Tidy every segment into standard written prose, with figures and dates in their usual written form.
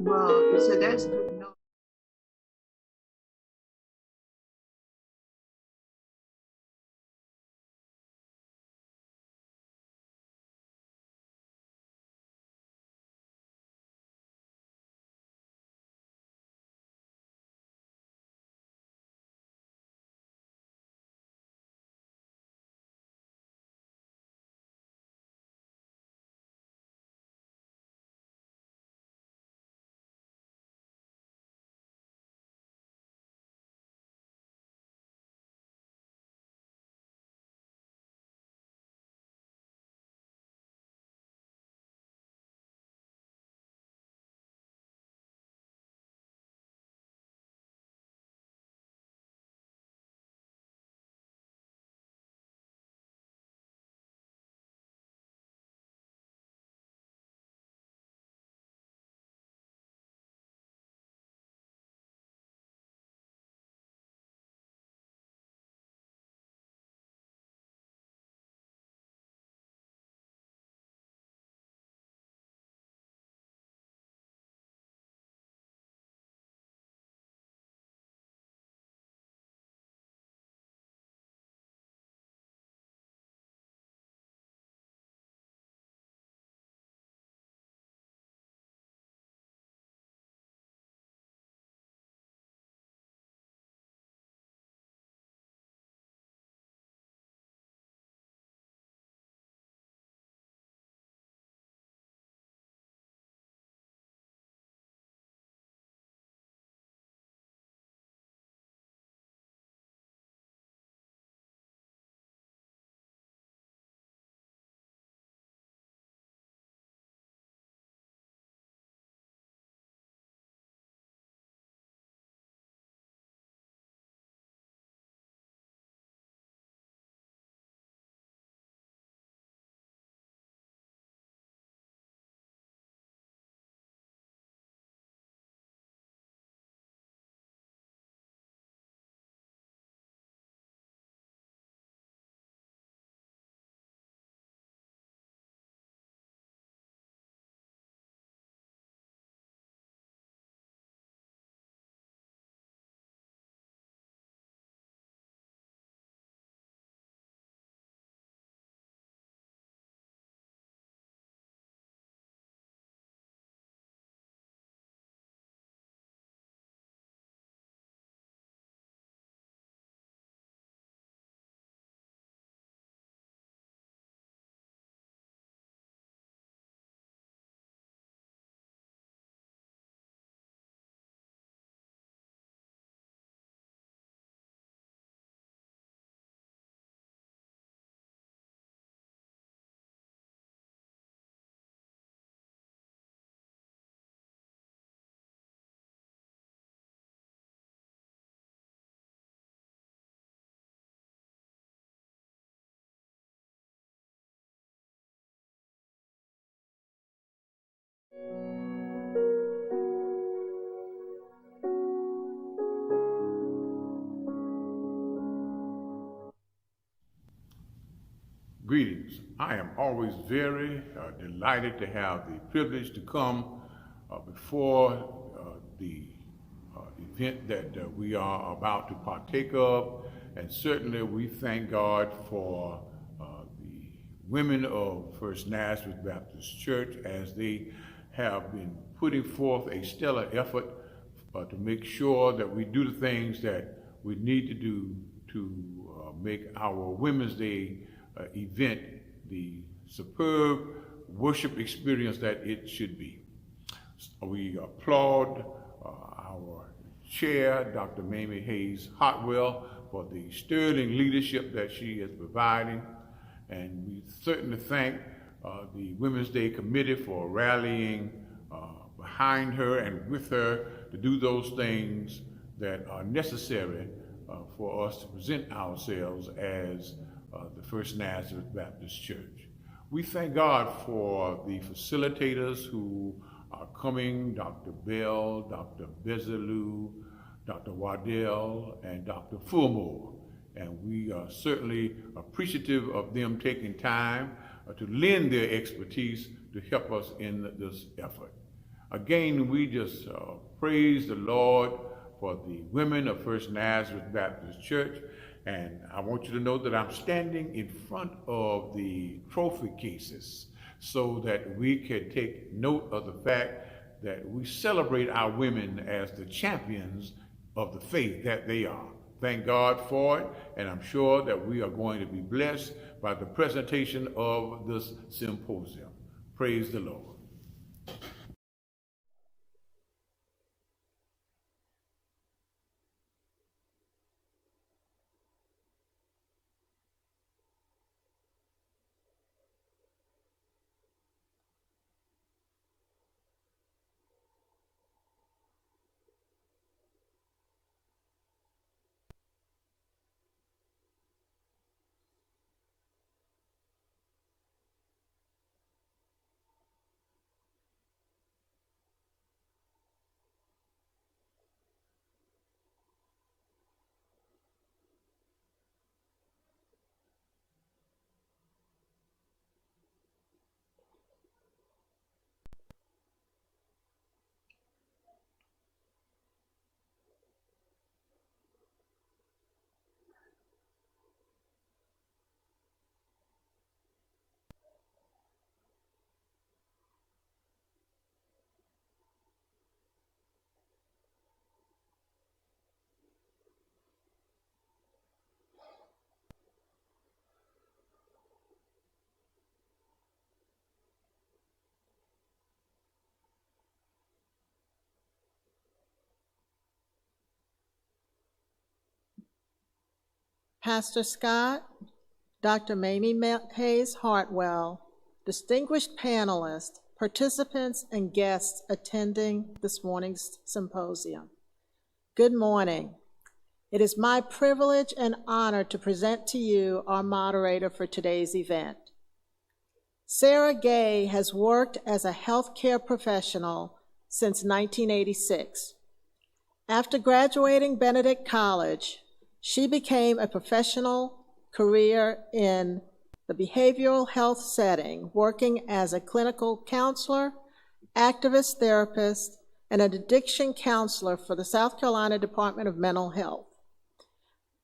Well, so that's good to know. Greetings. I am always very delighted to have the privilege to come before the event that we are about to partake of. And certainly we thank God for the women of First Nazareth Baptist Church as they have been putting forth a stellar effort to make sure that we do the things that we need to do to make our Women's Day event the superb worship experience that it should be. We applaud our chair, Dr. Mamie Hayes Hotwell, for the sterling leadership that she is providing. And we certainly thank the Women's Day Committee for rallying behind her and with her to do those things that are necessary for us to present ourselves as the First Nazareth Baptist Church. We thank God for the facilitators who are coming, Dr. Bell, Dr. Besseloon, Dr. Waddell, and Dr. Fulmore. And we are certainly appreciative of them taking time to lend their expertise to help us in this effort. Again, we just praise the Lord for the women of First Nazareth Baptist Church. And I want you to know that I'm standing in front of the trophy cases so that we can take note of the fact that we celebrate our women as the champions of the faith that they are. Thank God for it, and I'm sure that we are going to be blessed by the presentation of this symposium. Praise the Lord. Pastor Scott, Dr. Mamie Hayes Hartwell, distinguished panelists, participants, and guests attending this morning's symposium. Good morning. It is my privilege and honor to present to you our moderator for today's event. Sarah Gaye has worked as a healthcare professional since 1986. After graduating Benedict College, she became a professional career in the behavioral health setting, working as a clinical counselor, activist therapist, and an addiction counselor for the South Carolina Department of Mental Health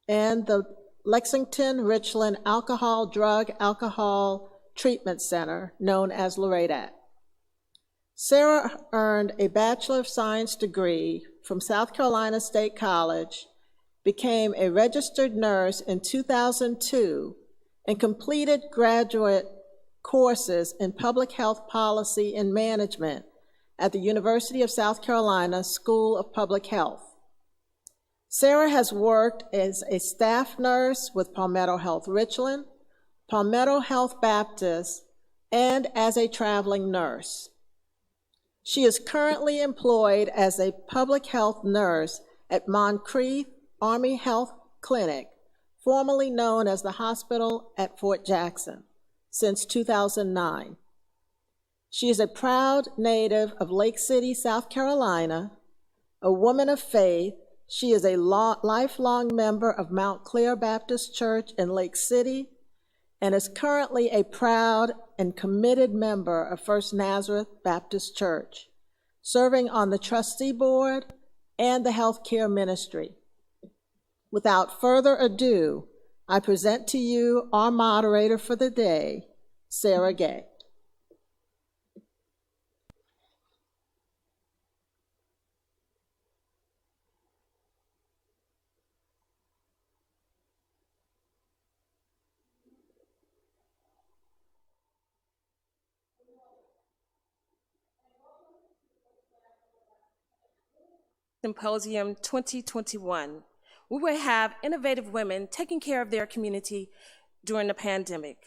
and the Lexington Richland Alcohol Treatment Center, known as LORADAT. Sarah earned a Bachelor of Science degree from South Carolina State College, became a registered nurse in 2002, and completed graduate courses in public health policy and management at the University of South Carolina School of Public Health. Sarah has worked as a staff nurse with Palmetto Health Richland, Palmetto Health Baptist, and as a traveling nurse. She is currently employed as a public health nurse at Moncrief Army Health Clinic, formerly known as the hospital at Fort Jackson, since 2009. She is a proud native of Lake City, South Carolina, a woman of faith. She is a lifelong member of Mount Clair Baptist Church in Lake City and is currently a proud and committed member of First Nazareth Baptist Church, serving on the trustee board and the healthcare ministry. Without further ado, I present to you our moderator for the day, Sarah Gaye. Symposium 2021. We will have innovative women taking care of their community during the pandemic.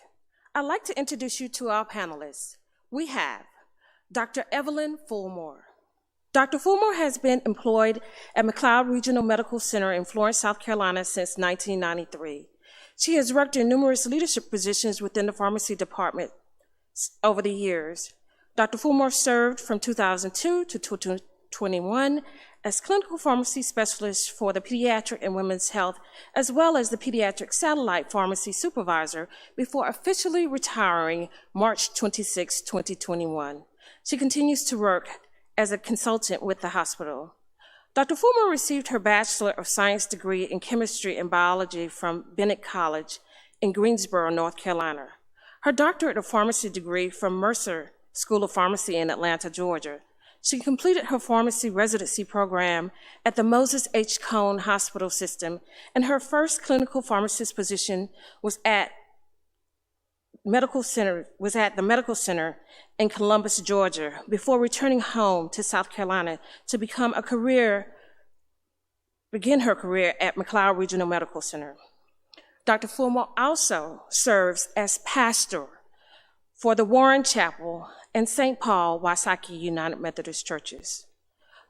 I'd like to introduce you to our panelists. We have Dr. Evelyn Fulmore. Dr. Fulmore has been employed at McLeod Regional Medical Center in Florence, South Carolina since 1993. She has worked in numerous leadership positions within the pharmacy department over the years. Dr. Fulmore served from 2002 to 2021 as clinical pharmacy specialist for the pediatric and women's health, as well as the pediatric satellite pharmacy supervisor before officially retiring March 26, 2021. She continues to work as a consultant with the hospital. Dr. Fulmer received her Bachelor of Science degree in Chemistry and Biology from Bennett College in Greensboro, North Carolina. Her Doctorate of Pharmacy degree from Mercer School of Pharmacy in Atlanta, Georgia. She completed her pharmacy residency program at the Moses H. Cone Hospital System, and her first clinical pharmacist position was at the Medical Center in Columbus, Georgia, before returning home to South Carolina to begin her career at McLeod Regional Medical Center. Dr. Fulmer also serves as pastor for the Warren Chapel and St. Paul Waisaki United Methodist Churches.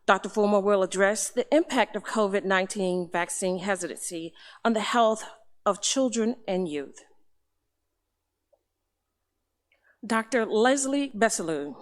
Dr. Fulmer will address the impact of COVID-19 vaccine hesitancy on the health of children and youth. Dr. Leslie Besseloon.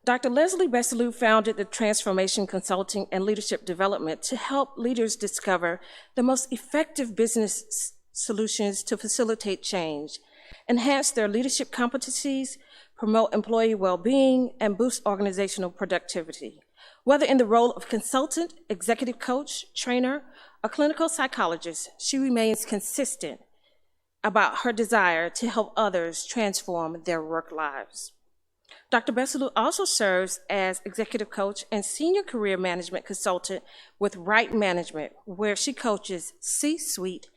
Dr. Leslie Besseloon founded the Transformation Consulting and Leadership Development to help leaders discover the most effective business solutions to facilitate change, enhance their leadership competencies, promote employee well-being, and boost organizational productivity. Whether in the role of consultant, executive coach, trainer, or clinical psychologist, she remains consistent about her desire to help others transform their work lives. Dr. Besseloon also serves as executive coach and senior career management consultant with Right Management, where she coaches C-suite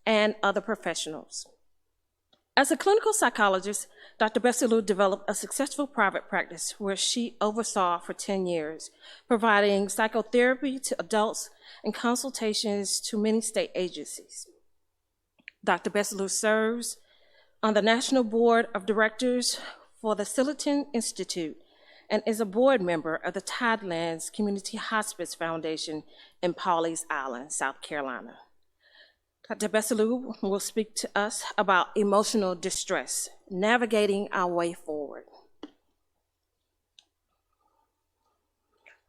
and other professionals. As a clinical psychologist, Dr. Besseloon developed a successful private practice where she oversaw for 10 years, providing psychotherapy to adults and consultations to many state agencies. Dr. Besseloon serves on the National Board of Directors for the Sillerton Institute and is a board member of the Tidelands Community Hospice Foundation in Pawleys Island, South Carolina. Dr. Besseloon will speak to us about emotional distress, navigating our way forward.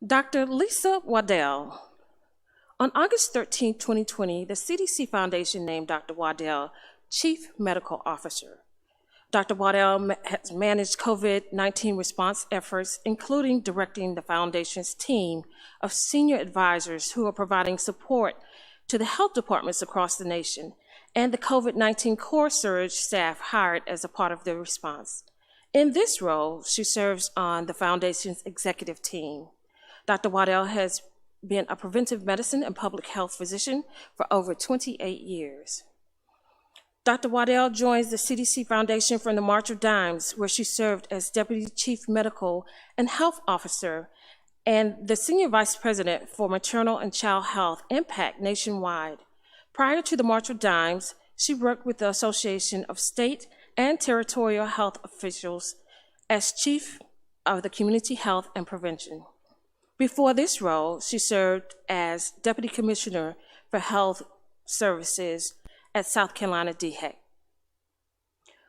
Dr. Lisa Waddell. On August 13, 2020, the CDC Foundation named Dr. Waddell Chief Medical Officer. Dr. Waddell has managed COVID-19 response efforts, including directing the Foundation's team of senior advisors who are providing support to the health departments across the nation, and the COVID-19 core surge staff hired as a part of the response. In this role, she serves on the Foundation's executive team. Dr. Waddell has been a preventive medicine and public health physician for over 28 years. Dr. Waddell joins the CDC Foundation from the March of Dimes, where she served as Deputy Chief Medical and Health Officer and the Senior Vice President for Maternal and Child Health Impact nationwide. Prior to the March of Dimes, she worked with the Association of State and Territorial Health Officials as Chief of the Community Health and Prevention. Before this role, she served as Deputy Commissioner for Health Services at South Carolina DHEC.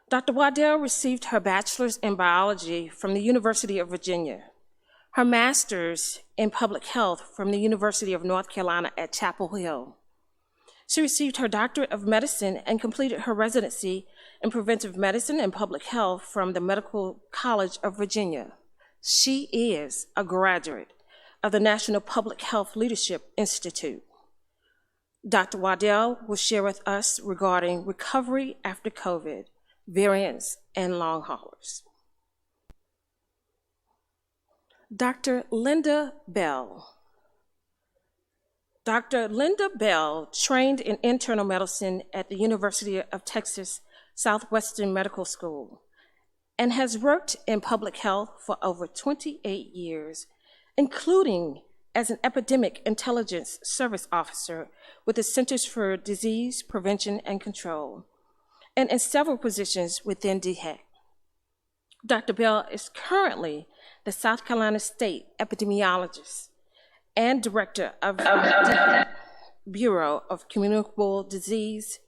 Dr. Waddell received her bachelor's in biology from the University of Virginia, her master's in public health from the University of North Carolina at Chapel Hill. She received her doctorate of medicine and completed her residency in preventive medicine and public health from the Medical College of Virginia. She is a graduate of the National Public Health Leadership Institute. Dr. Waddell will share with us regarding recovery after COVID, variants, and long haulers. Dr. Linda Bell. Dr. Linda Bell trained in internal medicine at the University of Texas Southwestern Medical School and has worked in public health for over 28 years, including as an epidemic intelligence service officer with the Centers for Disease Prevention and Control, and in several positions within DHEC. Dr. Bell is currently the South Carolina State Epidemiologist and Director of the Bureau of Communicable Disease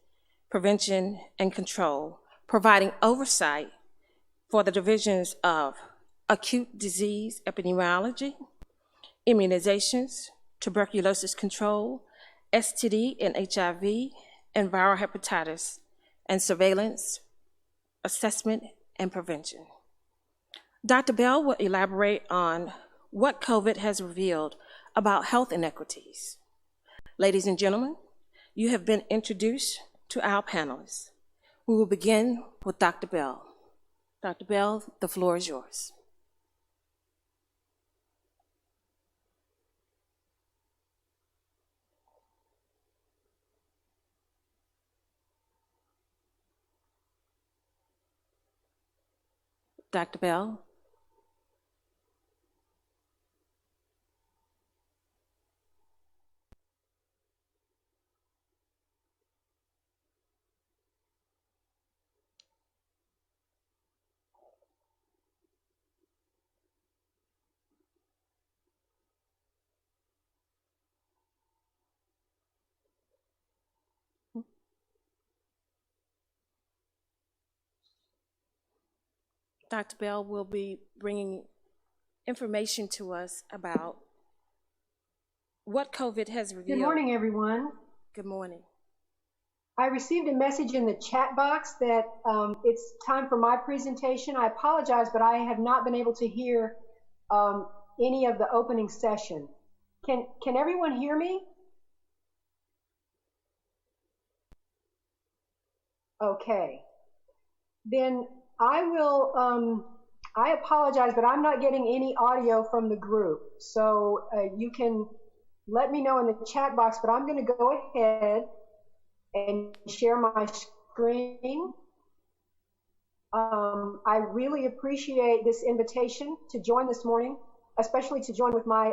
Prevention and Control, providing oversight for the divisions of acute disease epidemiology, immunizations, tuberculosis control, STD and HIV, and viral hepatitis, and surveillance, assessment, and prevention. Dr. Bell will elaborate on what COVID has revealed about health inequities. Ladies and gentlemen, you have been introduced to our panelists. We will begin with Dr. Bell. Dr. Bell, the floor is yours. Dr. Bell? Dr. Bell will be bringing information to us about what COVID has revealed. Good morning, everyone. Good morning. I received a message in the chat box that it's time for my presentation. I apologize, but I have not been able to hear any of the opening session. Can everyone hear me? Okay. Then I will, I apologize, but I'm not getting any audio from the group. So you can let me know in the chat box, but I'm going to go ahead and share my screen. I really appreciate this invitation to join this morning, especially to join with my,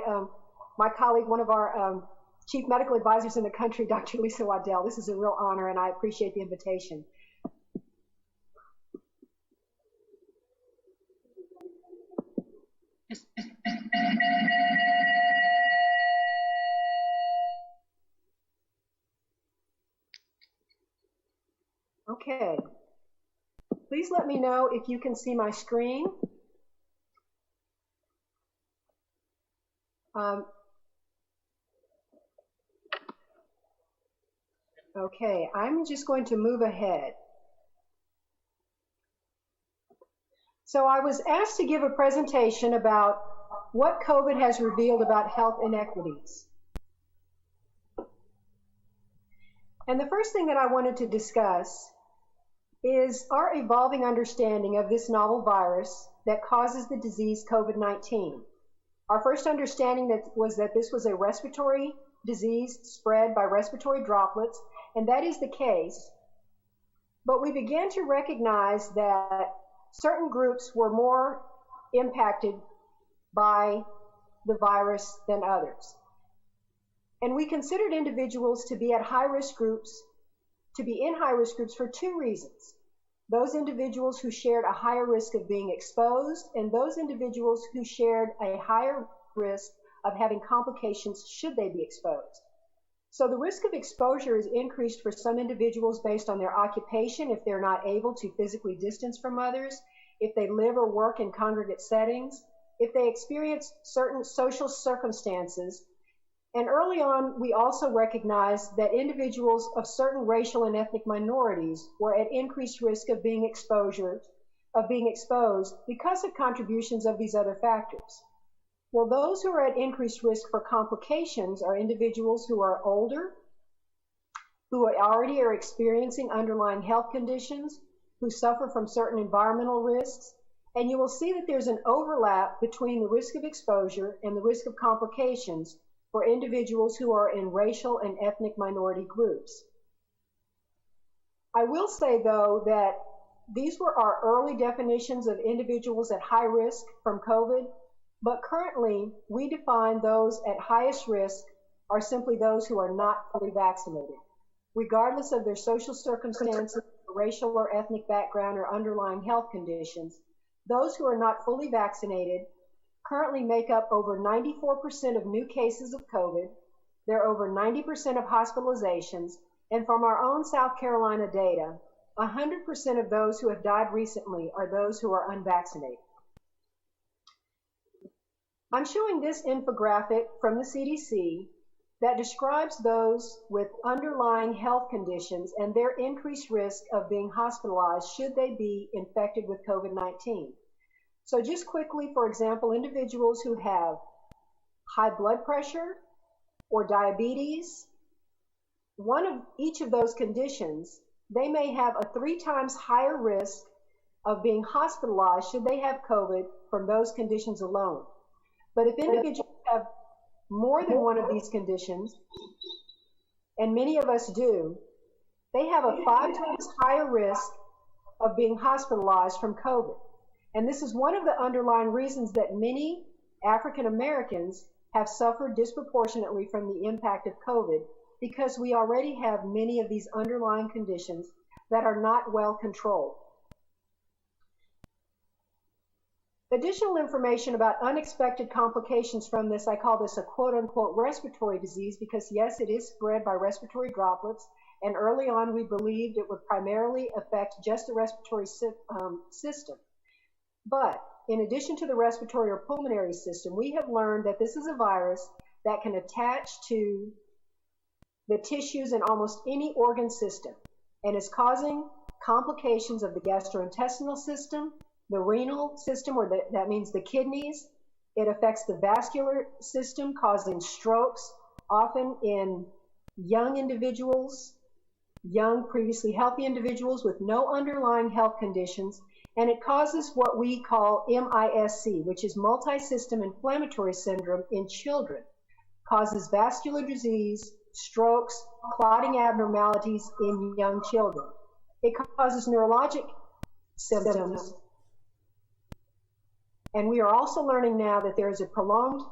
my colleague, one of our chief medical advisors in the country, Dr. Lisa Waddell. This is a real honor, and I appreciate the invitation. Okay. Please let me know if you can see my screen. Okay, I'm just going to move ahead. So I was asked to give a presentation about what COVID has revealed about health inequities. And the first thing that I wanted to discuss is our evolving understanding of this novel virus that causes the disease COVID-19. Our first understanding was that this was a respiratory disease spread by respiratory droplets, and that is the case. But we began to recognize that certain groups were more impacted by the virus than others. And we considered individuals to be at high-risk groups, to be in high-risk groups for two reasons. Those individuals who shared a higher risk of being exposed, and those individuals who shared a higher risk of having complications should they be exposed. So the risk of exposure is increased for some individuals based on their occupation if they're not able to physically distance from others, if they live or work in congregate settings, if they experience certain social circumstances. And early on, we also recognized that individuals of certain racial and ethnic minorities were at increased risk of being exposed because of contributions of these other factors. Well, those who are at increased risk for complications are individuals who are older, who already are experiencing underlying health conditions, who suffer from certain environmental risks, and you will see that there's an overlap between the risk of exposure and the risk of complications for individuals who are in racial and ethnic minority groups. I will say, though, that these were our early definitions of individuals at high risk from COVID, but currently we define those at highest risk are simply those who are not fully vaccinated, regardless of their social circumstances, racial or ethnic background, or underlying health conditions. Those who are not fully vaccinated currently make up over 94% of new cases of COVID. They're over 90% of hospitalizations. And from our own South Carolina data, 100% of those who have died recently are those who are unvaccinated. I'm showing this infographic from the CDC that describes those with underlying health conditions and their increased risk of being hospitalized should they be infected with COVID-19. So just quickly, for example, individuals who have high blood pressure or diabetes, one of each of those conditions, they may have a 3 times higher risk of being hospitalized should they have COVID from those conditions alone. But if individuals have more than one of these conditions, and many of us do, they have a 5 times higher risk of being hospitalized from COVID. And this is one of the underlying reasons that many African Americans have suffered disproportionately from the impact of COVID, because we already have many of these underlying conditions that are not well controlled. Additional information about unexpected complications from this, I call this a quote-unquote respiratory disease, because yes, it is spread by respiratory droplets, and early on we believed it would primarily affect just the respiratory system. But in addition to the respiratory or pulmonary system, we have learned that this is a virus that can attach to the tissues in almost any organ system and is causing complications of the gastrointestinal system, the renal system, or that means the kidneys. It affects the vascular system, causing strokes, often in young individuals, young previously healthy individuals with no underlying health conditions. And it causes what we call MISC, which is multi-system inflammatory syndrome in children. Causes vascular disease, strokes, clotting abnormalities in young children. It causes neurologic symptoms. And we are also learning now that there is a prolonged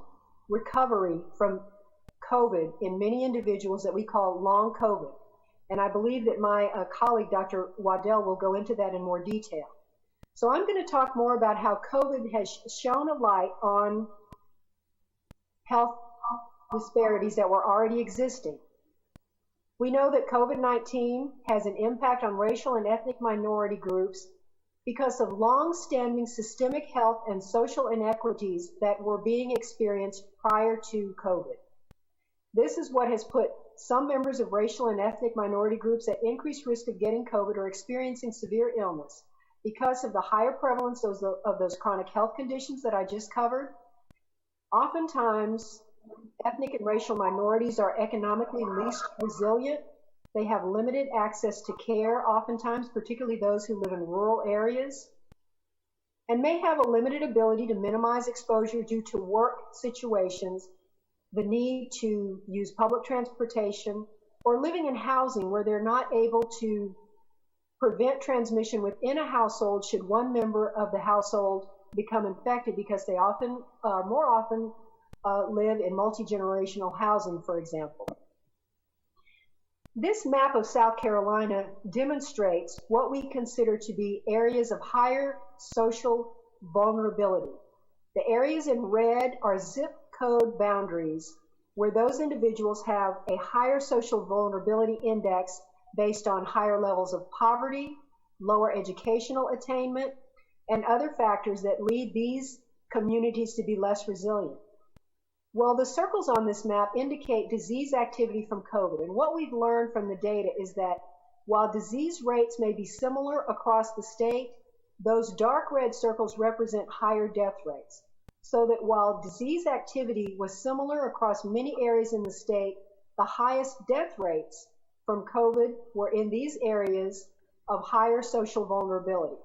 recovery from COVID in many individuals that we call long COVID. And I believe that my colleague, Dr. Waddell, will go into that in more detail. So I'm going to talk more about how COVID has shone a light on health disparities that were already existing. We know that COVID-19 has an impact on racial and ethnic minority groups because of long-standing systemic health and social inequities that were being experienced prior to COVID. This is what has put some members of racial and ethnic minority groups at increased risk of getting COVID or experiencing severe illness because of the higher prevalence of those chronic health conditions that I just covered. Oftentimes, ethnic and racial minorities are economically least resilient. They have limited access to care, oftentimes, particularly those who live in rural areas, and may have a limited ability to minimize exposure due to work situations, the need to use public transportation, or living in housing where they're not able to prevent transmission within a household should one member of the household become infected, because they more often live in multi-generational housing, for example. This map of South Carolina demonstrates what we consider to be areas of higher social vulnerability. The areas in red are zip code boundaries where those individuals have a higher social vulnerability index based on higher levels of poverty, lower educational attainment, and other factors that lead these communities to be less resilient. Well, the circles on this map indicate disease activity from COVID, and what we've learned from the data is that while disease rates may be similar across the state, those dark red circles represent higher death rates. So that while disease activity was similar across many areas in the state, the highest death rates from COVID were in these areas of higher social vulnerability.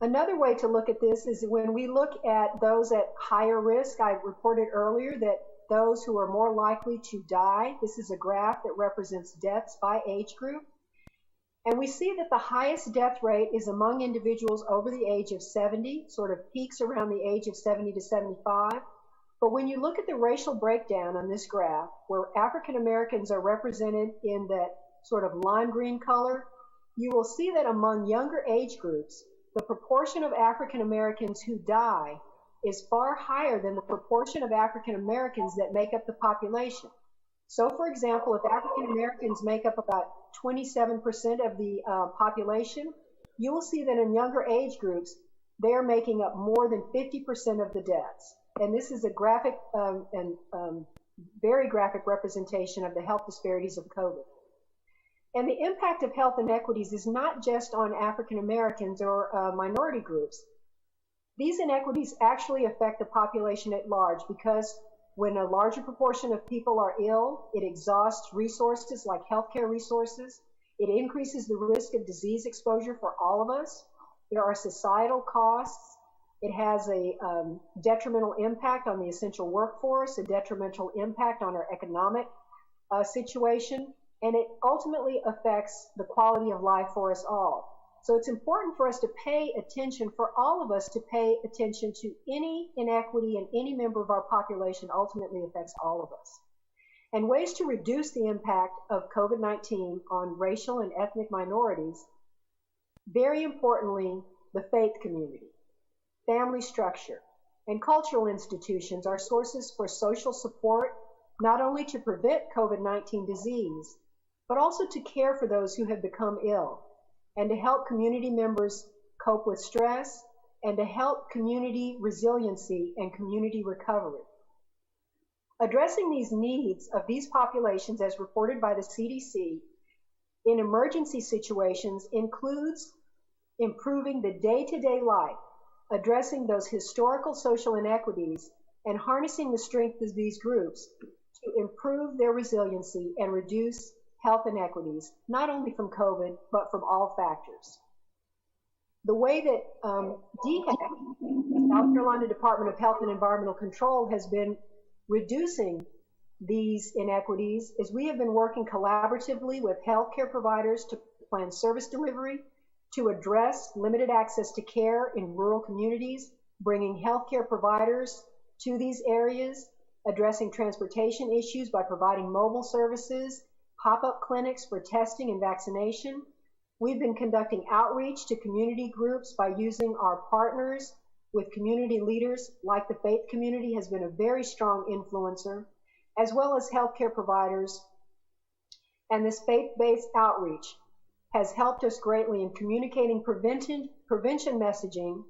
Another way to look at this is when we look at those at higher risk. I reported earlier that those who are more likely to die, this is a graph that represents deaths by age group. And we see that the highest death rate is among individuals over the age of 70, sort of peaks around the age of 70 to 75. But when you look at the racial breakdown on this graph, where African Americans are represented in that sort of lime green color, you will see that among younger age groups, the proportion of African Americans who die is far higher than the proportion of African Americans that make up the population. So, for example, if African Americans make up about 27% of the population, you will see that in younger age groups, they're making up more than 50% of the deaths. And this is a graphic very graphic representation of the health disparities of COVID. And the impact of health inequities is not just on African Americans or minority groups. These inequities actually affect the population at large because when a larger proportion of people are ill, it exhausts resources like healthcare resources. It increases the risk of disease exposure for all of us. There are societal costs. It has a detrimental impact on the essential workforce, a detrimental impact on our economic situation, and it ultimately affects the quality of life for us all. So it's important for us to pay attention, for all of us to pay attention to any inequity in any member of our population ultimately affects all of us. And ways to reduce the impact of COVID-19 on racial and ethnic minorities, very importantly, the faith community, family structure, and cultural institutions are sources for social support, not only to prevent COVID-19 disease, but also to care for those who have become ill, and to help community members cope with stress, and to help community resiliency and community recovery. Addressing these needs of these populations as reported by the CDC in emergency situations includes improving the day-to-day life, addressing those historical social inequities, and harnessing the strength of these groups to improve their resiliency and reduce health inequities, not only from COVID, but from all factors. The way that DHEC, the South Carolina Department of Health and Environmental Control, has been reducing these inequities is we have been working collaboratively with healthcare providers to plan service delivery, to address limited access to care in rural communities, bringing healthcare providers to these areas, addressing transportation issues by providing mobile services, pop-up clinics for testing and vaccination. We've been conducting outreach to community groups by using our partners with community leaders, like the faith community has been a very strong influencer, as well as healthcare providers. And this faith-based outreach has helped us greatly in communicating prevention messaging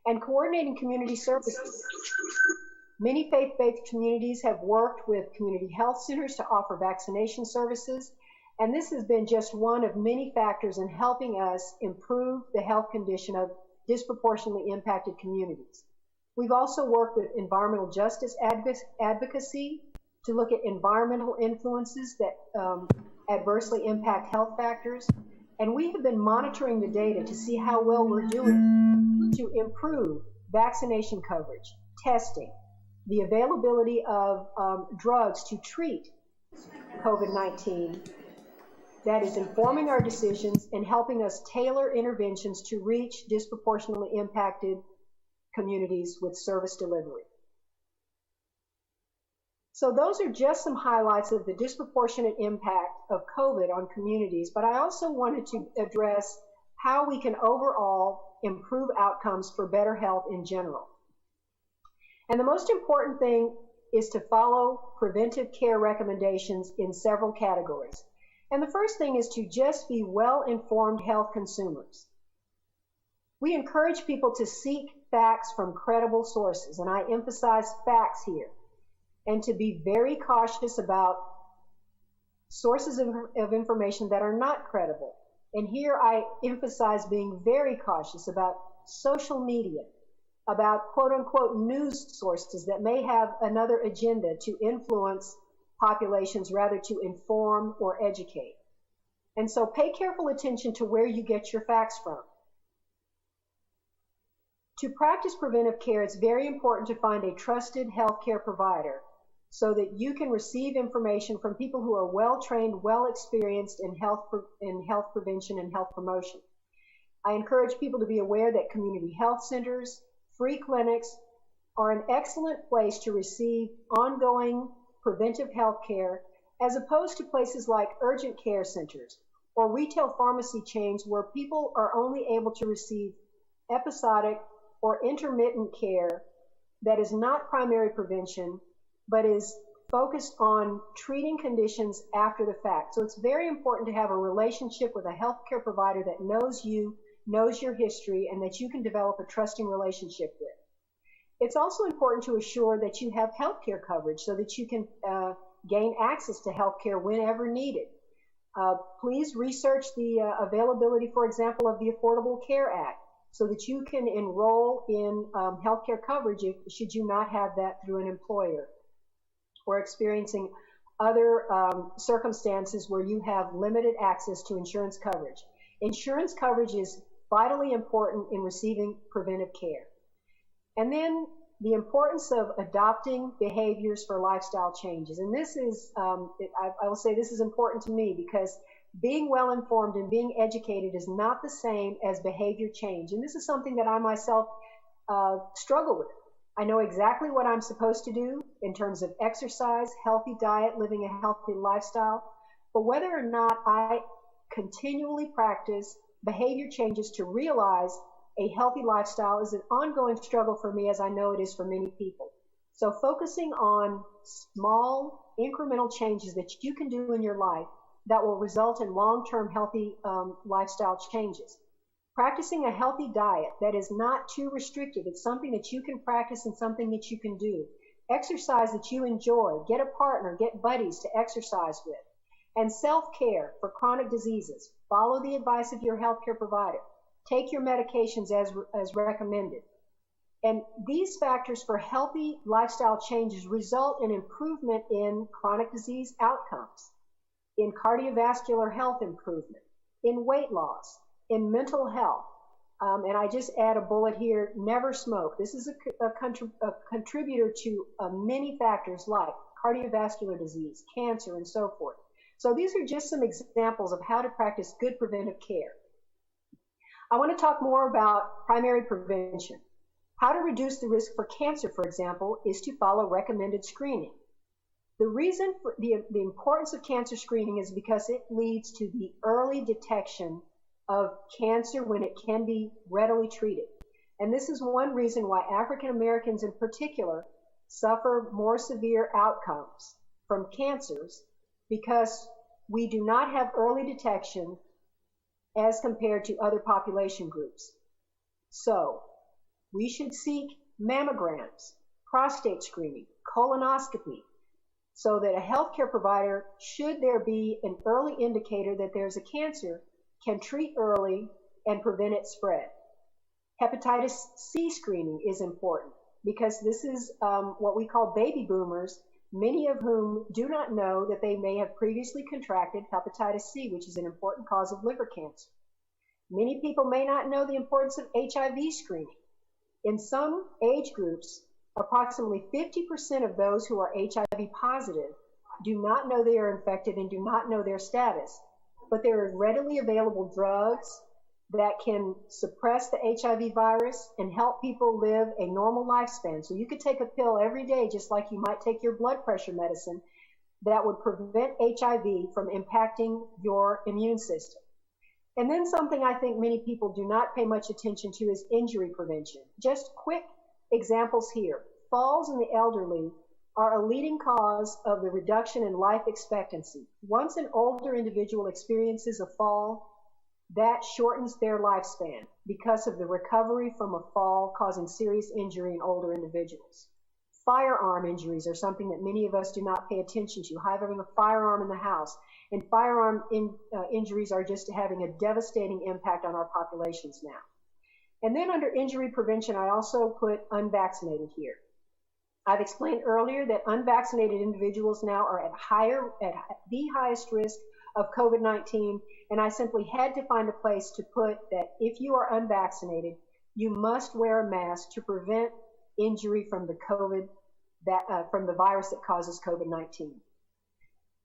and coordinating community services. Many faith-based communities have worked with community health centers to offer vaccination services, and this has been just one of many factors in helping us improve the health condition of disproportionately impacted communities. We've also worked with environmental justice advocacy to look at environmental influences that adversely impact health factors, and we have been monitoring the data to see how well we're doing to improve vaccination coverage, testing, the availability of drugs to treat COVID-19 that is informing our decisions and helping us tailor interventions to reach disproportionately impacted communities with service delivery. So those are just some highlights of the disproportionate impact of COVID on communities, but I also wanted to address how we can overall improve outcomes for better health in general. And the most important thing is to follow preventive care recommendations in several categories. And the first thing is to just be well-informed health consumers. We encourage people to seek facts from credible sources, and I emphasize facts here, and to be very cautious about sources of information that are not credible. And here I emphasize being very cautious about social media, about quote-unquote news sources that may have another agenda to influence populations rather to inform or educate. And so pay careful attention to where you get your facts from. To practice preventive care, it's very important to find a trusted healthcare provider so that you can receive information from people who are well-trained, well-experienced in health prevention and health promotion. I encourage people to be aware that community health centers, free clinics are an excellent place to receive ongoing preventive health care, as opposed to places like urgent care centers or retail pharmacy chains where people are only able to receive episodic or intermittent care that is not primary prevention, but is focused on treating conditions after the fact. So it's very important to have a relationship with a healthcare provider that knows you, knows your history, and that you can develop a trusting relationship with. It's also important to assure that you have healthcare coverage so that you can gain access to healthcare whenever needed. Please research the availability, for example, of the Affordable Care Act so that you can enroll in healthcare coverage should you not have that through an employer or experiencing other circumstances where you have limited access to insurance coverage. Insurance coverage is vitally important in receiving preventive care. And then the importance of adopting behaviors for lifestyle changes. And this is, I will say this is important to me because being well informed and being educated is not the same as behavior change. And this is something that I myself struggle with. I know exactly what I'm supposed to do in terms of exercise, healthy diet, living a healthy lifestyle, but whether or not I continually practice behavior changes to realize a healthy lifestyle is an ongoing struggle for me, as I know it is for many people. So focusing on small incremental changes that you can do in your life that will result in long-term healthy lifestyle changes. Practicing a healthy diet that is not too restrictive. It's something that you can practice and something that you can do. Exercise that you enjoy. Get a partner, get buddies to exercise with. And self-care for chronic diseases. Follow the advice of your healthcare provider. Take your medications as recommended. And these factors for healthy lifestyle changes result in improvement in chronic disease outcomes, in cardiovascular health improvement, in weight loss, in mental health. And I just add a bullet here, never smoke. This is a contributor to many factors like cardiovascular disease, cancer, and so forth. So these are just some examples of how to practice good preventive care. I want to talk more about primary prevention. How to reduce the risk for cancer, for example, is to follow recommended screening. The reason for the importance of cancer screening is because it leads to the early detection of cancer when it can be readily treated. And this is one reason why African Americans in particular suffer more severe outcomes from cancers, because we do not have early detection as compared to other population groups. So we should seek mammograms, prostate screening, colonoscopy, so that a healthcare provider, should there be an early indicator that there's a cancer, can treat early and prevent its spread. Hepatitis C screening is important because this is what we call baby boomers, many of whom do not know that they may have previously contracted hepatitis C, which is an important cause of liver cancer. Many people may not know the importance of HIV screening. In some age groups, approximately 50% of those who are HIV positive do not know they are infected and do not know their status. But there are readily available drugs that can suppress the HIV virus and help people live a normal lifespan. So you could take a pill every day, just like you might take your blood pressure medicine, that would prevent HIV from impacting your immune system. And then something I think many people do not pay much attention to is injury prevention. Just quick examples here. Falls in the elderly are a leading cause of the reduction in life expectancy. Once an older individual experiences a fall, that shortens their lifespan because of the recovery from a fall causing serious injury in older individuals. Firearm injuries are something that many of us do not pay attention to. Having a firearm in the house, and firearm injuries are just having a devastating impact on our populations now. And then under injury prevention, I also put unvaccinated here. I've explained earlier that unvaccinated individuals now are at the highest risk of COVID-19, and I simply had to find a place to put that if you are unvaccinated, you must wear a mask to prevent injury from the from the virus that causes COVID-19.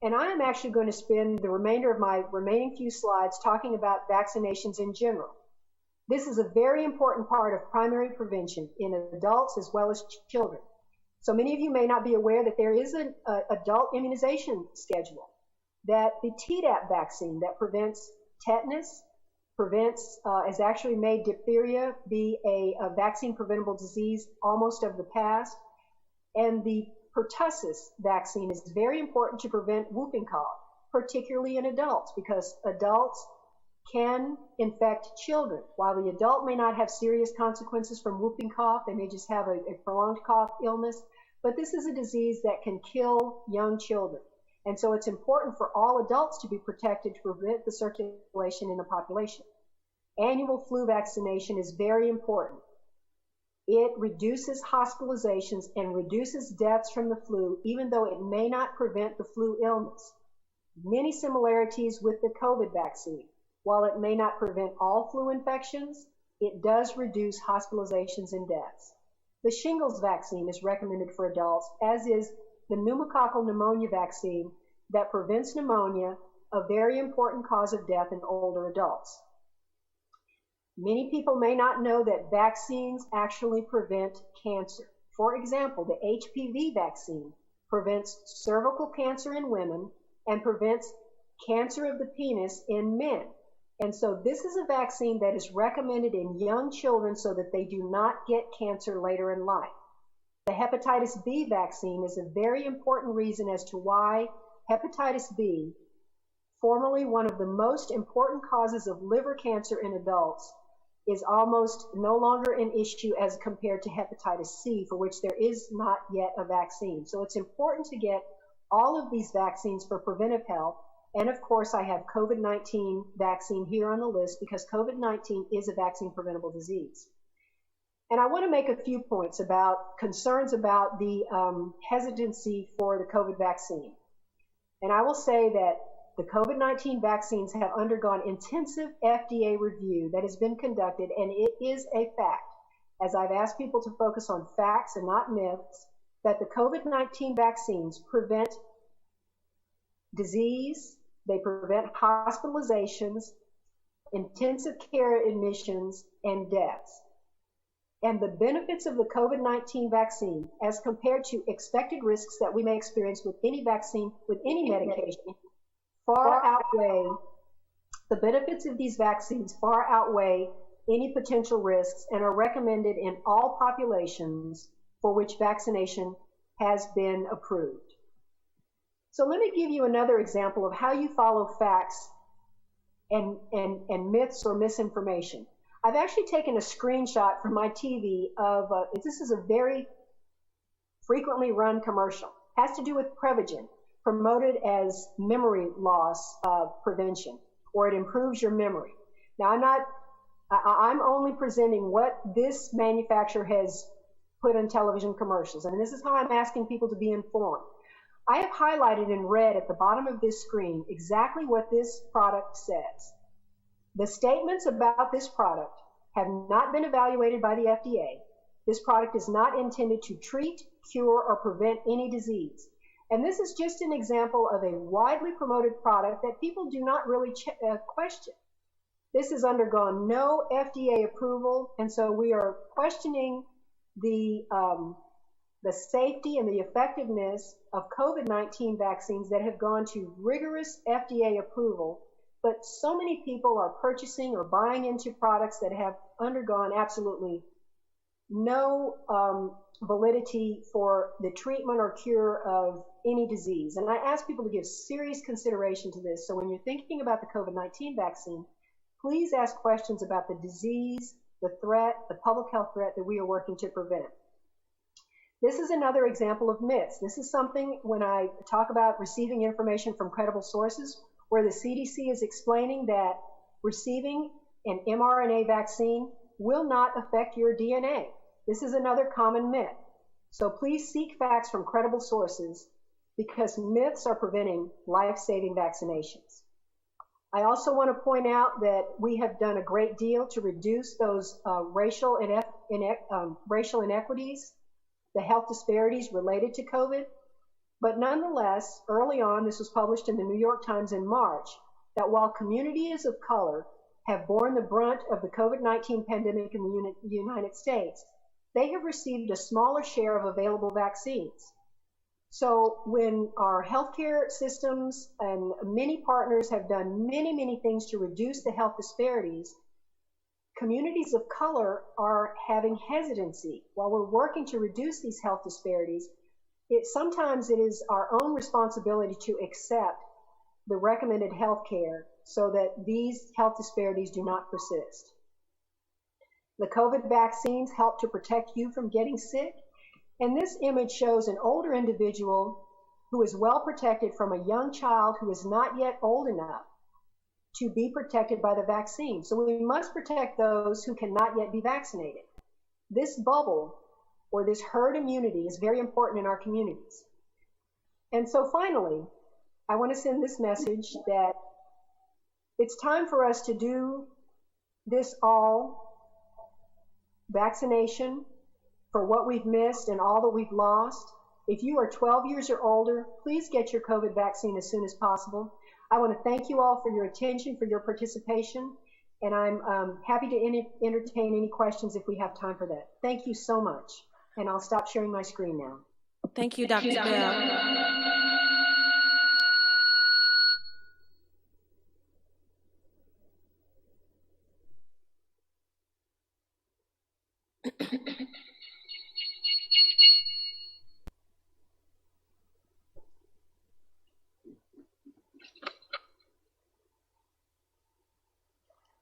And I am actually going to spend the remainder of my remaining few slides talking about vaccinations in general. This is a very important part of primary prevention in adults as well as children. So many of you may not be aware that there is an adult immunization schedule, that the Tdap vaccine that prevents tetanus, has actually made diphtheria be a vaccine preventable disease almost of the past. And the pertussis vaccine is very important to prevent whooping cough, particularly in adults, because adults can infect children. While the adult may not have serious consequences from whooping cough, they may just have a prolonged cough illness, but this is a disease that can kill young children. And so it's important for all adults to be protected to prevent the circulation in the population. Annual flu vaccination is very important. It reduces hospitalizations and reduces deaths from the flu, even though it may not prevent the flu illness. Many similarities with the COVID vaccine. While it may not prevent all flu infections, it does reduce hospitalizations and deaths. The shingles vaccine is recommended for adults, as is the pneumococcal pneumonia vaccine that prevents pneumonia, a very important cause of death in older adults. Many people may not know that vaccines actually prevent cancer. For example, the HPV vaccine prevents cervical cancer in women and prevents cancer of the penis in men. And so this is a vaccine that is recommended in young children so that they do not get cancer later in life. The hepatitis B vaccine is a very important reason as to why hepatitis B, formerly one of the most important causes of liver cancer in adults, is almost no longer an issue as compared to hepatitis C, for which there is not yet a vaccine. So it's important to get all of these vaccines for preventive health. And of course, I have COVID-19 vaccine here on the list because COVID-19 is a vaccine preventable disease. And I want to make a few points about concerns about the hesitancy for the COVID vaccine. And I will say that the COVID-19 vaccines have undergone intensive FDA review that has been conducted, and it is a fact, as I've asked people to focus on facts and not myths, that the COVID-19 vaccines prevent disease, they prevent hospitalizations, intensive care admissions, and deaths. And the benefits of the COVID-19 vaccine, as compared to expected risks that we may experience with any vaccine, with any medication, the benefits of these vaccines far outweigh any potential risks and are recommended in all populations for which vaccination has been approved. So let me give you another example of how you follow facts and myths or misinformation. I've actually taken a screenshot from my TV of, this is a very frequently run commercial. It has to do with Prevagen, promoted as memory loss prevention, or it improves your memory. Now, I'm only presenting what this manufacturer has put on television commercials, and this is how I'm asking people to be informed. I have highlighted in red at the bottom of this screen exactly what this product says. The statements about this product have not been evaluated by the FDA. This product is not intended to treat, cure, or prevent any disease. And this is just an example of a widely promoted product that people do not really question. This has undergone no FDA approval, and so we are questioning the safety and the effectiveness of COVID-19 vaccines that have gone to rigorous FDA approval, but so many people are purchasing or buying into products that have undergone absolutely no validity for the treatment or cure of any disease. And I ask people to give serious consideration to this. So when you're thinking about the COVID-19 vaccine, please ask questions about the disease, the threat, the public health threat that we are working to prevent. This is another example of myths. This is something when I talk about receiving information from credible sources, where the CDC is explaining that receiving an mRNA vaccine will not affect your DNA. This is another common myth. So please seek facts from credible sources because myths are preventing life-saving vaccinations. I also want to point out that we have done a great deal to reduce those racial inequities, the health disparities related to COVID. But nonetheless, early on, this was published in the New York Times in March, that while communities of color have borne the brunt of the COVID-19 pandemic in the United States, they have received a smaller share of available vaccines. So when our healthcare systems and many partners have done many things to reduce the health disparities, communities of color are having hesitancy. While we're working to reduce these health disparities, sometimes it is our own responsibility to accept the recommended health care so that these health disparities do not persist. The COVID vaccines help to protect you from getting sick. And this image shows an older individual who is well protected from a young child who is not yet old enough to be protected by the vaccine. So we must protect those who cannot yet be vaccinated. This bubble or this herd immunity is very important in our communities. And so finally, I want to send this message that it's time for us to do this all vaccination for what we've missed and all that we've lost. If you are 12 years or older, please get your COVID vaccine as soon as possible. I want to thank you all for your attention, for your participation, and I'm happy to entertain any questions if we have time for that. Thank you so much, and I'll stop sharing my screen now. Thank you, Dr. Bell.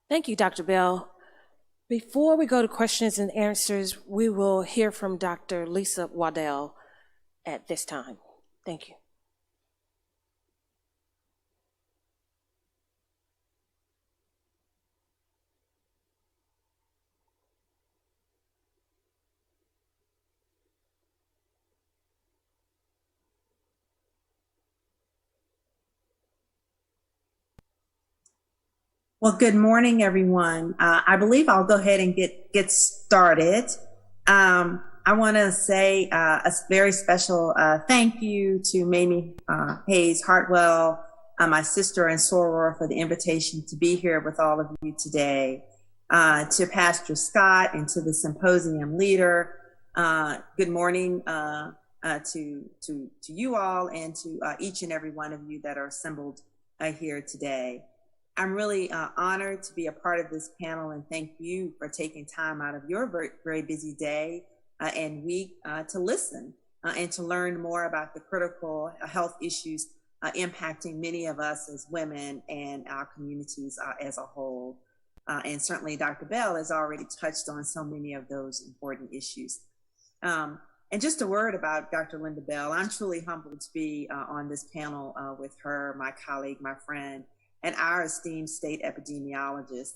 Thank you, Dr. Bell. Before we go to questions and answers, we will hear from Dr. Lisa Waddell at this time. Thank you. Well, good morning, everyone. I believe I'll go ahead and get started. I want to say a very special thank you to Mamie Hayes Hartwell, my sister and soror, for the invitation to be here with all of you today. To Pastor Scott and to the symposium leader, good morning to you all and to each and every one of you that are assembled here today. I'm really honored to be a part of this panel, and thank you for taking time out of your very, very busy day and week to listen and to learn more about the critical health issues impacting many of us as women and our communities as a whole. And certainly Dr. Bell has already touched on so many of those important issues. And just a word about Dr. Linda Bell. I'm truly humbled to be on this panel with her, my colleague, my friend, and our esteemed state epidemiologist.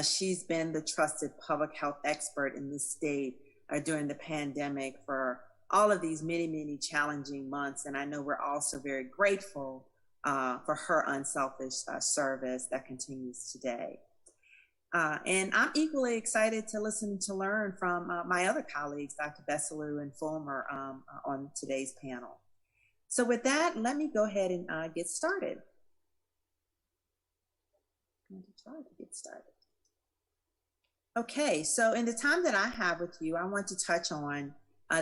She's been the trusted public health expert in this state during the pandemic for all of these many, many challenging months. And I know we're also very grateful for her unselfish service that continues today. And I'm equally excited to listen to learn from my other colleagues, Dr. Besseloon and Fulmer, on today's panel. So with that, let me go ahead and get started. Okay, so in the time that I have with you, I want to touch on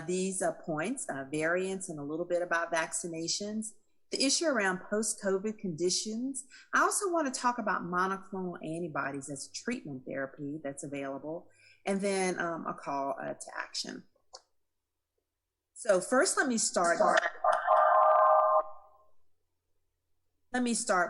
these points, variants, and a little bit about vaccinations, the issue around post-COVID conditions. I also want to talk about monoclonal antibodies as a treatment therapy that's available, and then a call to action. So first, let me start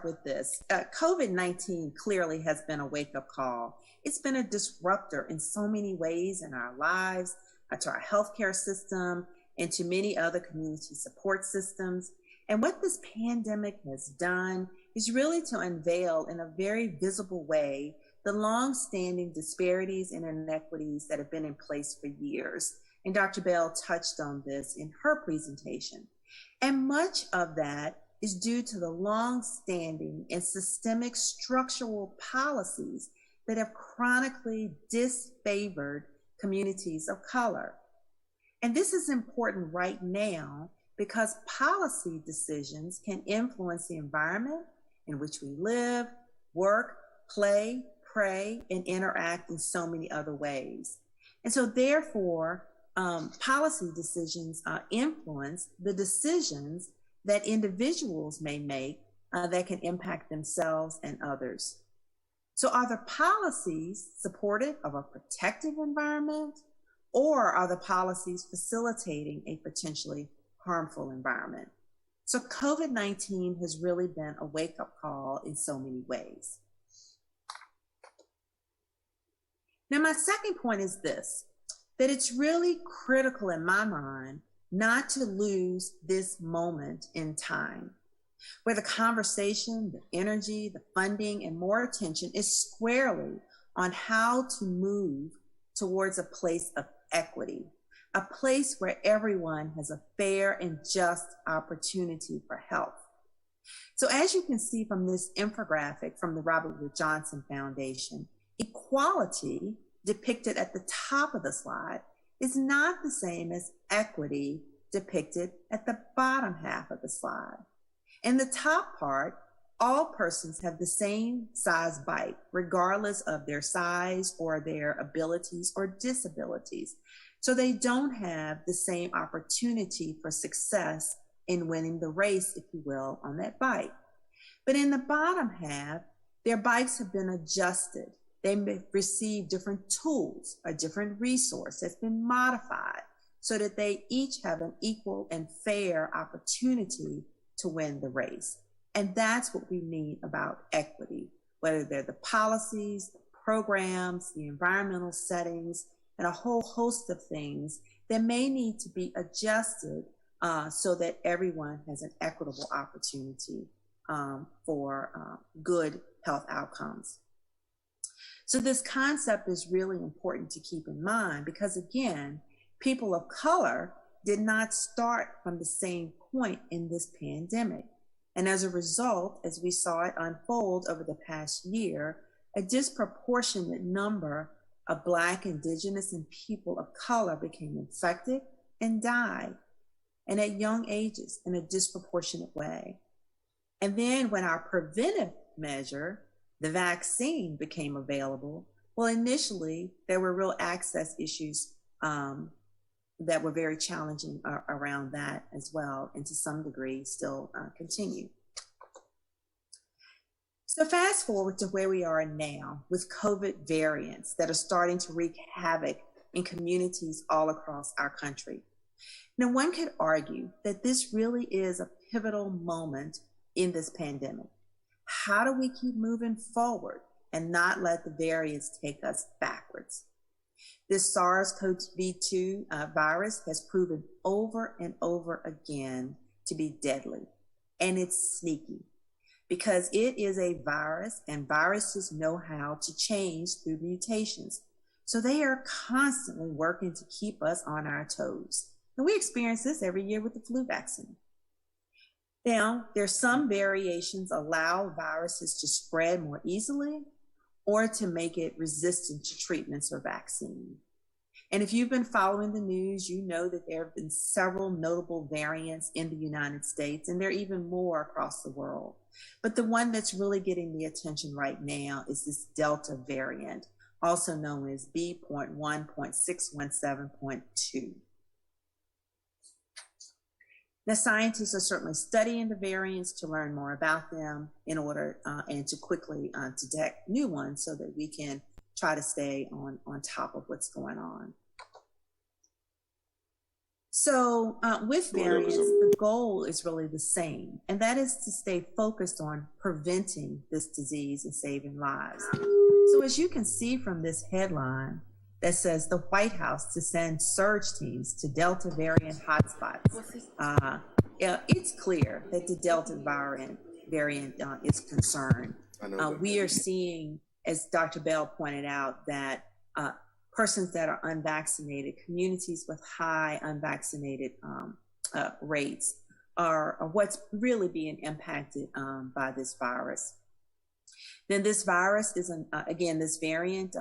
with this. COVID-19 clearly has been a wake-up call. It's been a disruptor in so many ways in our lives, to our healthcare system, and to many other community support systems. And what this pandemic has done is really to unveil in a very visible way the long-standing disparities and inequities that have been in place for years. And Dr. Bell touched on this in her presentation. And much of that is due to the long-standing and systemic structural policies that have chronically disfavored communities of color. And this is important right now because policy decisions can influence the environment in which we live, work, play, pray, and interact in so many other ways. And so therefore, policy decisions influence the decisions that individuals may make that can impact themselves and others. So are the policies supportive of a protective environment, or are the policies facilitating a potentially harmful environment? So COVID-19 has really been a wake-up call in so many ways. Now, my second point is this, that it's really critical in my mind not to lose this moment in time, where the conversation, the energy, the funding, and more attention is squarely on how to move towards a place of equity, a place where everyone has a fair and just opportunity for health. So as you can see from this infographic from the Robert Wood Johnson Foundation, equality depicted at the top of the slide is not the same as equity depicted at the bottom half of the slide. In the top part, all persons have the same size bite, regardless of their size or their abilities or disabilities. So they don't have the same opportunity for success in winning the race, if you will, on that bike. But in the bottom half, their bikes have been adjusted. They may receive different tools, a different resource that's been modified so that they each have an equal and fair opportunity to win the race. And that's what we mean about equity, whether they're the policies, the programs, the environmental settings, and a whole host of things that may need to be adjusted so that everyone has an equitable opportunity for good health outcomes. So this concept is really important to keep in mind because, again, people of color did not start from the same point in this pandemic. And as a result, as we saw it unfold over the past year, a disproportionate number of Black, Indigenous, and people of color became infected and died, and at young ages in a disproportionate way. And then when our preventive measure, the vaccine, became available, well, initially there were real access issues that were very challenging around that as well, and to some degree still continue. So fast forward to where we are now with COVID variants that are starting to wreak havoc in communities all across our country. Now, one could argue that this really is a pivotal moment in this pandemic. How do we keep moving forward and not let the variants take us backwards? This SARS-CoV-2 virus has proven over and over again to be deadly, and it's sneaky because it is a virus, and viruses know how to change through mutations. So they are constantly working to keep us on our toes. And we experience this every year with the flu vaccine. Now, there's some variations allow viruses to spread more easily or to make it resistant to treatments or vaccine. And if you've been following the news, you know that there have been several notable variants in the United States, and there are even more across the world. But the one that's really getting the attention right now is this Delta variant, also known as B.1.617.2. Now, scientists are certainly studying the variants to learn more about them in order and to quickly detect new ones so that we can try to stay on top of what's going on. So with variants, the goal is really the same, and that is to stay focused on preventing this disease and saving lives. So as you can see from this headline that says the White House to send surge teams to Delta variant hotspots, it's clear that the Delta variant is concerned. We are seeing, as Dr. Bell pointed out, that persons that are unvaccinated, communities with high unvaccinated rates are what's really being impacted by this virus. Then this virus is, this variant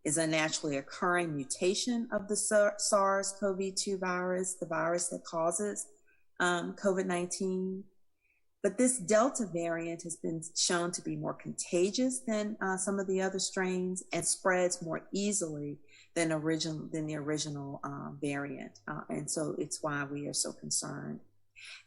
is a naturally occurring mutation of the SARS-CoV-2 virus, the virus that causes COVID-19. But this Delta variant has been shown to be more contagious than some of the other strains and spreads more easily than the original variant. And so it's why we are so concerned.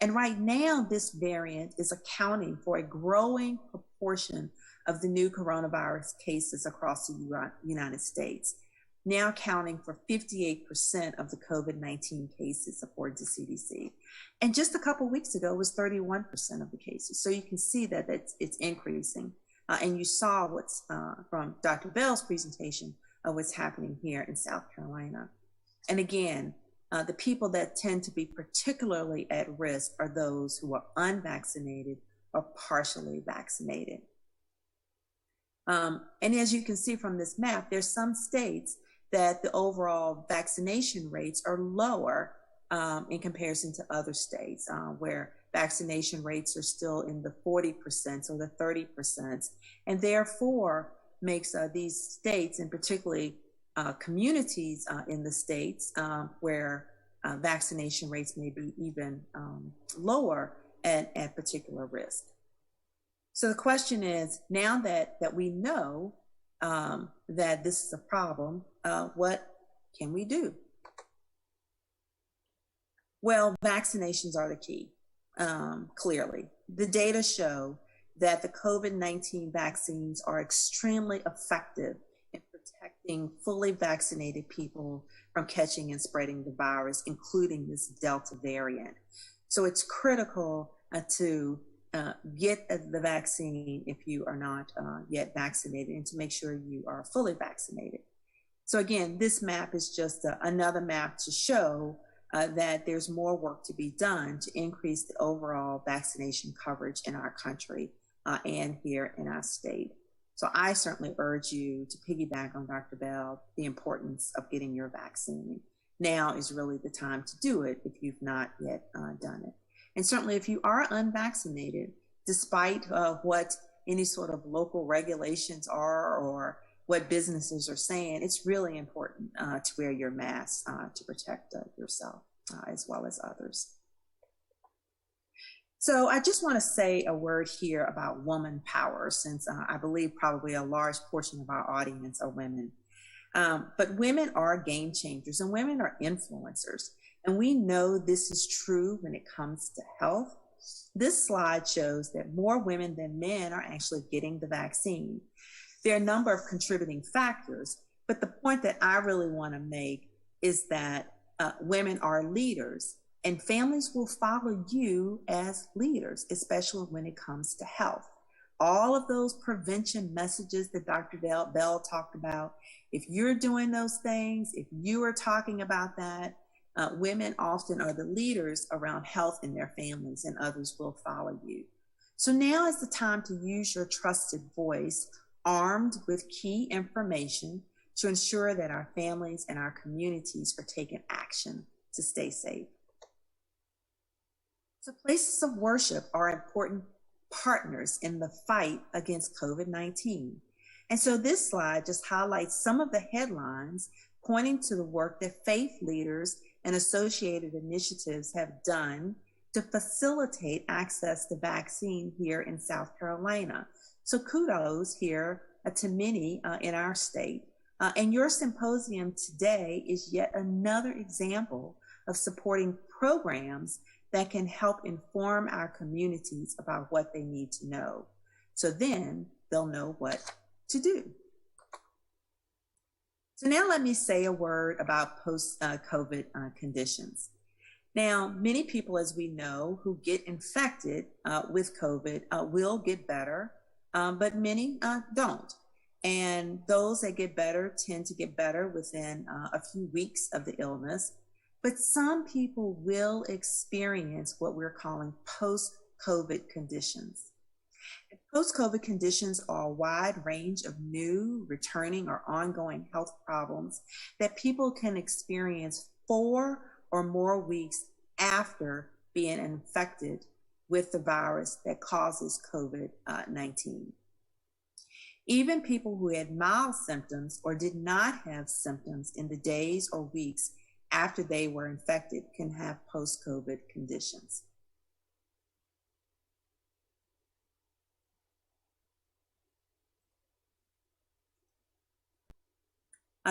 And right now, this variant is accounting for a growing proportion of the new coronavirus cases across the United States, now accounting for 58% of the COVID-19 cases, according to CDC. And just a couple of weeks ago, it was 31% of the cases. So you can see that it's increasing. And you saw what's from Dr. Bell's presentation of what's happening here in South Carolina. And again, The people that tend to be particularly at risk are those who are unvaccinated or partially vaccinated. And as you can see from this map, there's some states that the overall vaccination rates are lower in comparison to other states where vaccination rates are still in the 40% or the 30%, and therefore makes these states, and particularly communities in the states where vaccination rates may be even lower at particular risk. So the question is, now that we know that this is a problem, what can we do? Well, vaccinations are the key, clearly. The data show that the COVID-19 vaccines are extremely effective in protecting fully vaccinated people from catching and spreading the virus, including this Delta variant. So it's critical to get the vaccine if you are not yet vaccinated, and to make sure you are fully vaccinated. So again, this map is just another map to show that there's more work to be done to increase the overall vaccination coverage in our country and here in our state. So I certainly urge you to piggyback on Dr. Bell, the importance of getting your vaccine. Now is really the time to do it if you've not yet done it. And certainly if you are unvaccinated, despite what any sort of local regulations are or what businesses are saying, it's really important to wear your mask to protect yourself as well as others. So I just want to say a word here about woman power, since I believe probably a large portion of our audience are women. But women are game changers, and women are influencers. And we know this is true when it comes to health. This slide shows that more women than men are actually getting the vaccine. There are a number of contributing factors, but the point that I really want to make is that women are leaders, and families will follow you as leaders, especially when it comes to health. All of those prevention messages that Dr. Bell talked about, if you're doing those things, if you are talking about that, women often are the leaders around health in their families, and others will follow you. So now is the time to use your trusted voice, armed with key information, to ensure that our families and our communities are taking action to stay safe. So places of worship are important partners in the fight against COVID-19. And so this slide just highlights some of the headlines pointing to the work that faith leaders and associated initiatives have done to facilitate access to vaccine here in South Carolina. So kudos here to many in our state. And your symposium today is yet another example of supporting programs that can help inform our communities about what they need to know. So then they'll know what to do. So now let me say a word about post-COVID conditions. Now, many people, as we know, who get infected with COVID will get better, but many don't. And those that get better tend to get better within a few weeks of the illness. But some people will experience what we're calling post-COVID conditions. Post-COVID conditions are a wide range of new, returning, or ongoing health problems that people can experience 4 or more weeks after being infected with the virus that causes COVID-19. Even people who had mild symptoms or did not have symptoms in the days or weeks after they were infected can have post-COVID conditions.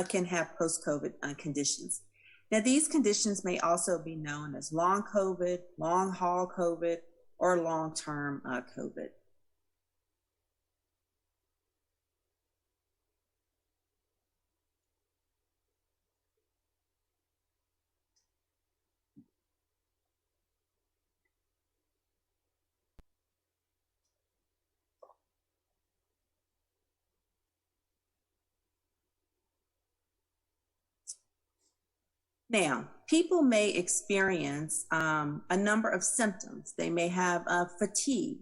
Can have post-COVID conditions. Now, these conditions may also be known as long COVID, long haul COVID, or long-term COVID. Now, people may experience a number of symptoms. They may have fatigue,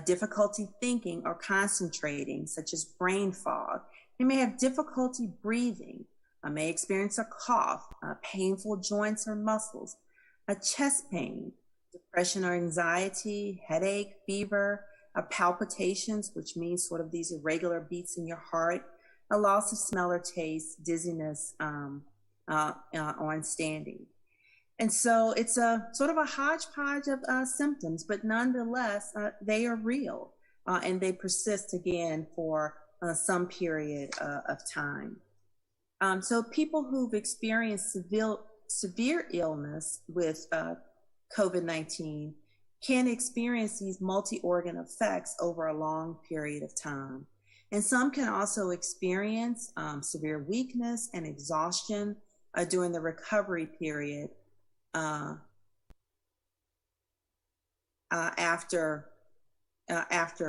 difficulty thinking or concentrating, such as brain fog. They may have difficulty breathing, may experience a cough, painful joints or muscles, a chest pain, depression or anxiety, headache, fever, palpitations, which means sort of these irregular beats in your heart, a loss of smell or taste, dizziness on standing. And so it's a sort of a hodgepodge of symptoms, but nonetheless, they are real and they persist again for some period of time. So people who've experienced severe illness with COVID-19 can experience these multi-organ effects over a long period of time. And some can also experience severe weakness and exhaustion during the recovery period after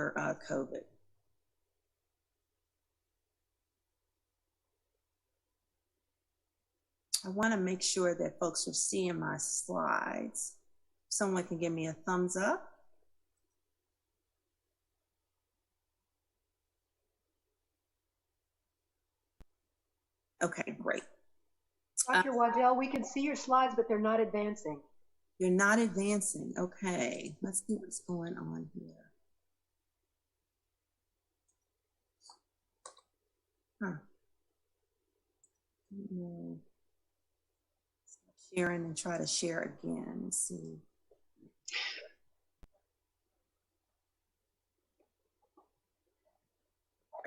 COVID. I want to make sure that folks are seeing my slides. Someone can give me a thumbs up. Okay, great. Dr. Waddell, we can see your slides, but they're not advancing. You're not advancing. Okay, let's see what's going on here. Huh. Sharing and try to share again. Let's see.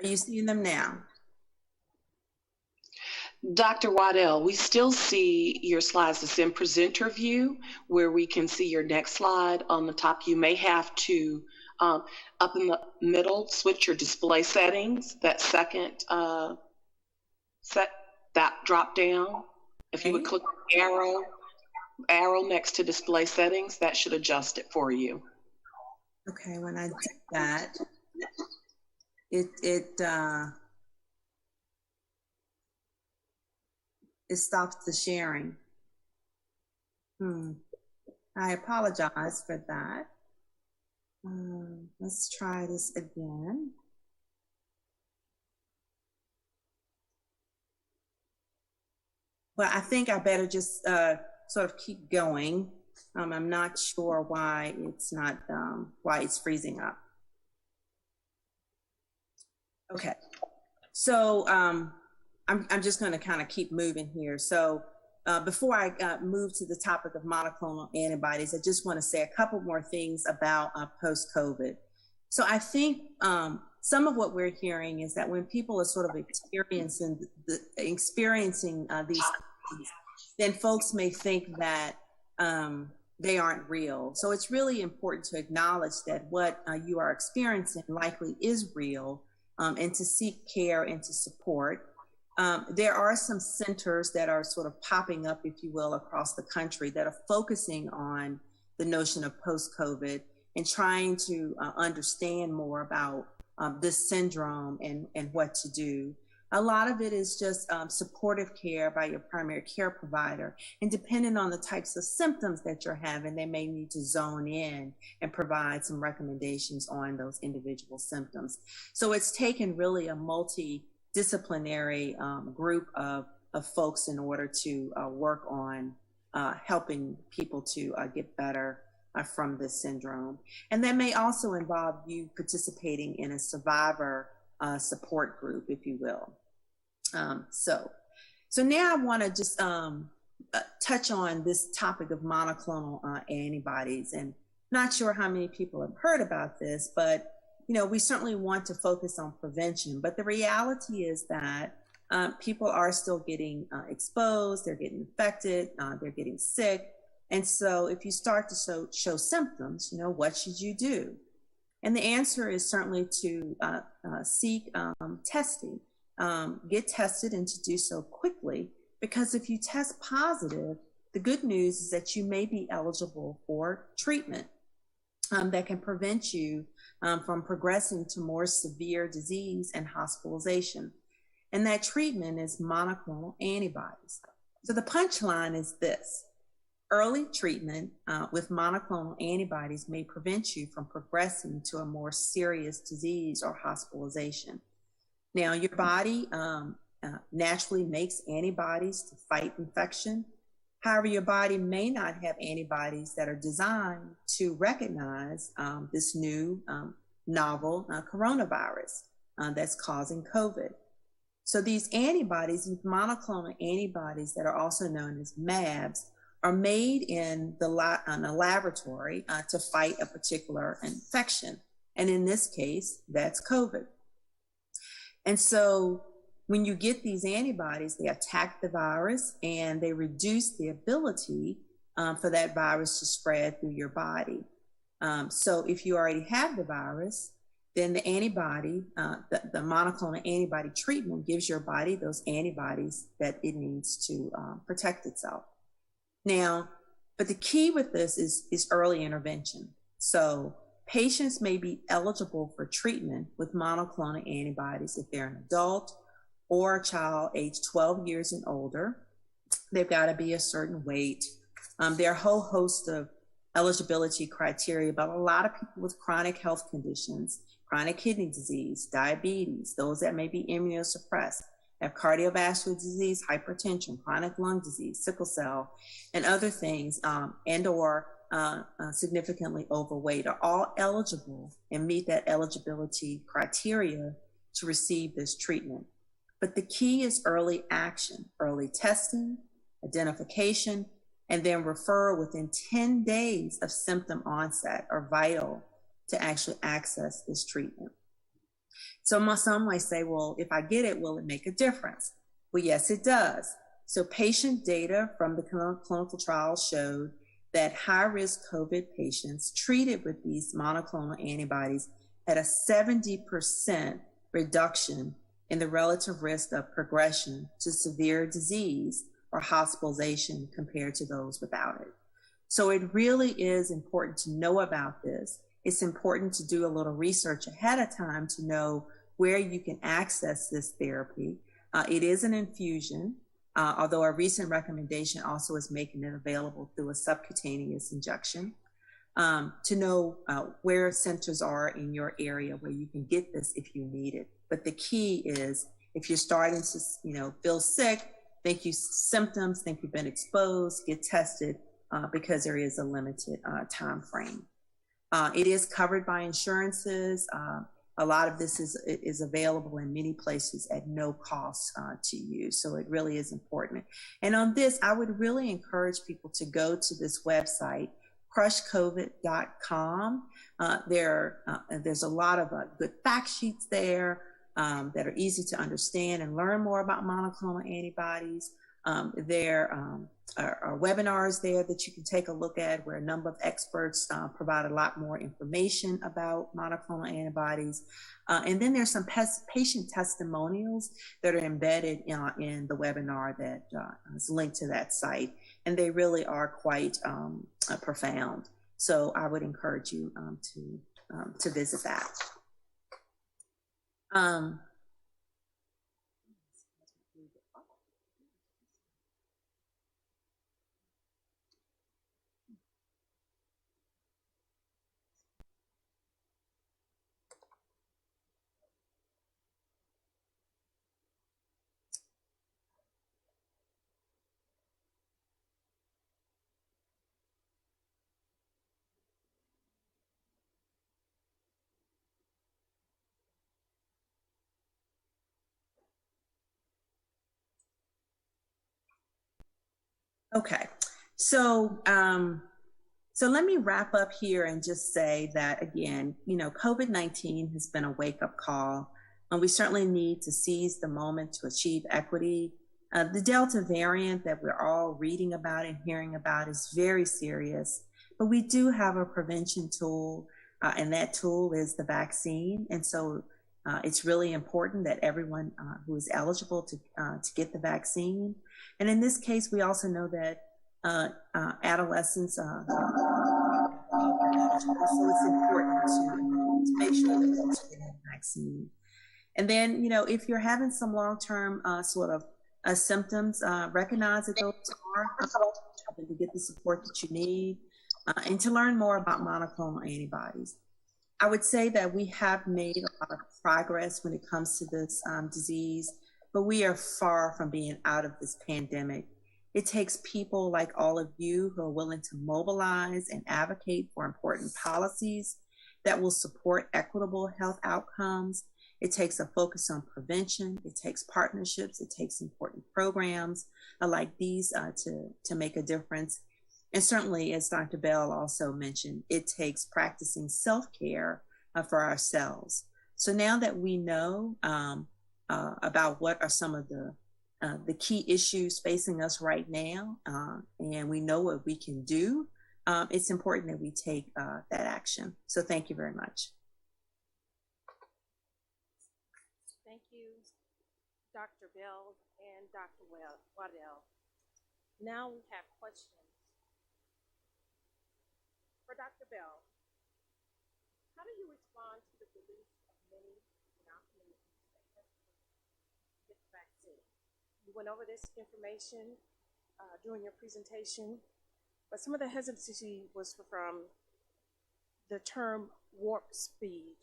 Are you seeing them now? Dr. Waddell, we still see your slides. It's in presenter view where we can see your next slide on the top. You may have to, up in the middle, switch your display settings, that second that drop down. If you would click the arrow next to display settings, that should adjust it for you. Okay, when I do that, it stops the sharing. I apologize for that. Let's try this again. Well, I think I better just sort of keep going. I'm not sure why it's not, why it's freezing up. Okay, so I'm just going to kind of keep moving here. So before I move to the topic of monoclonal antibodies, I just want to say a couple more things about post-COVID. So I think some of what we're hearing is that when people are sort of experiencing these things, then folks may think that they aren't real. So it's really important to acknowledge that what you are experiencing likely is real, and to seek care and to support. There are some centers that are sort of popping up, if you will, across the country that are focusing on the notion of post-COVID and trying to understand more about this syndrome and what to do. A lot of it is just supportive care by your primary care provider. And depending on the types of symptoms that you're having, they may need to zone in and provide some recommendations on those individual symptoms. So it's taken really a multidisciplinary group of folks in order to work on helping people to get better from this syndrome. And that may also involve you participating in a survivor support group, if you will. So now I want to just touch on this topic of monoclonal antibodies. And not sure how many people have heard about this, but we certainly want to focus on prevention. But the reality is that people are still getting exposed, they're getting infected, they're getting sick. And so if you start to show symptoms, what should you do? And the answer is certainly to seek testing. Get tested and to do so quickly, because if you test positive, the good news is that you may be eligible for treatment that can prevent you from progressing to more severe disease and hospitalization. And that treatment is monoclonal antibodies. So the punchline is this: early treatment with monoclonal antibodies may prevent you from progressing to a more serious disease or hospitalization. Now, your body naturally makes antibodies to fight infection. However, your body may not have antibodies that are designed to recognize this new novel coronavirus that's causing COVID. So these antibodies, these monoclonal antibodies that are also known as MABs, are made in a laboratory to fight a particular infection. And in this case, that's COVID. And so when you get these antibodies, they attack the virus and they reduce the ability for that virus to spread through your body. So if you already have the virus, then the antibody, the monoclonal antibody treatment gives your body those antibodies that it needs to protect itself. Now, but the key with this is early intervention. So patients may be eligible for treatment with monoclonal antibodies if they're an adult or a child aged 12 years and older. They've got to be a certain weight. There are a whole host of eligibility criteria, but a lot of people with chronic health conditions, chronic kidney disease, diabetes, those that may be immunosuppressed, have cardiovascular disease, hypertension, chronic lung disease, sickle cell, and other things, and or significantly overweight, are all eligible and meet that eligibility criteria to receive this treatment. But the key is early action, early testing, identification, and then referral within 10 days of symptom onset are vital to actually access this treatment. So some might say, well, if I get it, will it make a difference? Well, yes, it does. So patient data from the clinical trials showed that high-risk COVID patients treated with these monoclonal antibodies had a 70% reduction in the relative risk of progression to severe disease or hospitalization compared to those without it. So it really is important to know about this. It's important to do a little research ahead of time to know where you can access this therapy. It is an infusion, although a recent recommendation also is making it available through a subcutaneous injection. To know where centers are in your area where you can get this if you need it. But the key is, if you're starting to feel sick, think you symptoms, think you've been exposed, get tested because there is a limited time frame. It is covered by insurances. A lot of this is available in many places at no cost to you. So it really is important. And on this, I would really encourage people to go to this website, crushcovet.com. There's a lot of good fact sheets there that are easy to understand and learn more about monoclonal antibodies. There are webinars there that you can take a look at where a number of experts provide a lot more information about monoclonal antibodies. And then there's some patient testimonials that are embedded in the webinar that is linked to that site. And they really are quite profound. So I would encourage you to visit that. Okay, so let me wrap up here and just say that, again, COVID-19 has been a wake-up call, and we certainly need to seize the moment to achieve equity. The Delta variant that we're all reading about and hearing about is very serious, but we do have a prevention tool, and that tool is the vaccine. And so it's really important that everyone who is eligible to get the vaccine. And in this case, we also know that adolescents, so it's important to make sure that folks get the vaccine. And then, if you're having some long-term sort of symptoms, recognize that those are, to get the support that you need, and to learn more about monoclonal antibodies. I would say that we have made a lot of progress when it comes to this disease, but we are far from being out of this pandemic. It takes people like all of you who are willing to mobilize and advocate for important policies that will support equitable health outcomes. It takes a focus on prevention. It takes partnerships. It takes important programs like these to make a difference. And certainly, as Dr. Bell also mentioned, it takes practicing self-care for ourselves. So now that we know about what are some of the key issues facing us right now, and we know what we can do, it's important that we take that action. So thank you very much. Thank you, Dr. Bell and Dr. Waddell. Now we have questions. For Dr. Bell, how do you respond to the belief of many in our community that get the vaccine? You went over this information during your presentation, but some of the hesitancy was from the term warp speed,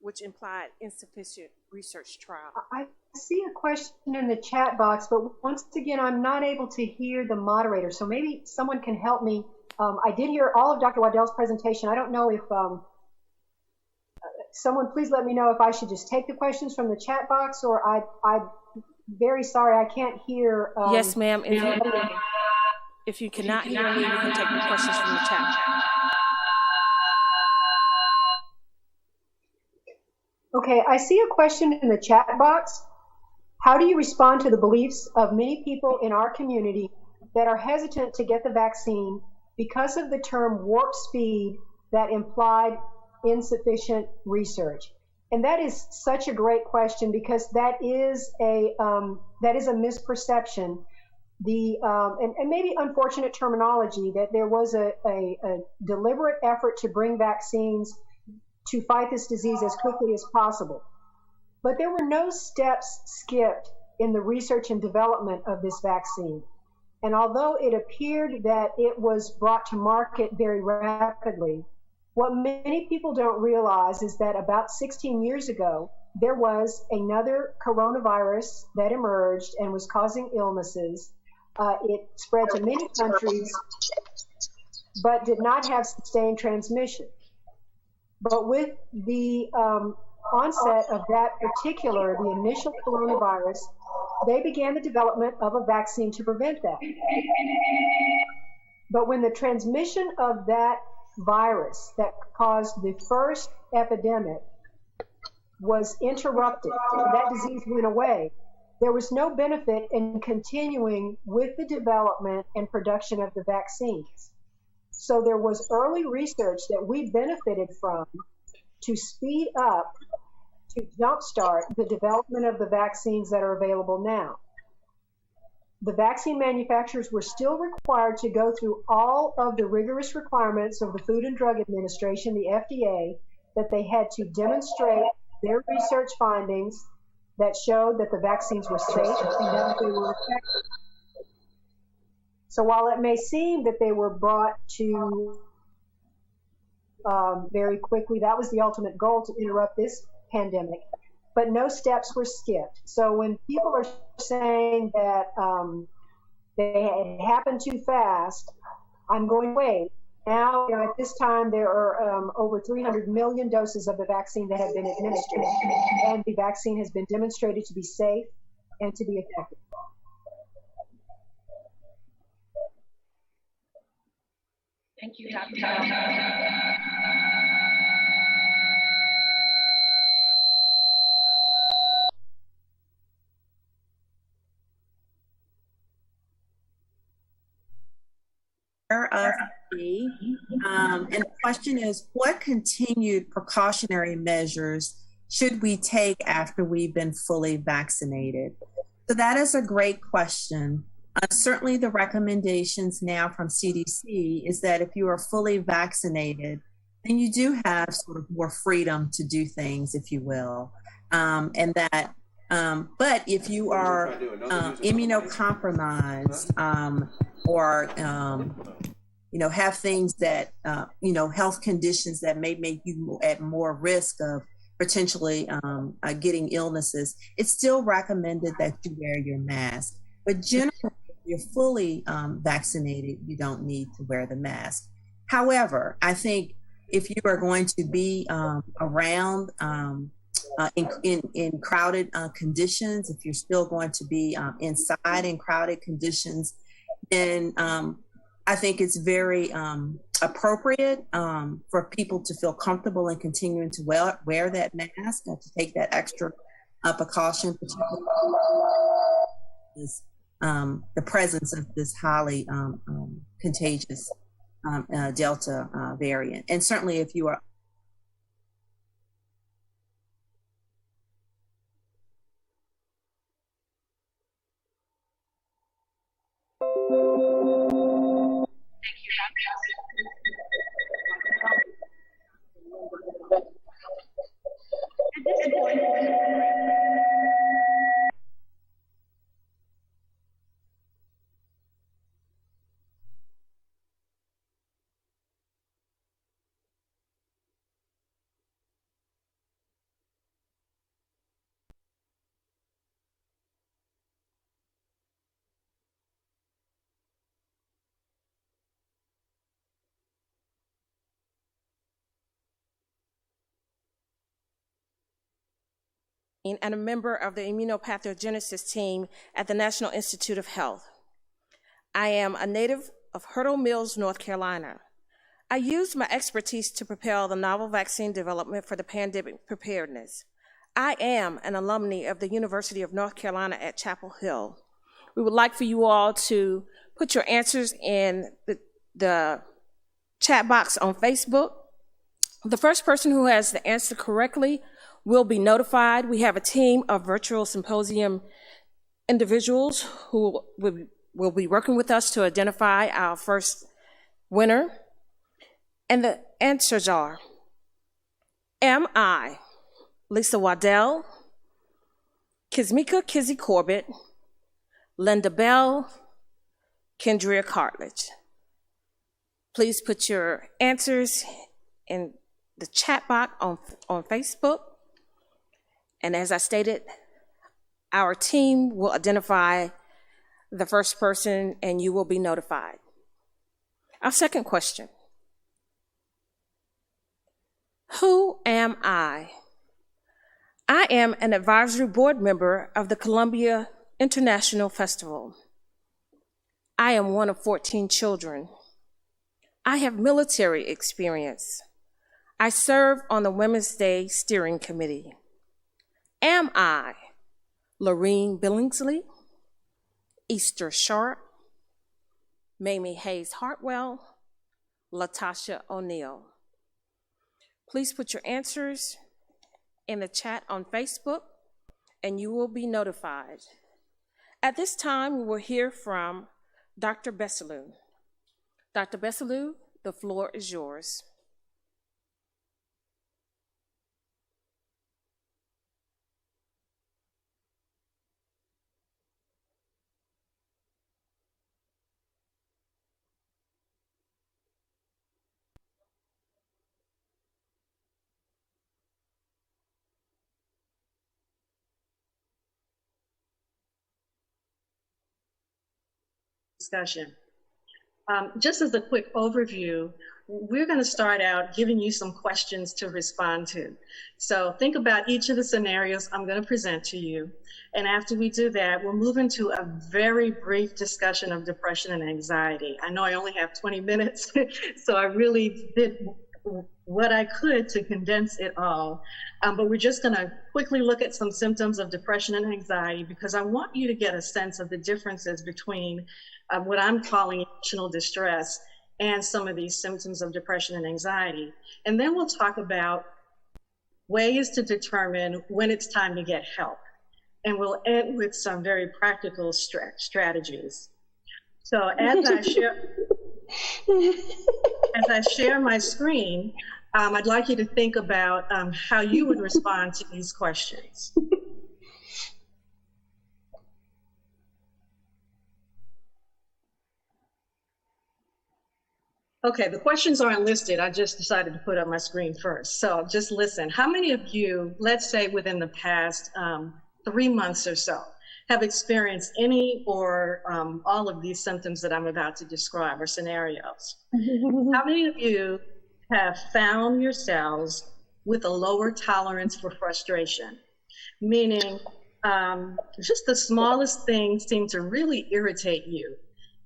which implied insufficient research trial. I see a question in the chat box, but once again, I'm not able to hear the moderator, so maybe someone can help me. I did hear all of Dr. Waddell's presentation. I don't know if someone please let me know if I should just take the questions from the chat box, or I'm very sorry, I can't hear. Yes, ma'am. If you cannot hear me, you can take the questions from the chat. Okay, I see a question in the chat box. How do you respond to the beliefs of many people in our community that are hesitant to get the vaccine because of the term warp speed that implied insufficient research? And that is such a great question, because that is a misperception. And maybe unfortunate terminology, that there was a deliberate effort to bring vaccines to fight this disease as quickly as possible. But there were no steps skipped in the research and development of this vaccine. And although it appeared that it was brought to market very rapidly, what many people don't realize is that about 16 years ago, there was another coronavirus that emerged and was causing illnesses. It spread to many countries, but did not have sustained transmission. But with the onset of that particular, the initial coronavirus, they began the development of a vaccine to prevent that. But when the transmission of that virus that caused the first epidemic was interrupted, that disease went away, there was no benefit in continuing with the development and production of the vaccines. So there was early research that we benefited from to speed up, to jumpstart the development of the vaccines that are available now. The vaccine manufacturers were still required to go through all of the rigorous requirements of the Food and Drug Administration, the FDA, that they had to demonstrate their research findings that showed that the vaccines were safe and that they were effective. So while it may seem that they were brought to very quickly, that was the ultimate goal, to interrupt this pandemic, but no steps were skipped. So when people are saying that it happened too fast, I'm going, wait. Now, at this time, there are over 300 million doses of the vaccine that have been administered, and the vaccine has been demonstrated to be safe and to be effective. Thank you, Dr. And the question is, what continued precautionary measures should we take after we've been fully vaccinated? So that is a great question. Certainly the recommendations now from CDC is that if you are fully vaccinated, then you do have sort of more freedom to do things, if you will, and that But if you are immunocompromised or have things that health conditions that may make you at more risk of potentially getting illnesses, it's still recommended that you wear your mask. But generally, if you're fully vaccinated, you don't need to wear the mask. However, I think if you are going to be around in crowded conditions, if you're still going to be inside in crowded conditions, then I think it's very appropriate for people to feel comfortable in continuing to wear that mask and to take that extra precaution, particularly the presence of this highly contagious Delta variant. And certainly if you are and a member of the immunopathogenesis team at the National Institute of Health. I am a native of Hurdle Mills, North Carolina. I used my expertise to propel the novel vaccine development for the pandemic preparedness. I am an alumni of the University of North Carolina at Chapel Hill. We would like for you all to put your answers in the chat box on Facebook. The first person who has the answer correctly will be notified. We have a team of virtual symposium individuals who will be working with us to identify our first winner. And the answers are, am I Lisa Waddell, Kismika Kizzy Corbett, Linda Bell, Kendria Cartledge. Please put your answers in the chat box on Facebook. And as I stated, our team will identify the first person and you will be notified. Our second question. Who am I? I am an advisory board member of the Columbia International Festival. I am one of 14 children. I have military experience. I serve on the Women's Day Steering Committee. Am I Lorene Billingsley, Easter Sharp, Mamie Hayes Hartwell, Latasha O'Neill? Please put your answers in the chat on Facebook and you will be notified. At this time, we will hear from Dr. Besseloon. Dr. Besseloon, the floor is yours. Discussion. Just as a quick overview, we're going to start out giving you some questions to respond to. So think about each of the scenarios I'm going to present to you. And after we do that, we'll move into a very brief discussion of depression and anxiety. I know I only have 20 minutes, so I really did what I could to condense it all. But we're just going to quickly look at some symptoms of depression and anxiety because I want you to get a sense of the differences between what I'm calling emotional distress and some of these symptoms of depression and anxiety. And then we'll talk about ways to determine when it's time to get help. And we'll end with some very practical strategies. So as I share my screen, I'd like you to think about how you would respond to these questions. Okay, the questions aren't listed. I just decided to put up my screen first. So just listen. How many of you, let's say within the past 3 months or so, have experienced any or all of these symptoms that I'm about to describe or scenarios? How many of you have found yourselves with a lower tolerance for frustration? Meaning just the smallest things seem to really irritate you.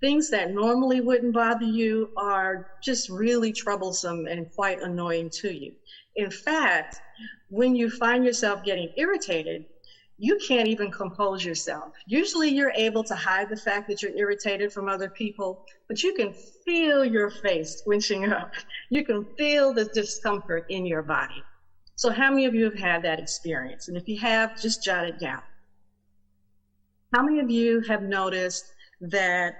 Things that normally wouldn't bother you are just really troublesome and quite annoying to you. In fact, when you find yourself getting irritated, you can't even compose yourself. Usually you're able to hide the fact that you're irritated from other people, but you can feel your face twitching up. You can feel the discomfort in your body. So how many of you have had that experience? And if you have, just jot it down. How many of you have noticed that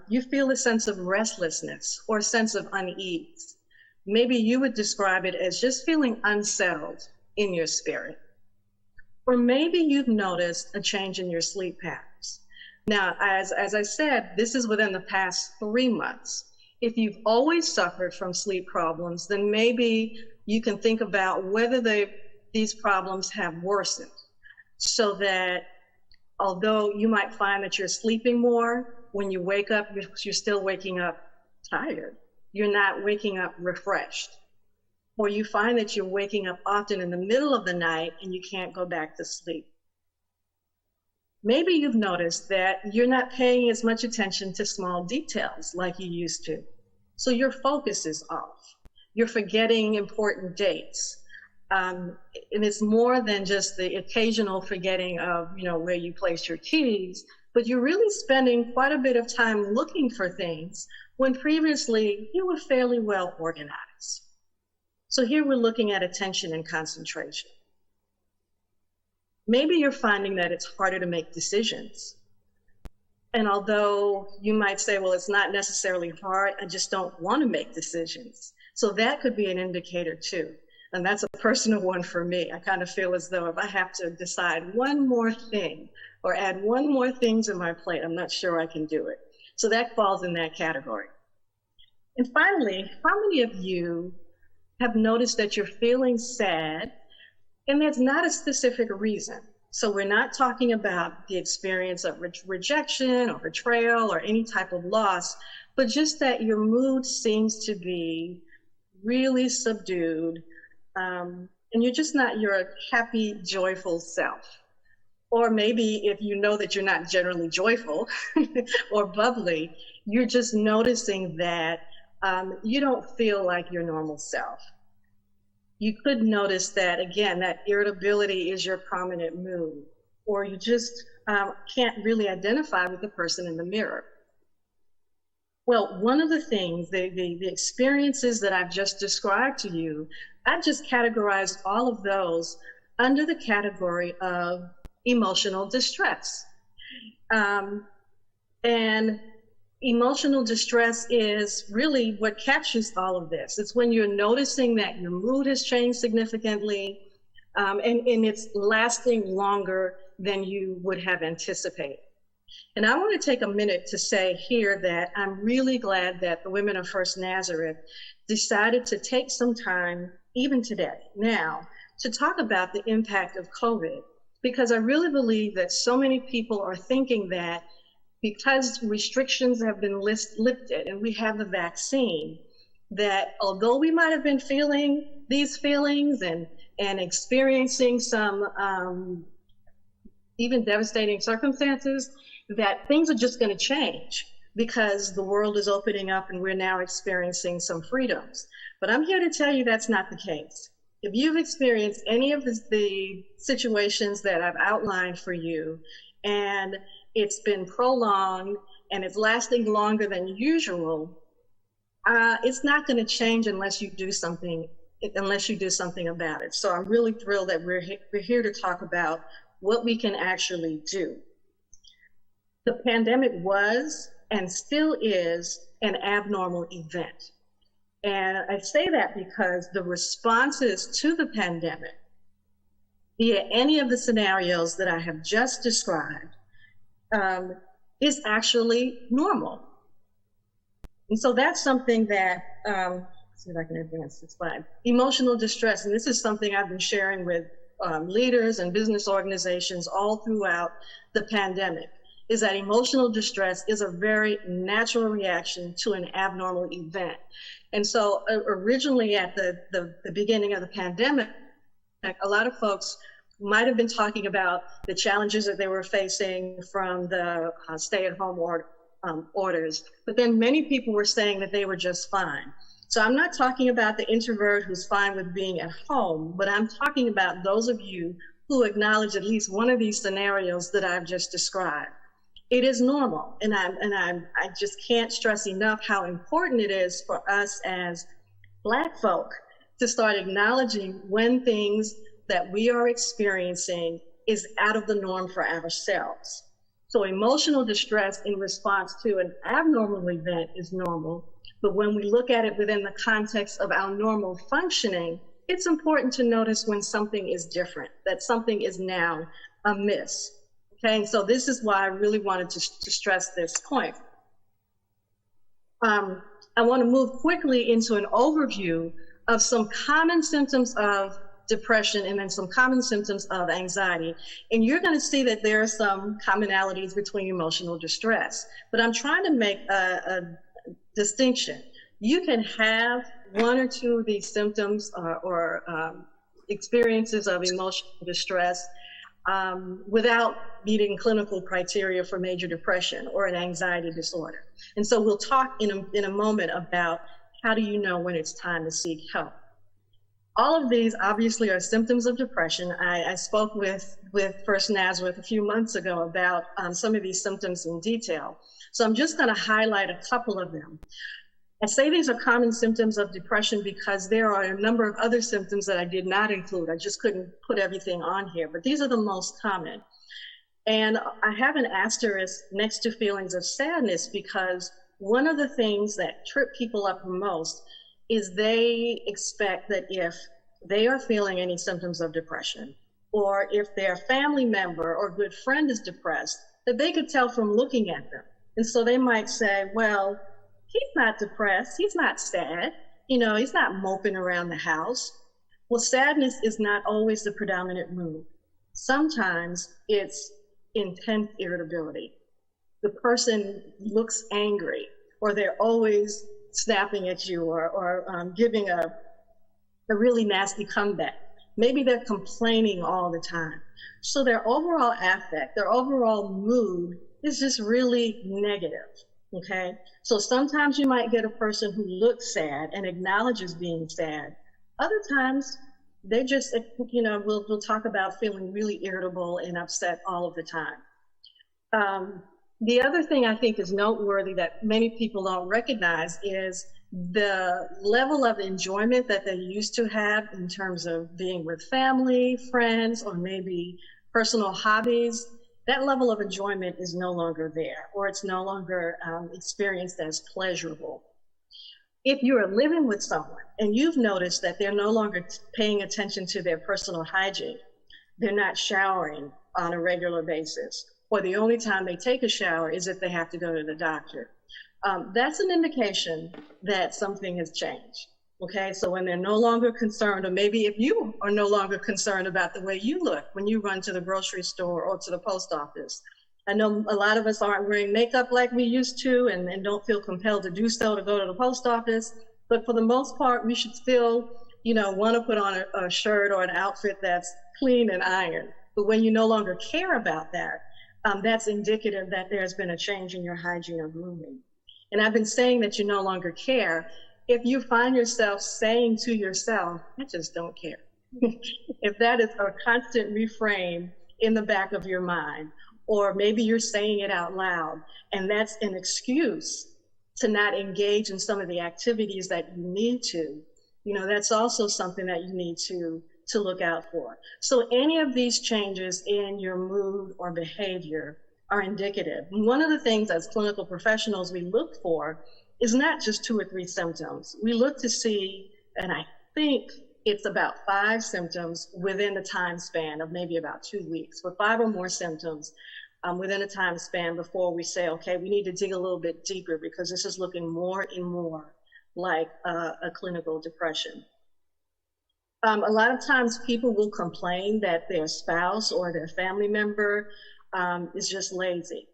you feel a sense of restlessness or a sense of unease? Maybe you would describe it as just feeling unsettled in your spirit. Or maybe you've noticed a change in your sleep patterns. Now, as I said, this is within the past 3 months. If you've always suffered from sleep problems, then maybe you can think about whether these problems have worsened, so that although you might find that you're sleeping more, when you wake up, you're still waking up tired. You're not waking up refreshed. Or you find that you're waking up often in the middle of the night and you can't go back to sleep. Maybe you've noticed that you're not paying as much attention to small details like you used to. So your focus is off. You're forgetting important dates. And it's more than just the occasional forgetting of, where you place your keys, but you're really spending quite a bit of time looking for things when previously you were fairly well organized. So here we're looking at attention and concentration. Maybe you're finding that it's harder to make decisions. And although you might say, well, it's not necessarily hard, I just don't want to make decisions. So that could be an indicator too. And that's a personal one for me. I kind of feel as though if I have to decide one more thing or add one more thing to my plate, I'm not sure I can do it. So that falls in that category. And finally, how many of you have noticed that you're feeling sad and there's not a specific reason? So we're not talking about the experience of rejection or betrayal or any type of loss, but just that your mood seems to be really subdued, and you're just not your happy, joyful self. Or maybe if you know that you're not generally joyful or bubbly, you're just noticing that you don't feel like your normal self. You could notice that, again, that irritability is your prominent mood, or you just can't really identify with the person in the mirror. Well, one of the things, the experiences that I've just described to you, I've just categorized all of those under the category of emotional distress. And emotional distress is really what captures all of this. It's when you're noticing that your mood has changed significantly, and it's lasting longer than you would have anticipated. And I want to take a minute to say here that I'm really glad that the women of First Nazareth decided to take some time, even today, now, to talk about the impact of COVID, because I really believe that so many people are thinking that because restrictions have been lifted and we have the vaccine, that although we might have been feeling these feelings and experiencing some even devastating circumstances, that things are just going to change because the world is opening up and we're now experiencing some freedoms. But I'm here to tell you that's not the case. If you've experienced any of the situations that I've outlined for you, and it's been prolonged and it's lasting longer than usual, it's not going to change unless you do something about it. So I'm really thrilled that we're here to talk about what we can actually do. The pandemic was and still is an abnormal event. And I say that because the responses to the pandemic, via any of the scenarios that I have just described, is actually normal. And so that's something that, let's see if I can advance this slide. Emotional distress, and this is something I've been sharing with leaders and business organizations all throughout the pandemic, is that emotional distress is a very natural reaction to an abnormal event. And so originally at the beginning of the pandemic, a lot of folks might have been talking about the challenges that they were facing from the stay-at-home orders, but then many people were saying that they were just fine. So I'm not talking about the introvert who's fine with being at home, but I'm talking about those of you who acknowledge at least one of these scenarios that I've just described. It is normal, and I just can't stress enough how important it is for us as Black folk to start acknowledging when things that we are experiencing is out of the norm for ourselves. So emotional distress in response to an abnormal event is normal, but when we look at it within the context of our normal functioning, it's important to notice when something is different, that something is now amiss. Okay, and so this is why I really wanted to stress this point. I want to move quickly into an overview of some common symptoms of depression and then some common symptoms of anxiety. And you're going to see that there are some commonalities between emotional distress, but I'm trying to make a distinction. You can have one or two of these symptoms or experiences of emotional distress without meeting clinical criteria for major depression or an anxiety disorder. And so we'll talk in a moment about how do you know when it's time to seek help. All of these obviously are symptoms of depression. I spoke with First Nazareth a few months ago about some of these symptoms in detail. So I'm just going to highlight a couple of them. I say these are common symptoms of depression because there are a number of other symptoms that I did not include. I just couldn't put everything on here, but these are the most common. And I have an asterisk next to feelings of sadness because one of the things that trip people up the most is they expect that if they are feeling any symptoms of depression, or if their family member or good friend is depressed, that they could tell from looking at them. And so they might say, well, he's not depressed, he's not sad, he's not moping around the house. Well, sadness is not always the predominant mood. Sometimes it's intense irritability. The person looks angry, or they're always snapping at you or giving a really nasty comeback. Maybe they're complaining all the time. So their overall affect, their overall mood is just really negative, okay? So sometimes you might get a person who looks sad and acknowledges being sad. Other times they just, we'll talk about feeling really irritable and upset all of the time. The other thing I think is noteworthy that many people don't recognize is the level of enjoyment that they used to have in terms of being with family, friends, or maybe personal hobbies. That level of enjoyment is no longer there, or it's no longer experienced as pleasurable. If you are living with someone and you've noticed that they're no longer paying attention to their personal hygiene, they're not showering on a regular basis, or the only time they take a shower is if they have to go to the doctor, that's an indication that something has changed. Okay, so when they're no longer concerned, or maybe if you are no longer concerned about the way you look when you run to the grocery store or to the post office. I know a lot of us aren't wearing makeup like we used to and don't feel compelled to do so to go to the post office, but for the most part, we should still, want to put on a shirt or an outfit that's clean and ironed. But when you no longer care about that, that's indicative that there's been a change in your hygiene or grooming. And I've been saying that you no longer care. If you find yourself saying to yourself, I just don't care. If that is a constant refrain in the back of your mind, or maybe you're saying it out loud, and that's an excuse to not engage in some of the activities that you need to, that's also something that you need to look out for. So any of these changes in your mood or behavior are indicative. And one of the things as clinical professionals we look for is not just 2 or 3 symptoms. We look to see, and I think it's about 5 symptoms within the time span of maybe about 2 weeks, but 5 or more symptoms within a time span before we say, okay, we need to dig a little bit deeper because this is looking more and more like a clinical depression. A lot of times people will complain that their spouse or their family member is just lazy,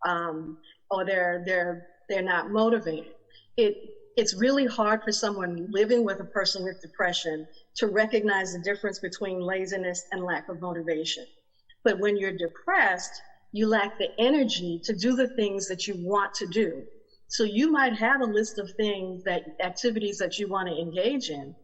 or they're not motivated. It's really hard for someone living with a person with depression to recognize the difference between laziness and lack of motivation. But when you're depressed, you lack the energy to do the things that you want to do. So you might have a list of activities that you want to engage in,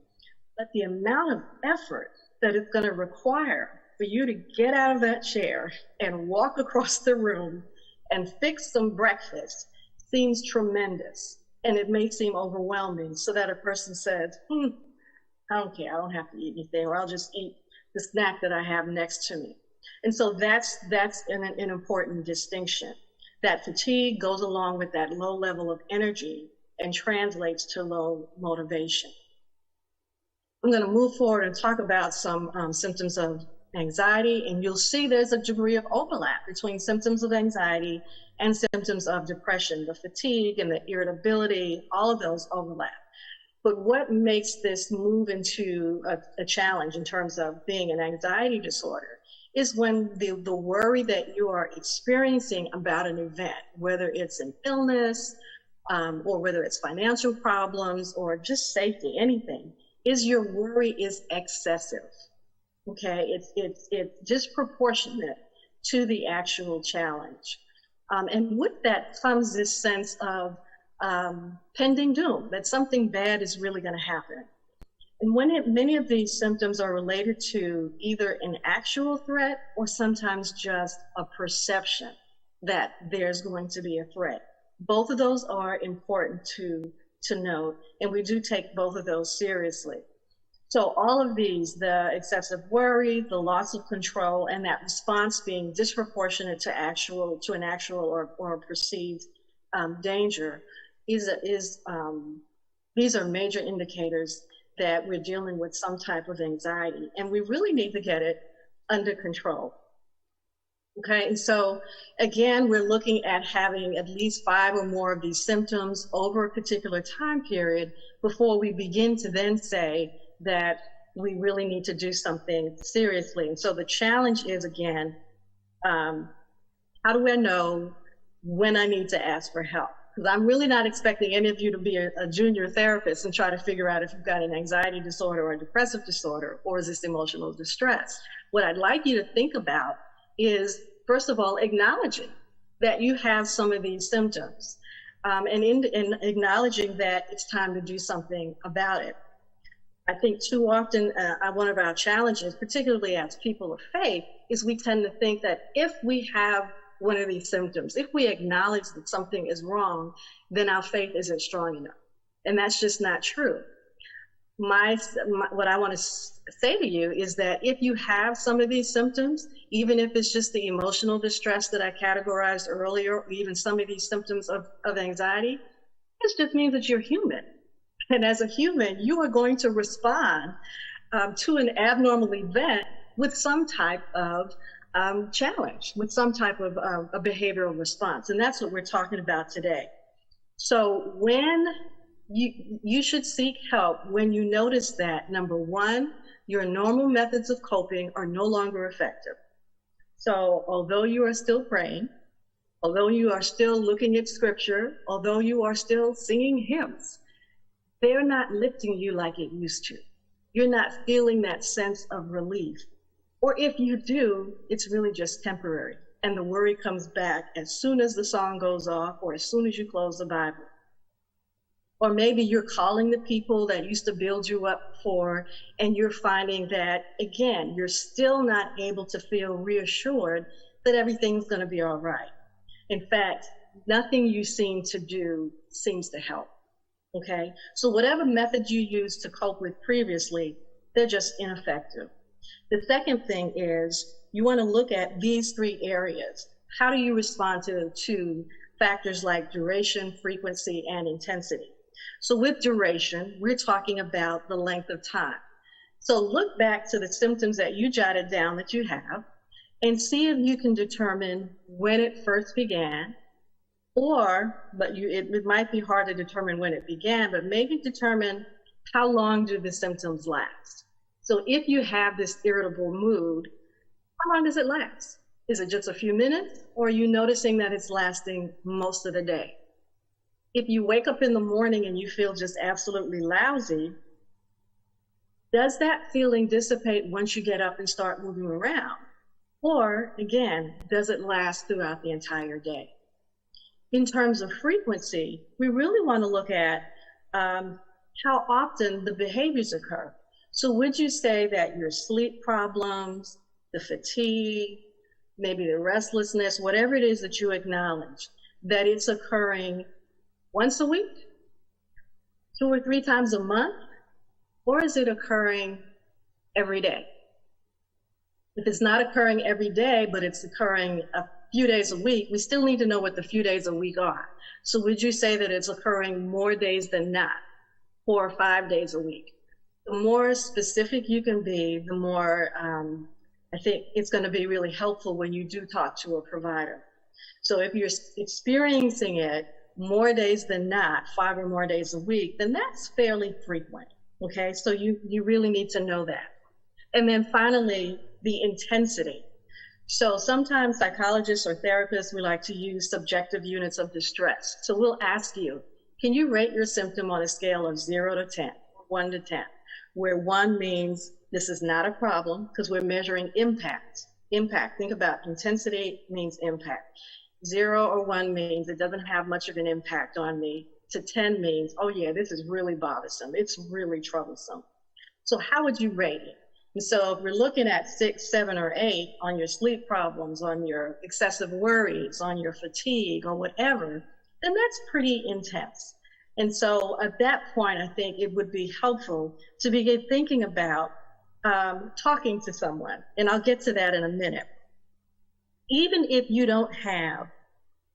but the amount of effort that it's going to require for you to get out of that chair and walk across the room and fix some breakfast seems tremendous. And it may seem overwhelming, so that a person says, I don't care, I don't have to eat anything, or I'll just eat the snack that I have next to me. And so that's an important distinction. That fatigue goes along with that low level of energy and translates to low motivation. I'm going to move forward and talk about some symptoms of anxiety, and you'll see there's a degree of overlap between symptoms of anxiety and symptoms of depression. The fatigue and the irritability, all of those overlap. But what makes this move into a challenge in terms of being an anxiety disorder is when the worry that you are experiencing about an event, whether it's an illness or whether it's financial problems or just safety, anything, is your worry is excessive. Okay, it's disproportionate to the actual challenge. And with that comes this sense of pending doom, that something bad is really going to happen. And many of these symptoms are related to either an actual threat or sometimes just a perception that there's going to be a threat. Both of those are important to note, and we do take both of those seriously. So all of these, the excessive worry, the loss of control, and that response being disproportionate to an actual or perceived danger, these are major indicators that we're dealing with some type of anxiety, and we really need to get it under control. Okay, and so again, we're looking at having at least 5 or more of these symptoms over a particular time period before we begin to then say that we really need to do something seriously. And so the challenge is, again, how do I know when I need to ask for help? Because I'm really not expecting any of you to be a junior therapist and try to figure out if you've got an anxiety disorder or a depressive disorder, or is this emotional distress. What I'd like you to think about is, first of all, acknowledging that you have some of these symptoms, and in acknowledging that it's time to do something about it. I think too often one of our challenges, particularly as people of faith, is we tend to think that if we have one of these symptoms, if we acknowledge that something is wrong, then our faith isn't strong enough. And that's just not true. What I want to say to you is that if you have some of these symptoms, even if it's just the emotional distress that I categorized earlier, or even some of these symptoms of anxiety, this just means that you're human. And as a human, you are going to respond to an abnormal event with some type of challenge, with some type of a behavioral response. And that's what we're talking about today. So when you should seek help when you notice that, number one, your normal methods of coping are no longer effective. So although you are still praying, although you are still looking at scripture, although you are still singing hymns, they're not lifting you like it used to. You're not feeling that sense of relief. Or if you do, it's really just temporary. And the worry comes back as soon as the song goes off or as soon as you close the Bible. Or maybe you're calling the people that used to build you up for, and you're finding that, again, you're still not able to feel reassured that everything's going to be all right. In fact, nothing you seem to do seems to help. Okay, so whatever method you used to cope with previously, they're just ineffective. The second thing is you want to look at these 3 areas. How do you respond to factors like duration, frequency, and intensity? So with duration, we're talking about the length of time. So look back to the symptoms that you jotted down that you have and see if you can determine when it first began, it might be hard to determine when it began, but maybe determine how long do the symptoms last. So if you have this irritable mood, how long does it last? Is it just a few minutes, or are you noticing that it's lasting most of the day? If you wake up in the morning and you feel just absolutely lousy, does that feeling dissipate once you get up and start moving around? Or again, does it last throughout the entire day? In terms of frequency, we really want to look at how often the behaviors occur. So would you say that your sleep problems, the fatigue, maybe the restlessness, whatever it is that you acknowledge, that it's occurring once a week, 2 or 3 times a month, or is it occurring every day? If it's not occurring every day, but it's occurring a few days a week, we still need to know what the few days a week are. So would you say that it's occurring more days than not, 4 or 5 days a week? The more specific you can be, the more I think it's going to be really helpful when you do talk to a provider. So if you're experiencing it more days than not, 5 or more days a week, then that's fairly frequent, okay? So you really need to know that. And then finally, the intensity. So sometimes psychologists or therapists, we like to use subjective units of distress. So we'll ask you, can you rate your symptom on a scale of 0 to 10, 1 to 10, where 1 means this is not a problem because we're measuring impact. Impact, think about intensity means impact. 0 or 1 means it doesn't have much of an impact on me. To 10 means, oh yeah, this is really bothersome. It's really troublesome. So how would you rate it? And so if we're looking at 6, 7, or 8 on your sleep problems, on your excessive worries, on your fatigue or whatever, then that's pretty intense. And so at that point, I think it would be helpful to begin thinking about talking to someone. And I'll get to that in a minute. Even if you don't have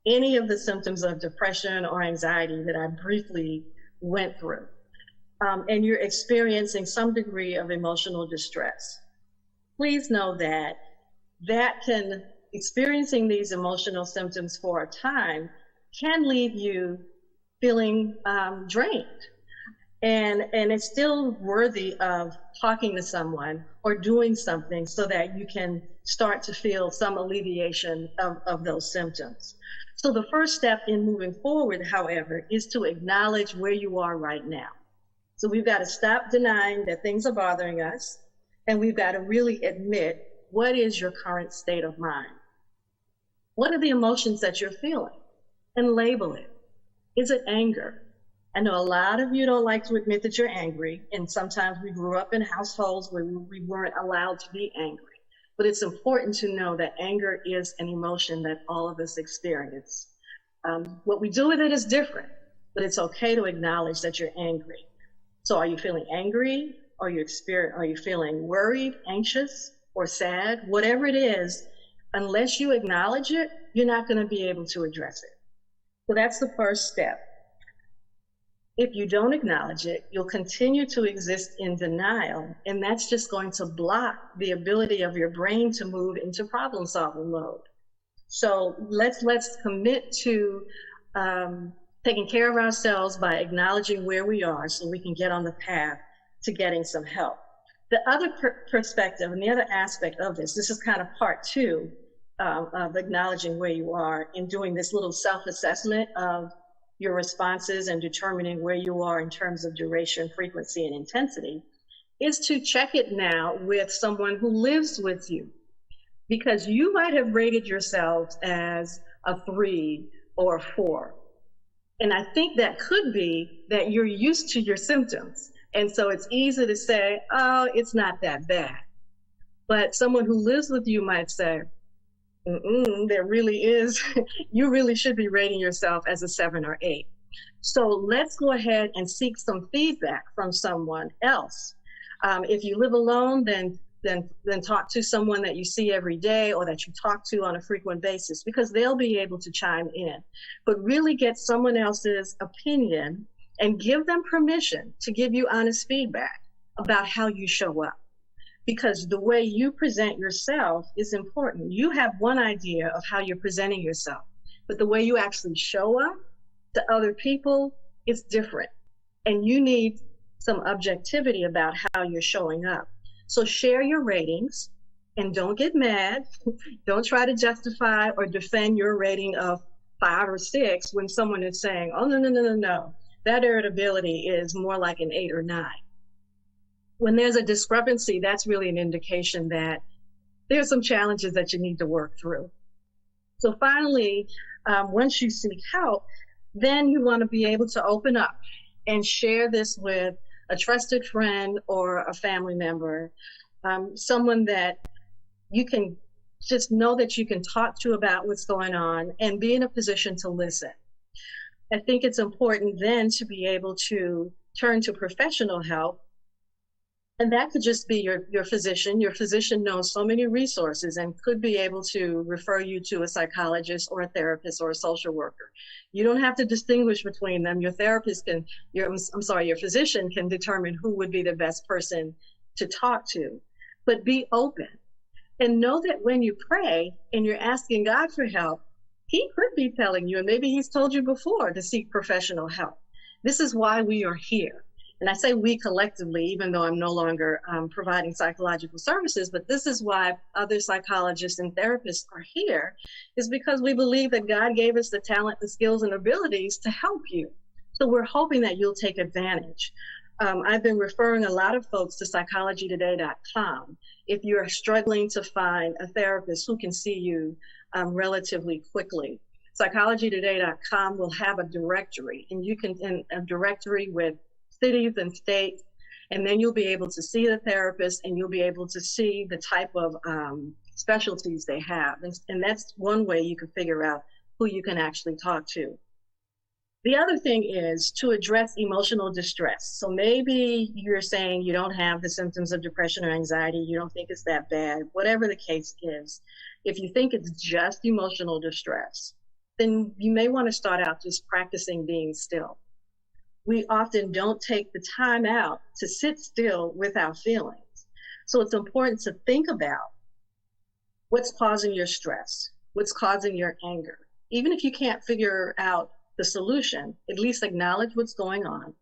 any of the symptoms of depression or anxiety that I briefly went through, and you're experiencing some degree of emotional distress, please know that experiencing these emotional symptoms for a time can leave you feeling drained. And it's still worthy of talking to someone or doing something so that you can start to feel some alleviation of those symptoms. So the first step in moving forward, however, is to acknowledge where you are right now. So we've got to stop denying that things are bothering us, and we've got to really admit, what is your current state of mind? What are the emotions that you're feeling? And label it. Is it anger? I know a lot of you don't like to admit that you're angry, and sometimes we grew up in households where we weren't allowed to be angry. But it's important to know that anger is an emotion that all of us experience. What we do with it is different, but it's okay to acknowledge that you're angry. So are you feeling angry? Are you feeling worried, anxious, or sad? Whatever it is, unless you acknowledge it, you're not going to be able to address it. So that's the first step. If you don't acknowledge it, you'll continue to exist in denial, and that's just going to block the ability of your brain to move into problem-solving mode. So let's commit to taking care of ourselves by acknowledging where we are so we can get on the path to getting some help. The other perspective and the other aspect of this is kind of part 2 of acknowledging where you are and doing this little self-assessment of your responses and determining where you are in terms of duration, frequency, and intensity, is to check it now with someone who lives with you. Because you might have rated yourselves as a 3 or a 4. And I think that could be that you're used to your symptoms. And so it's easy to say, oh, it's not that bad. But someone who lives with you might say, there really is, you really should be rating yourself as a 7 or 8. So let's go ahead and seek some feedback from someone else. If you live alone, then talk to someone that you see every day or that you talk to on a frequent basis, because they'll be able to chime in. But really get someone else's opinion and give them permission to give you honest feedback about how you show up. because the way you present yourself is important. You have one idea of how you're presenting yourself, but the way you actually show up to other people is different. And you need some objectivity about how you're showing up. So share your ratings and don't get mad. Don't try to justify or defend your rating of 5 or 6 when someone is saying, oh, no. That irritability is more like an 8 or 9. When there's a discrepancy, that's really an indication that there's some challenges that you need to work through. So finally, once you seek help, then you want to be able to open up and share this with a trusted friend or a family member, someone that you can just know that you can talk to about what's going on and be in a position to listen. I think it's important then to be able to turn to professional help. And that could just be your physician. Your physician knows so many resources and could be able to refer you to a psychologist or a therapist or a social worker. You don't have to distinguish between them. Your therapist can, your physician can determine who would be the best person to talk to. But be open and know that when you pray and you're asking God for help, He could be telling you, and maybe He's told you before, to seek professional help. This is why we are here. And I say we collectively, even though I'm no longer providing psychological services, but this is why other psychologists and therapists are here, is because we believe that God gave us the talent, the skills, and abilities to help you. So we're hoping that you'll take advantage. I've been referring a lot of folks to psychologytoday.com. If you're struggling to find a therapist who can see you relatively quickly, psychologytoday.com will have a directory, and you can, in a directory with cities and states, and then you'll be able to see the therapist and you'll be able to see the type of specialties they have. And that's one way you can figure out who you can actually talk to. The other thing is to address emotional distress. So maybe you're saying you don't have the symptoms of depression or anxiety, you don't think it's that bad, whatever the case is. If you think it's just emotional distress, then you may want to start out just practicing being still. We often don't take the time out to sit still with our feelings. So it's important to think about what's causing your stress, what's causing your anger. Even if you can't figure out the solution, at least acknowledge what's going on.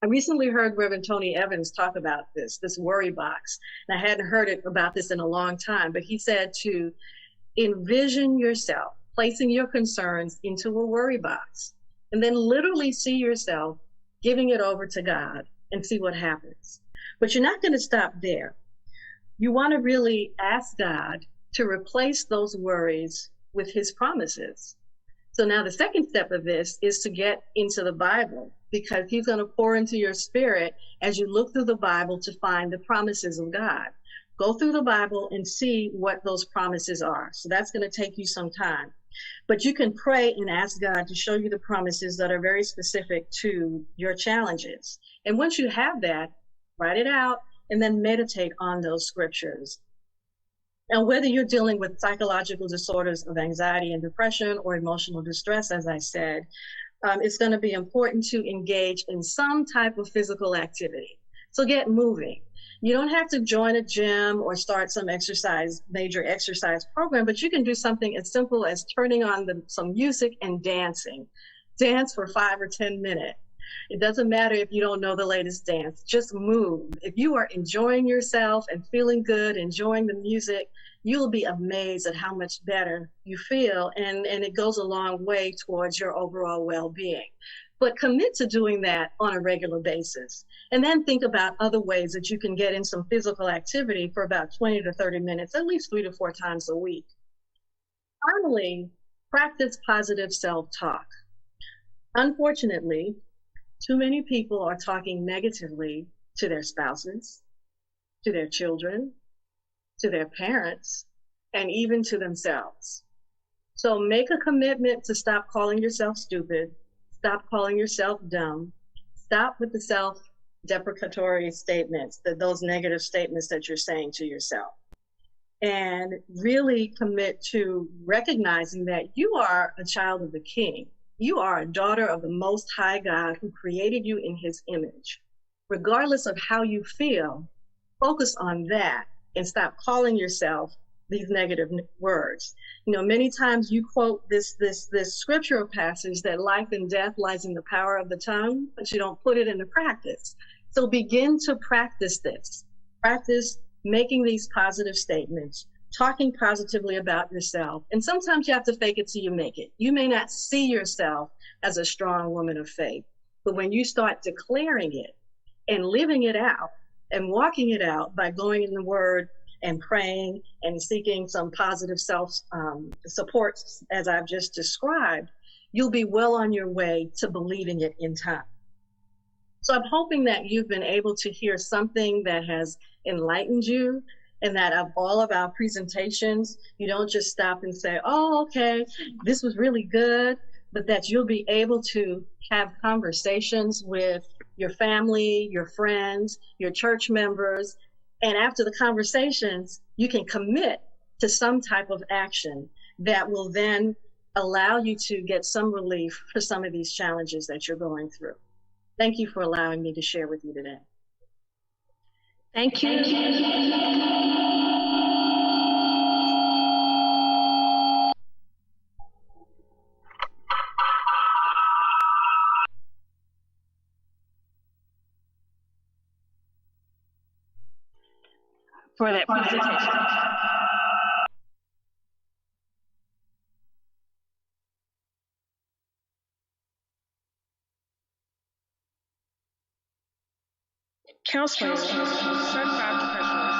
I recently heard Reverend Tony Evans talk about this worry box. And I hadn't heard about this in a long time, but he said to envision yourself placing your concerns into a worry box, and then literally see yourself giving it over to God and see what happens. But you're not going to stop there. You want to really ask God to replace those worries with His promises. So now the second step of this is to get into the Bible, because He's going to pour into your spirit as you look through the Bible to find the promises of God. Go through the Bible and see what those promises are. So that's going to take you some time. But you can pray and ask God to show you the promises that are very specific to your challenges. And once you have that, write it out and then meditate on those scriptures. Now, whether you're dealing with psychological disorders of anxiety and depression or emotional distress, as I said, it's going to be important to engage in some type of physical activity. So get moving. You don't have to join a gym or start some major exercise program, but you can do something as simple as turning on some music and dancing. Dance for 5 or 10 minutes. It doesn't matter if you don't know the latest dance, just move. If you are enjoying yourself and feeling good, enjoying the music, you'll be amazed at how much better you feel, and it goes a long way towards your overall well-being. But commit to doing that on a regular basis. And then think about other ways that you can get in some physical activity for about 20 to 30 minutes, at least 3 to 4 times a week. Finally, practice positive self-talk. Unfortunately, too many people are talking negatively to their spouses, to their children, to their parents, and even to themselves. So make a commitment to stop calling yourself stupid, stop calling yourself dumb, stop with the self-deprecatory statements, those negative statements that you're saying to yourself, and really commit to recognizing that you are a child of the King. You are a daughter of the Most High God who created you in His image. Regardless of how you feel, focus on that and stop calling yourself these negative words. You know, many times you quote this scriptural passage that life and death lies in the power of the tongue, but you don't put it into practice. So begin to practice this. Practice making these positive statements, talking positively about yourself. And sometimes you have to fake it till you make it. You may not see yourself as a strong woman of faith, but when you start declaring it and living it out and walking it out by going in the Word and praying and seeking some positive self-support, as I've just described, you'll be well on your way to believing it in time. So I'm hoping that you've been able to hear something that has enlightened you, and that of all of our presentations, you don't just stop and say, oh, okay, this was really good, but that you'll be able to have conversations with your family, your friends, your church members, and after the conversations, you can commit to some type of action that will then allow you to get some relief for some of these challenges that you're going through. Thank you for allowing me to share with you today. Thank you. For that presentation. Counselor, certified professionals.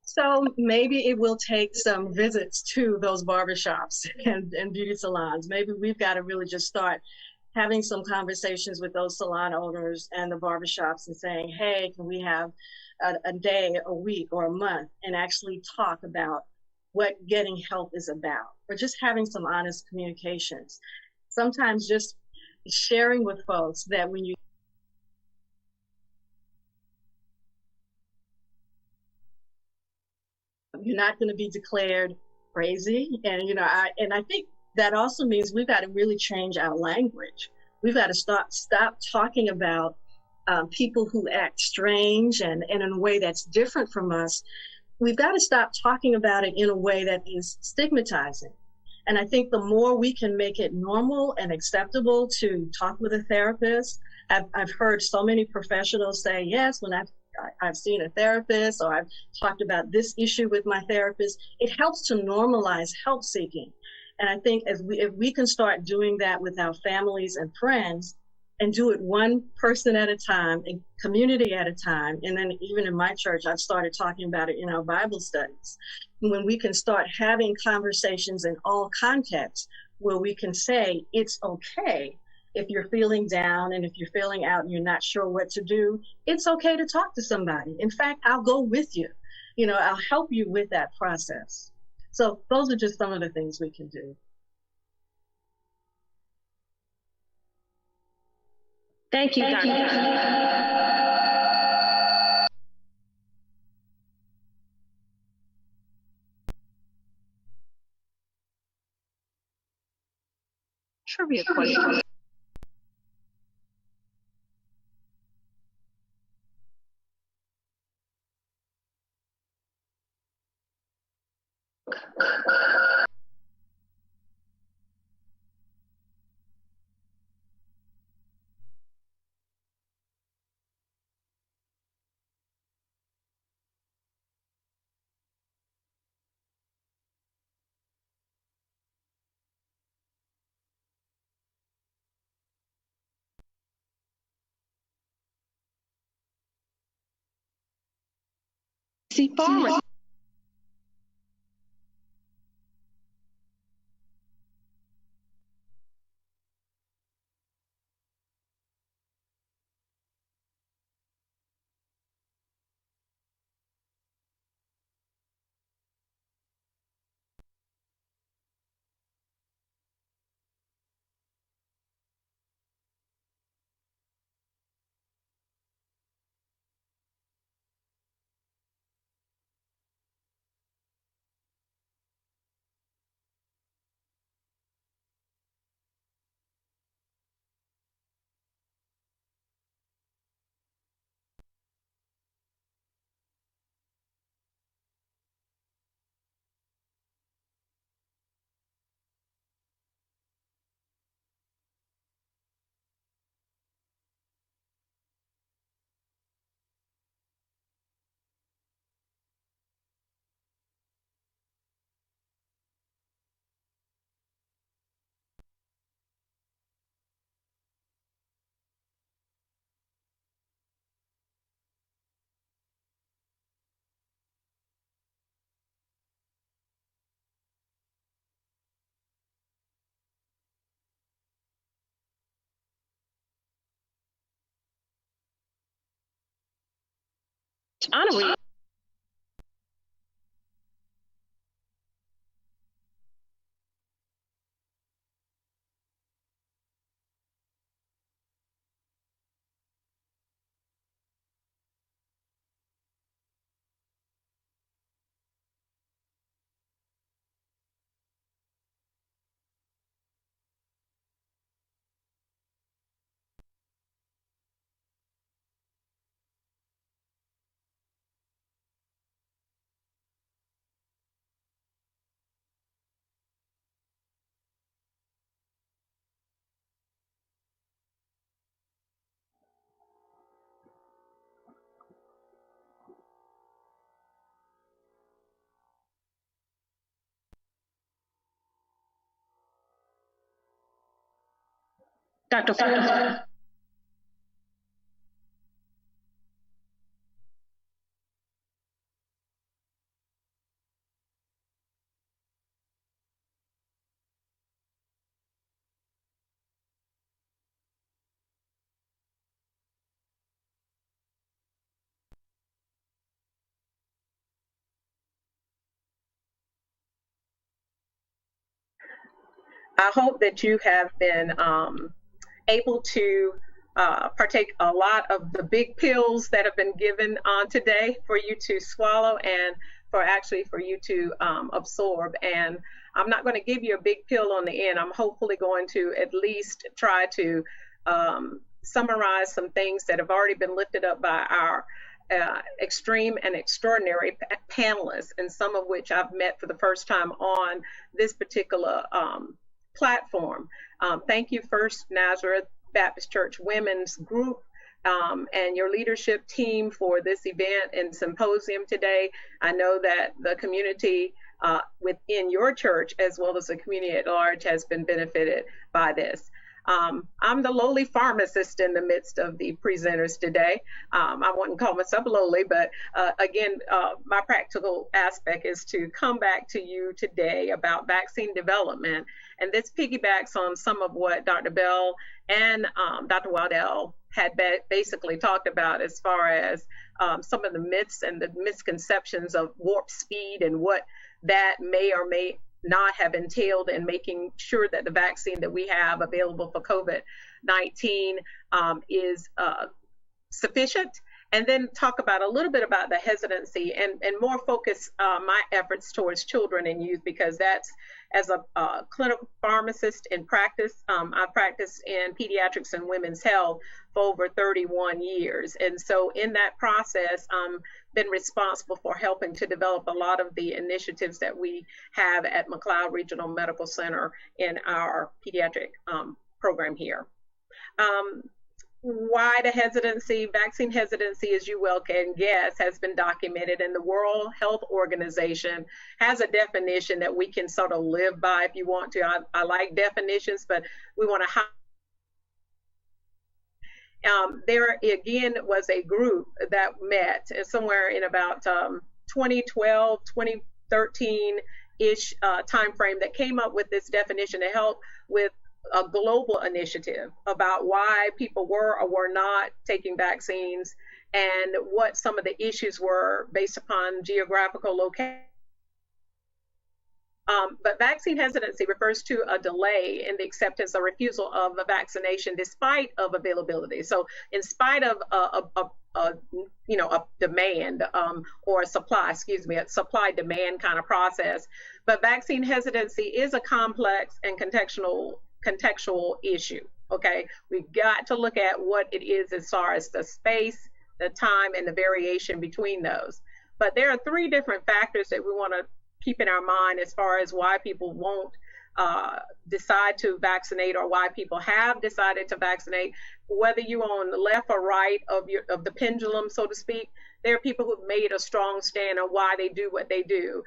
So maybe it will take some visits to those barbershops and beauty salons. Maybe we've got to really just start having some conversations with those salon owners and the barbershops and saying, hey, can we have a day, a week, or a month and actually talk about what getting help is about, or just having some honest communications. Sometimes just sharing with folks that when you're not going to be declared crazy. And, you know, I think that also means we've got to really change our language. We've got to stop talking about people who act strange and in a way that's different from us. We've got to stop talking about it in a way that is stigmatizing. And I think the more we can make it normal and acceptable to talk with a therapist, I've heard so many professionals say, yes, when I've seen a therapist or I've talked about this issue with my therapist, it helps to normalize help seeking. And I think if we can start doing that with our families and friends and do it one person at a time, a community at a time, and then even in my church, I've started talking about it in our Bible studies. When we can start having conversations in all contexts where we can say, it's okay if you're feeling down and if you're feeling out and you're not sure what to do, it's okay to talk to somebody. In fact, I'll go with you. You know, I'll help you with that process. So those are just some of the things we can do. Thank you, Dr. Trivia question. See, farmers. Honorary. Dr. Ford. I hope that you have been able to partake a lot of the big pills that have been given today for you to swallow and for you to absorb. And I'm not going to give you a big pill on the end. I'm hopefully going to at least try to summarize some things that have already been lifted up by our extreme and extraordinary panelists, and some of which I've met for the first time on this particular platform. Thank you, First Nazareth Baptist Church Women's Group and your leadership team for this event and symposium today. I know that the community within your church, as well as the community at large, has been benefited by this. I'm the lowly pharmacist in the midst of the presenters today. I wouldn't call myself lowly, but again, my practical aspect is to come back to you today about vaccine development. And this piggybacks on some of what Dr. Bell and Dr. Waddell had basically talked about as far as some of the myths and the misconceptions of warp speed and what that may or may not have entailed in making sure that the vaccine that we have available for COVID-19 is sufficient. And then talk about a little bit about the hesitancy and more focus my efforts towards children and youth, because that's, as a clinical pharmacist in practice, I practiced in pediatrics and women's health for over 31 years. And so in that process, been responsible for helping to develop a lot of the initiatives that we have at McLeod Regional Medical Center in our pediatric program here. Why the hesitancy? Vaccine hesitancy, as you well can guess, has been documented, and the World Health Organization has a definition that we can sort of live by if you want to. I like definitions, but we want to there again was a group that met somewhere in about 2012, 2013-ish time frame that came up with this definition to help with a global initiative about why people were or were not taking vaccines and what some of the issues were based upon geographical location. But vaccine hesitancy refers to a delay in the acceptance or refusal of a vaccination despite of availability. So in spite of a demand or a supply, a supply demand kind of process. But vaccine hesitancy is a complex and contextual issue, okay? We've got to look at what it is as far as the space, the time, and the variation between those. But there are three different factors that we want to keep in our mind as far as why people won't decide to vaccinate or why people have decided to vaccinate. Whether you're on the left or right of the pendulum, so to speak, there are people who've made a strong stand on why they do what they do.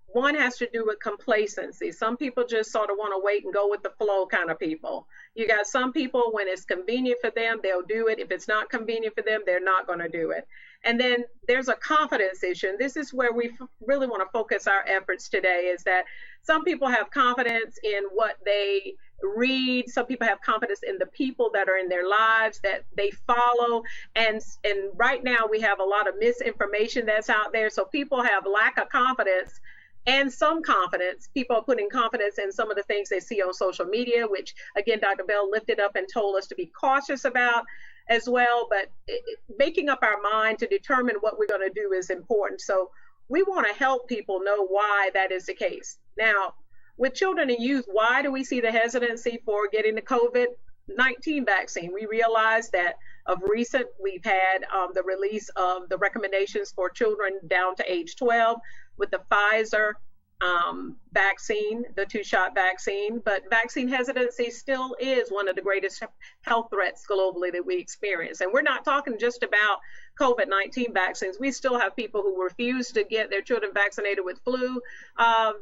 one has to do with complacency. Some people just sort of want to wait and go with the flow kind of people. You got some people, when it's convenient for them, they'll do it. If it's not convenient for them, they're not going to do it. And then there's a confidence issue. And this is where we really want to focus our efforts today, is that some people have confidence in what they read. Some people have confidence in the people that are in their lives that they follow. And right now we have a lot of misinformation that's out there. So people have lack of confidence and some confidence. People are putting confidence in some of the things they see on social media, which again, Dr. Bell lifted up and told us to be cautious about as well. But making up our mind to determine what we're going to do is important. So we want to help people know why that is the case. Now, with children and youth, why do we see the hesitancy for getting the COVID-19 vaccine? We realize that of recent, we've had the release of the recommendations for children down to age 12 with the Pfizer vaccine, the 2-shot vaccine, but vaccine hesitancy still is one of the greatest health threats globally that we experience. And we're not talking just about COVID-19 vaccines. We still have people who refuse to get their children vaccinated with flu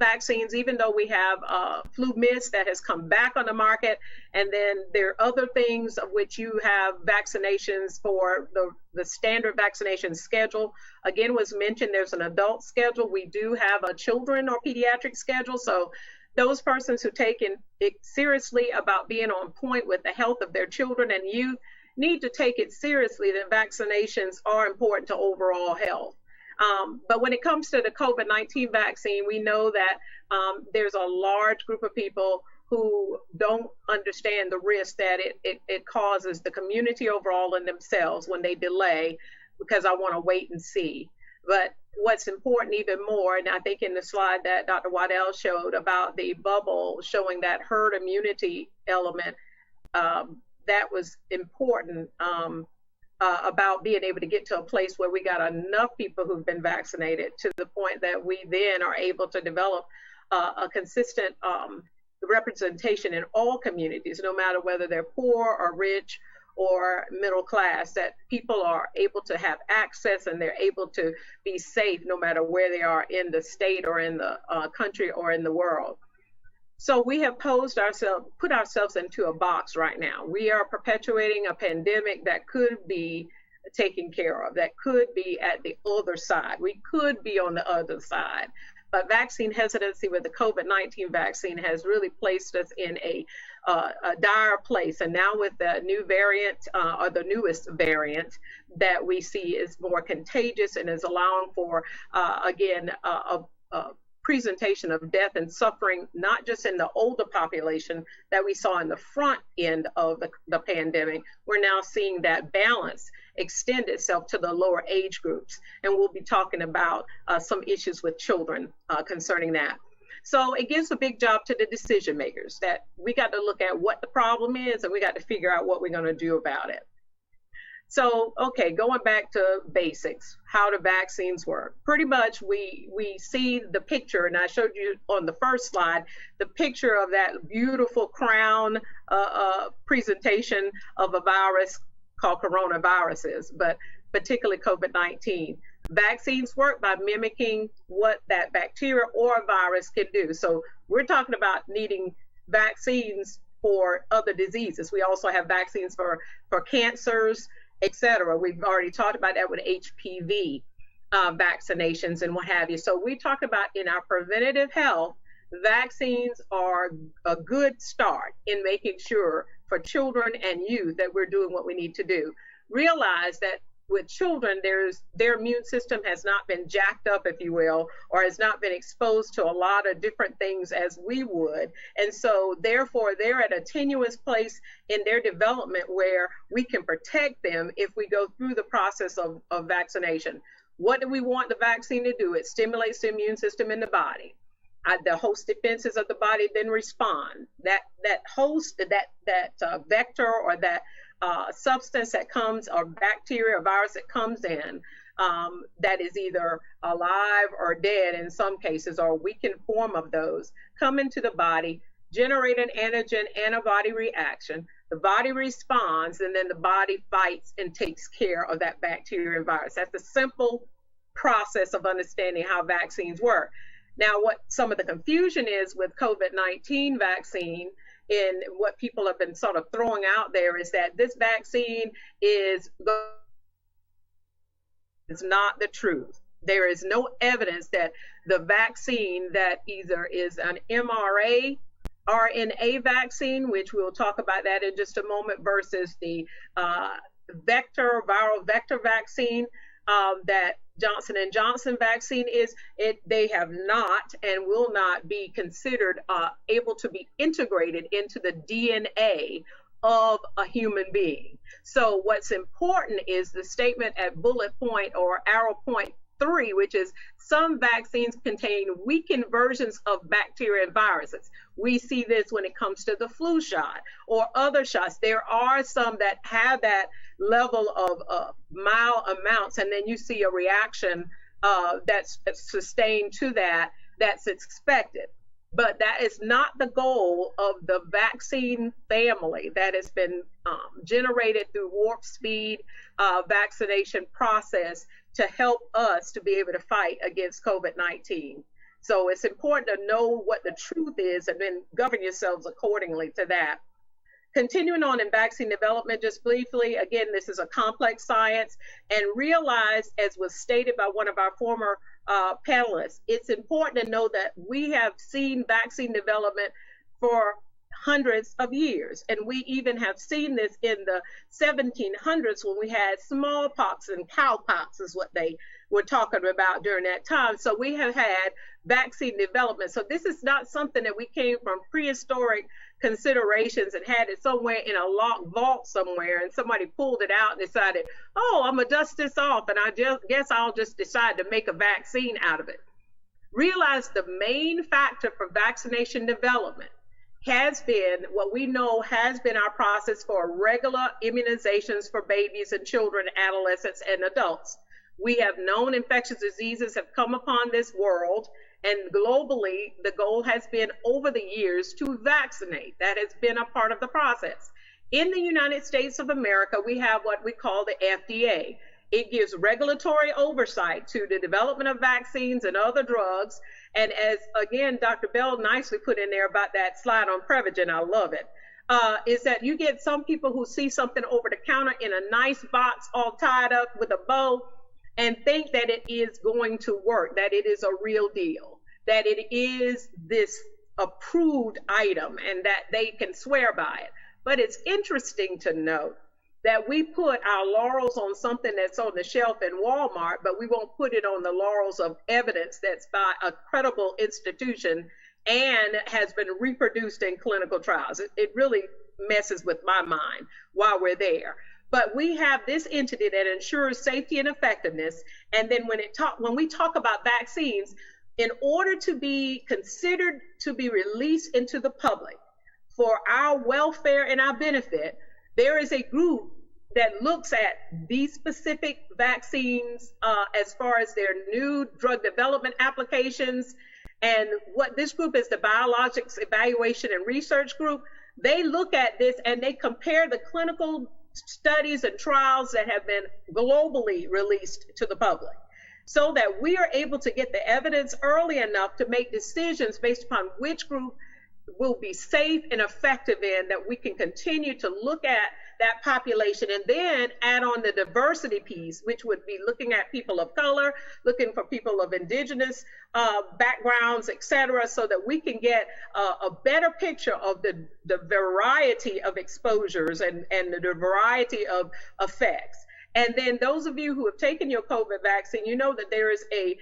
vaccines, even though we have flu mist that has come back on the market. And then there are other things of which you have vaccinations for the standard vaccination schedule. Again, was mentioned, there's an adult schedule. We do have a children or pediatric schedule. So those persons who take it seriously about being on point with the health of their children and youth need to take it seriously that vaccinations are important to overall health. But when it comes to the COVID-19 vaccine, we know that there's a large group of people who don't understand the risk that it causes the community overall and themselves when they delay, because I want to wait and see. But what's important even more, and I think in the slide that Dr. Waddell showed about the bubble showing that herd immunity element, that was important about being able to get to a place where we got enough people who've been vaccinated to the point that we then are able to develop a consistent representation in all communities, no matter whether they're poor or rich or middle class, that people are able to have access and they're able to be safe no matter where they are in the state or in the country or in the world. So we have put ourselves into a box right now. We are perpetuating a pandemic that could be taken care of, that could be at the other side. We could be on the other side. But vaccine hesitancy with the COVID-19 vaccine has really placed us in a dire place. And now with the new variant, or the newest variant that we see is more contagious and is allowing for, again, a presentation of death and suffering, not just in the older population that we saw in the front end of the pandemic. We're now seeing that balance extend itself to the lower age groups. And we'll be talking about some issues with children concerning that. So it gives a big job to the decision makers that we got to look at what the problem is and we got to figure out what we're going to do about it. So, okay, going back to basics, how do vaccines work? Pretty much we see the picture, and I showed you on the first slide, the picture of that beautiful crown presentation of a virus called coronaviruses, but particularly COVID-19. Vaccines work by mimicking what that bacteria or virus can do. So we're talking about needing vaccines for other diseases. We also have vaccines for cancers, etc. We've already talked about that with HPV vaccinations and what have you. So we talk about in our preventative health, vaccines are a good start in making sure for children and youth that we're doing what we need to do. Realize that with children, their immune system has not been jacked up, if you will, or has not been exposed to a lot of different things as we would. And so therefore, they're at a tenuous place in their development where we can protect them if we go through the process of vaccination. What do we want the vaccine to do? It stimulates the immune system in the body. The host defenses of the body then respond. That host, that vector or that substance that comes, or bacteria or virus that comes in, that is either alive or dead in some cases, or a weakened form of those, come into the body, generate an antigen antibody reaction. The body responds, and then the body fights and takes care of that bacteria and virus. That's the simple process of understanding how vaccines work. Now, what some of the confusion is with COVID-19 vaccine, in what people have been sort of throwing out there, is that this vaccine is not the truth. There is no evidence that the vaccine that either is an mRNA vaccine, which we'll talk about that in just a moment, versus the viral vector vaccine that Johnson & Johnson vaccine is, they have not and will not be considered able to be integrated into the DNA of a human being. So what's important is the statement at bullet point or arrow point 3, which is some vaccines contain weakened versions of bacteria and viruses. We see this when it comes to the flu shot or other shots. There are some that have that level of mild amounts, and then you see a reaction that's sustained to that, that's expected. But that is not the goal of the vaccine family that has been generated through warp speed vaccination process to help us to be able to fight against COVID-19. So it's important to know what the truth is and then govern yourselves accordingly to that. Continuing on in vaccine development, just briefly, again, this is a complex science, and realize, as was stated by one of our former panelists, it's important to know that we have seen vaccine development for hundreds of years. And we even have seen this in the 1700s when we had smallpox and cowpox is what they were talking about during that time. So we have had vaccine development. So this is not something that we came from prehistoric considerations and had it somewhere in a locked vault somewhere and somebody pulled it out and decided, oh, I'm gonna dust this off and I guess I'll just decide to make a vaccine out of it. Realize the main factor for vaccination development has been what we know has been our process for regular immunizations for babies and children, adolescents, and adults. We have known infectious diseases have come upon this world, and globally, the goal has been over the years to vaccinate. That has been a part of the process. In the United States of America, we have what we call the FDA. It gives regulatory oversight to the development of vaccines and other drugs. And as, again, Dr. Bell nicely put in there about that slide on Prevagen, I love it, is that you get some people who see something over the counter in a nice box all tied up with a bow and think that it is going to work, that it is a real deal, that it is this approved item and that they can swear by it. But it's interesting to note that we put our laurels on something that's on the shelf in Walmart, but we won't put it on the laurels of evidence that's by a credible institution and has been reproduced in clinical trials. It really messes with my mind while we're there. But we have this entity that ensures safety and effectiveness. And then when we talk about vaccines, in order to be considered to be released into the public for our welfare and our benefit, there is a group that looks at these specific vaccines as far as their new drug development applications. And what this group is, the Biologics Evaluation and Research Group, they look at this and they compare the clinical studies and trials that have been globally released to the public so that we are able to get the evidence early enough to make decisions based upon which group will be safe and effective in, that we can continue to look at that population and then add on the diversity piece, which would be looking at people of color, looking for people of indigenous backgrounds, et cetera, so that we can get a better picture of the variety of exposures and the variety of effects. And then those of you who have taken your COVID vaccine, you know that there is a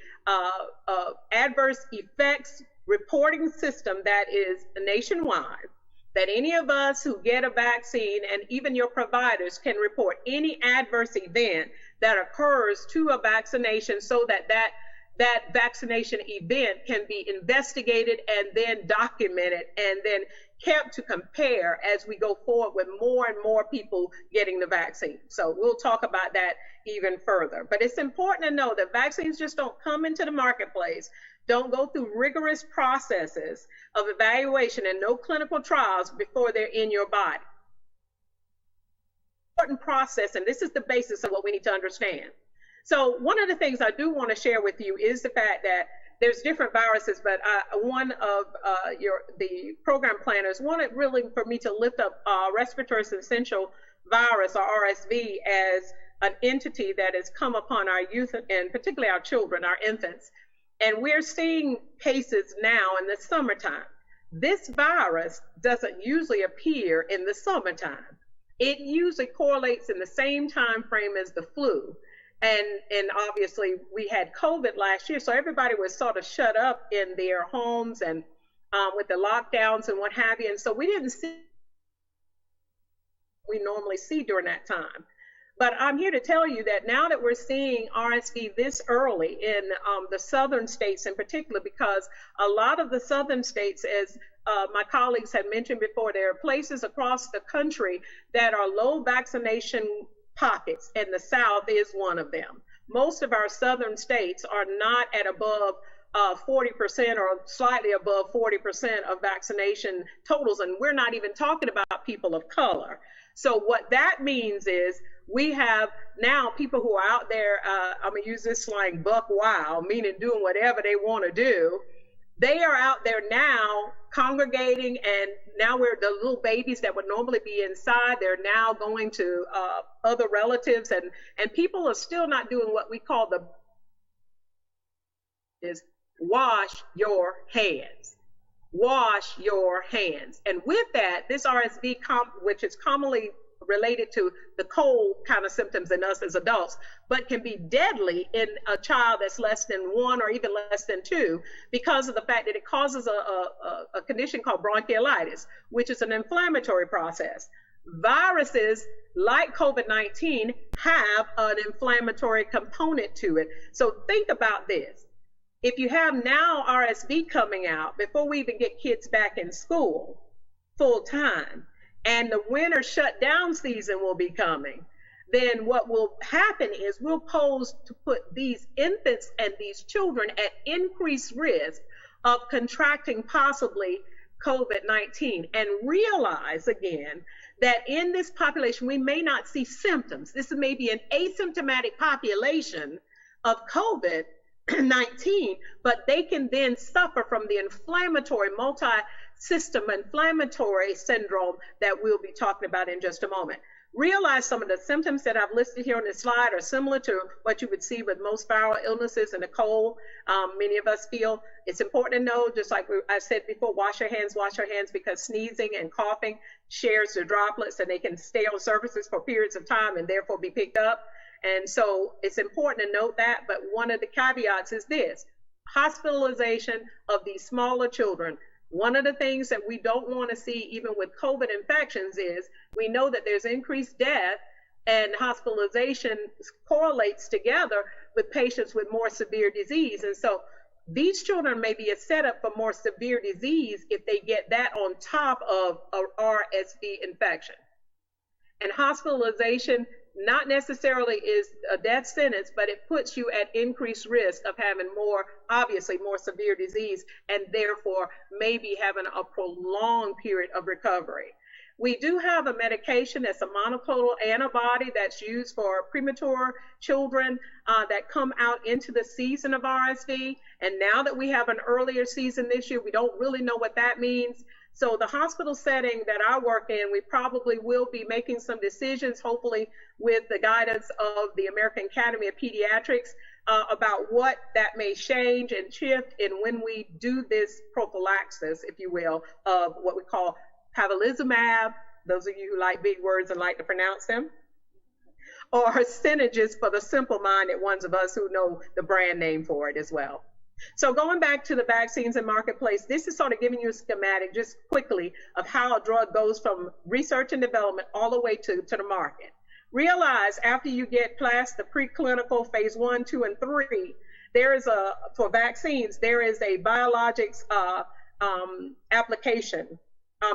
adverse effects reporting system that is nationwide, that any of us who get a vaccine and even your providers can report any adverse event that occurs to a vaccination so that that vaccination event can be investigated and then documented and then kept to compare as we go forward with more and more people getting the vaccine. So we'll talk about that even further. But it's important to know that vaccines just don't come into the marketplace, don't go through rigorous processes of evaluation and no clinical trials before they're in your body. Important process, and this is the basis of what we need to understand. So one of the things I do want to share with you is the fact that there's different viruses, but one of the program planners wanted really for me to lift up respiratory syncytial virus, or RSV, as an entity that has come upon our youth, and particularly our children, our infants. And we're seeing cases now in the summertime. This virus doesn't usually appear in the summertime. It usually correlates in the same time frame as the flu. And obviously we had COVID last year, so everybody was sort of shut up in their homes and with the lockdowns and what have you. And so we didn't see what we normally see during that time. But I'm here to tell you that now that we're seeing RSV this early in the southern states in particular, because a lot of the southern states, as my colleagues had mentioned before, there are places across the country that are low vaccination pockets, and the South is one of them. Most of our southern states are not at above 40% or slightly above 40% of vaccination totals, and we're not even talking about people of color. So what that means is we have now people who are out there, I'm gonna use this slang, buck wild, meaning doing whatever they want to do. They are out there now congregating, and now we're the little babies that would normally be inside. They're now going to other relatives, and people are still not doing what we call is wash your hands. Wash your hands. And with that, this RSV, which is commonly related to the cold kind of symptoms in us as adults, but can be deadly in a child that's less than 1 or even less than 2, because of the fact that it causes a condition called bronchiolitis, which is an inflammatory process. Viruses like COVID-19 have an inflammatory component to it. So think about this. If you have now RSV coming out before we even get kids back in school full time, and the winter shutdown season will be coming, then what will happen is we'll pose to put these infants and these children at increased risk of contracting possibly COVID-19. And realize again that in this population, we may not see symptoms. This may be an asymptomatic population of COVID-19, but they can then suffer from the inflammatory, multi-system inflammatory syndrome that we'll be talking about in just a moment. Realize some of the symptoms that I've listed here on this slide are similar to what you would see with most viral illnesses and a cold. Many of us feel it's important to know, just like I said before, wash your hands, because sneezing and coughing shares the droplets, and they can stay on surfaces for periods of time and therefore be picked up. And so it's important to note that, but one of the caveats is this: hospitalization of these smaller children. One of the things that we don't want to see even with COVID infections is we know that there's increased death, and hospitalization correlates together with patients with more severe disease. And so these children may be a setup for more severe disease if they get that on top of a RSV infection. And hospitalization not necessarily is a death sentence, but it puts you at increased risk of having obviously more severe disease, and therefore maybe having a prolonged period of recovery. We do have a medication that's a monoclonal antibody that's used for premature children that come out into the season of RSV. And now that we have an earlier season this year, we don't really know what that means. So the hospital setting that I work in, we probably will be making some decisions, hopefully with the guidance of the American Academy of Pediatrics, about what that may change and shift in when we do this prophylaxis, if you will, of what we call palivizumab, those of you who like big words and like to pronounce them, or Synergist for the simple-minded ones of us who know the brand name for it as well. So going back to the vaccines and marketplace, this is sort of giving you a schematic just quickly of how a drug goes from research and development all the way to the market. Realize after you get past the preclinical phase 1, 2, and 3, for vaccines, there is a biologics application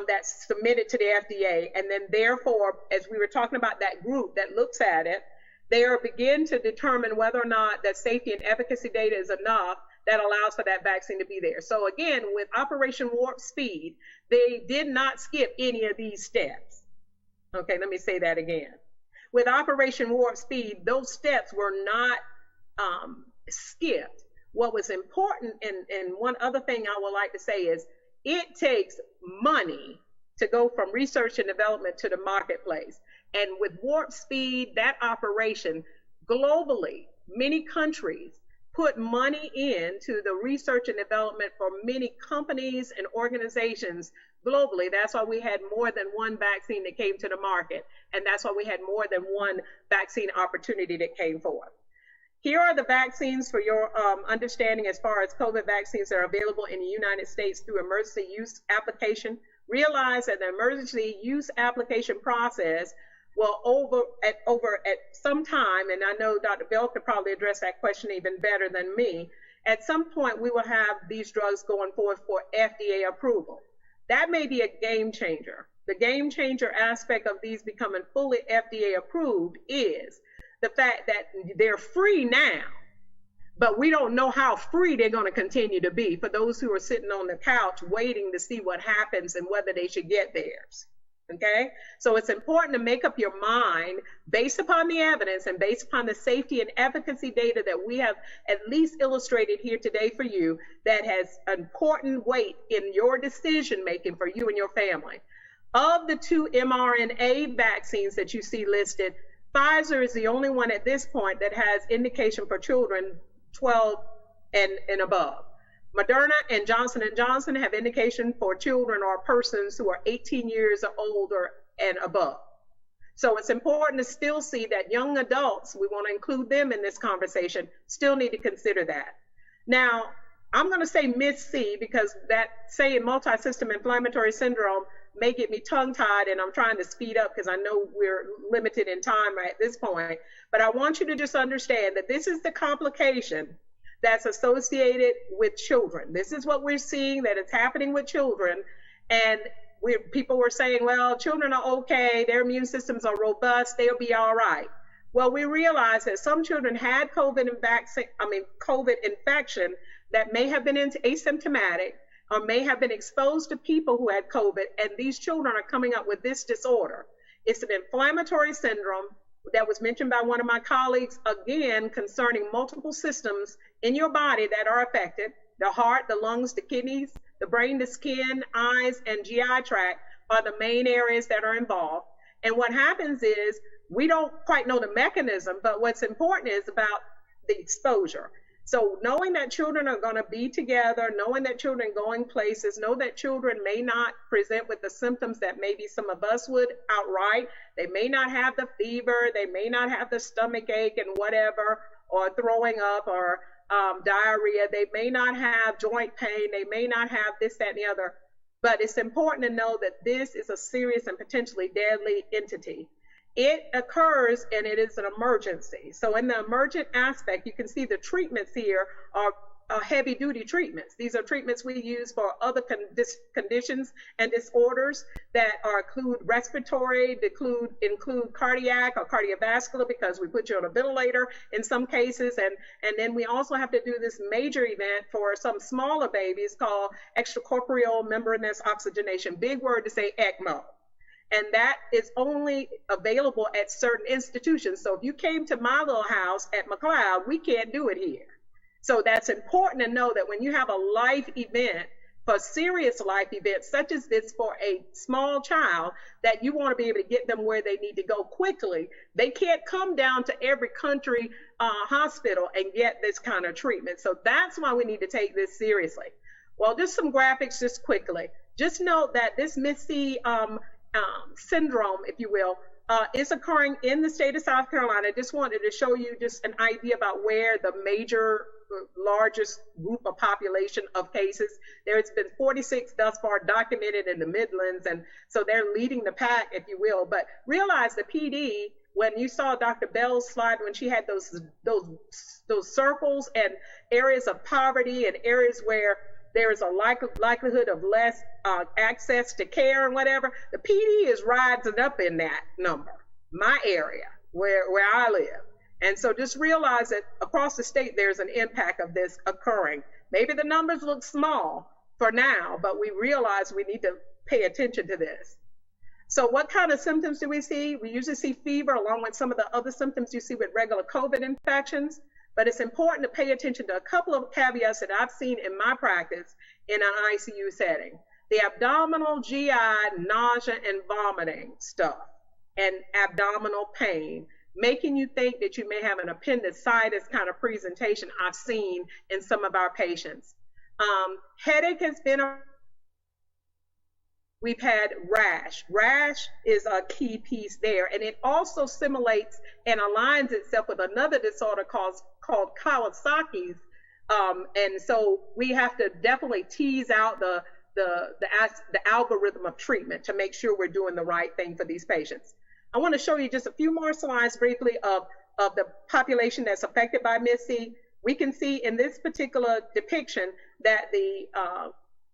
that's submitted to the FDA. And then therefore, as we were talking about that group that looks at it, they begin to determine whether or not that safety and efficacy data is enough that allows for that vaccine to be there. So again, with Operation Warp Speed, they did not skip any of these steps. Okay, let me say that again. With Operation Warp Speed, those steps were not skipped. what was important, and one other thing I would like to say is, it takes money to go from research and development to the marketplace. And with warp speed, that operation globally, many countries put money into the research and development for many companies and organizations globally. That's why we had more than one vaccine that came to the market. And that's why we had more than one vaccine opportunity that came forth. Here are the vaccines for your understanding as far as COVID vaccines that are available in the United States through emergency use application. Realize that the emergency use application process will over at some time, and I know Dr. Bell could probably address that question even better than me, at some point we will have these drugs going forth for FDA approval. That may be a game changer. The game changer aspect of these becoming fully FDA approved is the fact that they're free now, but we don't know how free they're going to continue to be for those who are sitting on the couch waiting to see what happens and whether they should get theirs. Okay, so it's important to make up your mind based upon the evidence and based upon the safety and efficacy data that we have at least illustrated here today for you, that has important weight in your decision making for you and your family. Of the 2 mRNA vaccines that you see listed, Pfizer is the only one at this point that has indication for children 12 and above. Moderna and Johnson & Johnson have indication for children or persons who are 18 years or older and above. So it's important to still see that young adults, we want to include them in this conversation, still need to consider that. Now, I'm going to say MIS-C because that saying multi-system inflammatory syndrome may get me tongue-tied, and I'm trying to speed up because I know we're limited in time at this point. But I want you to just understand that this is the complication that's associated with children. This is what we're seeing that is happening with children. And people were saying, well, children are okay, their immune systems are robust, they'll be all right. Well, we realize that some children had COVID infection that may have been asymptomatic or may have been exposed to people who had COVID, and these children are coming up with this disorder. It's an inflammatory syndrome that was mentioned by one of my colleagues, again, concerning multiple systems in your body that are affected. The heart, the lungs, the kidneys, the brain, the skin, eyes, and GI tract are the main areas that are involved. And what happens is, we don't quite know the mechanism, but what's important is about the exposure. So knowing that children are going to be together, knowing that children going places, know that children may not present with the symptoms that maybe some of us would outright. They may not have the fever, they may not have the stomach ache and whatever, or throwing up or diarrhea. They may not have joint pain. They may not have this, that, and the other. But it's important to know that this is a serious and potentially deadly entity. It occurs and it is an emergency. So in the emergent aspect, you can see the treatments here are heavy duty treatments. These are treatments we use for other conditions and disorders that include respiratory, include cardiac or cardiovascular, because we put you on a ventilator in some cases. And then we also have to do this major event for some smaller babies called extracorporeal membranous oxygenation. Big word to say ECMO. And that is only available at certain institutions. So if you came to my little house at McLeod, we can't do it here. So that's important to know that when you have a life event, for serious life events such as this for a small child, that you want to be able to get them where they need to go quickly. They can't come down to every country hospital and get this kind of treatment. So that's why we need to take this seriously. Well, just some graphics just quickly. Just note that this MIS-C syndrome, if you will, is occurring in the state of South Carolina. I just wanted to show you just an idea about where the major, largest group of population of cases. There's been 46 thus far documented in the Midlands, and so they're leading the pack, if you will. But realize the PD, when you saw Dr. Bell's slide, when she had those circles and areas of poverty and areas where there is a likelihood of less access to care and whatever, the PD is rising up in that number, my area, where I live. And so just realize that across the state, there's an impact of this occurring. Maybe the numbers look small for now, but we realize we need to pay attention to this. So what kind of symptoms do we see? We usually see fever along with some of the other symptoms you see with regular COVID infections. But it's important to pay attention to a couple of caveats that I've seen in my practice in an ICU setting. The abdominal GI nausea and vomiting stuff and abdominal pain, making you think that you may have an appendicitis kind of presentation I've seen in some of our patients. Headache has been we've had rash. Rash is a key piece there, and it also simulates and aligns itself with another disorder called Kawasaki's. And so we have to definitely tease out the algorithm of treatment to make sure we're doing the right thing for these patients. I want to show you just a few more slides briefly of the population that's affected by MIS-C. We can see in this particular depiction that the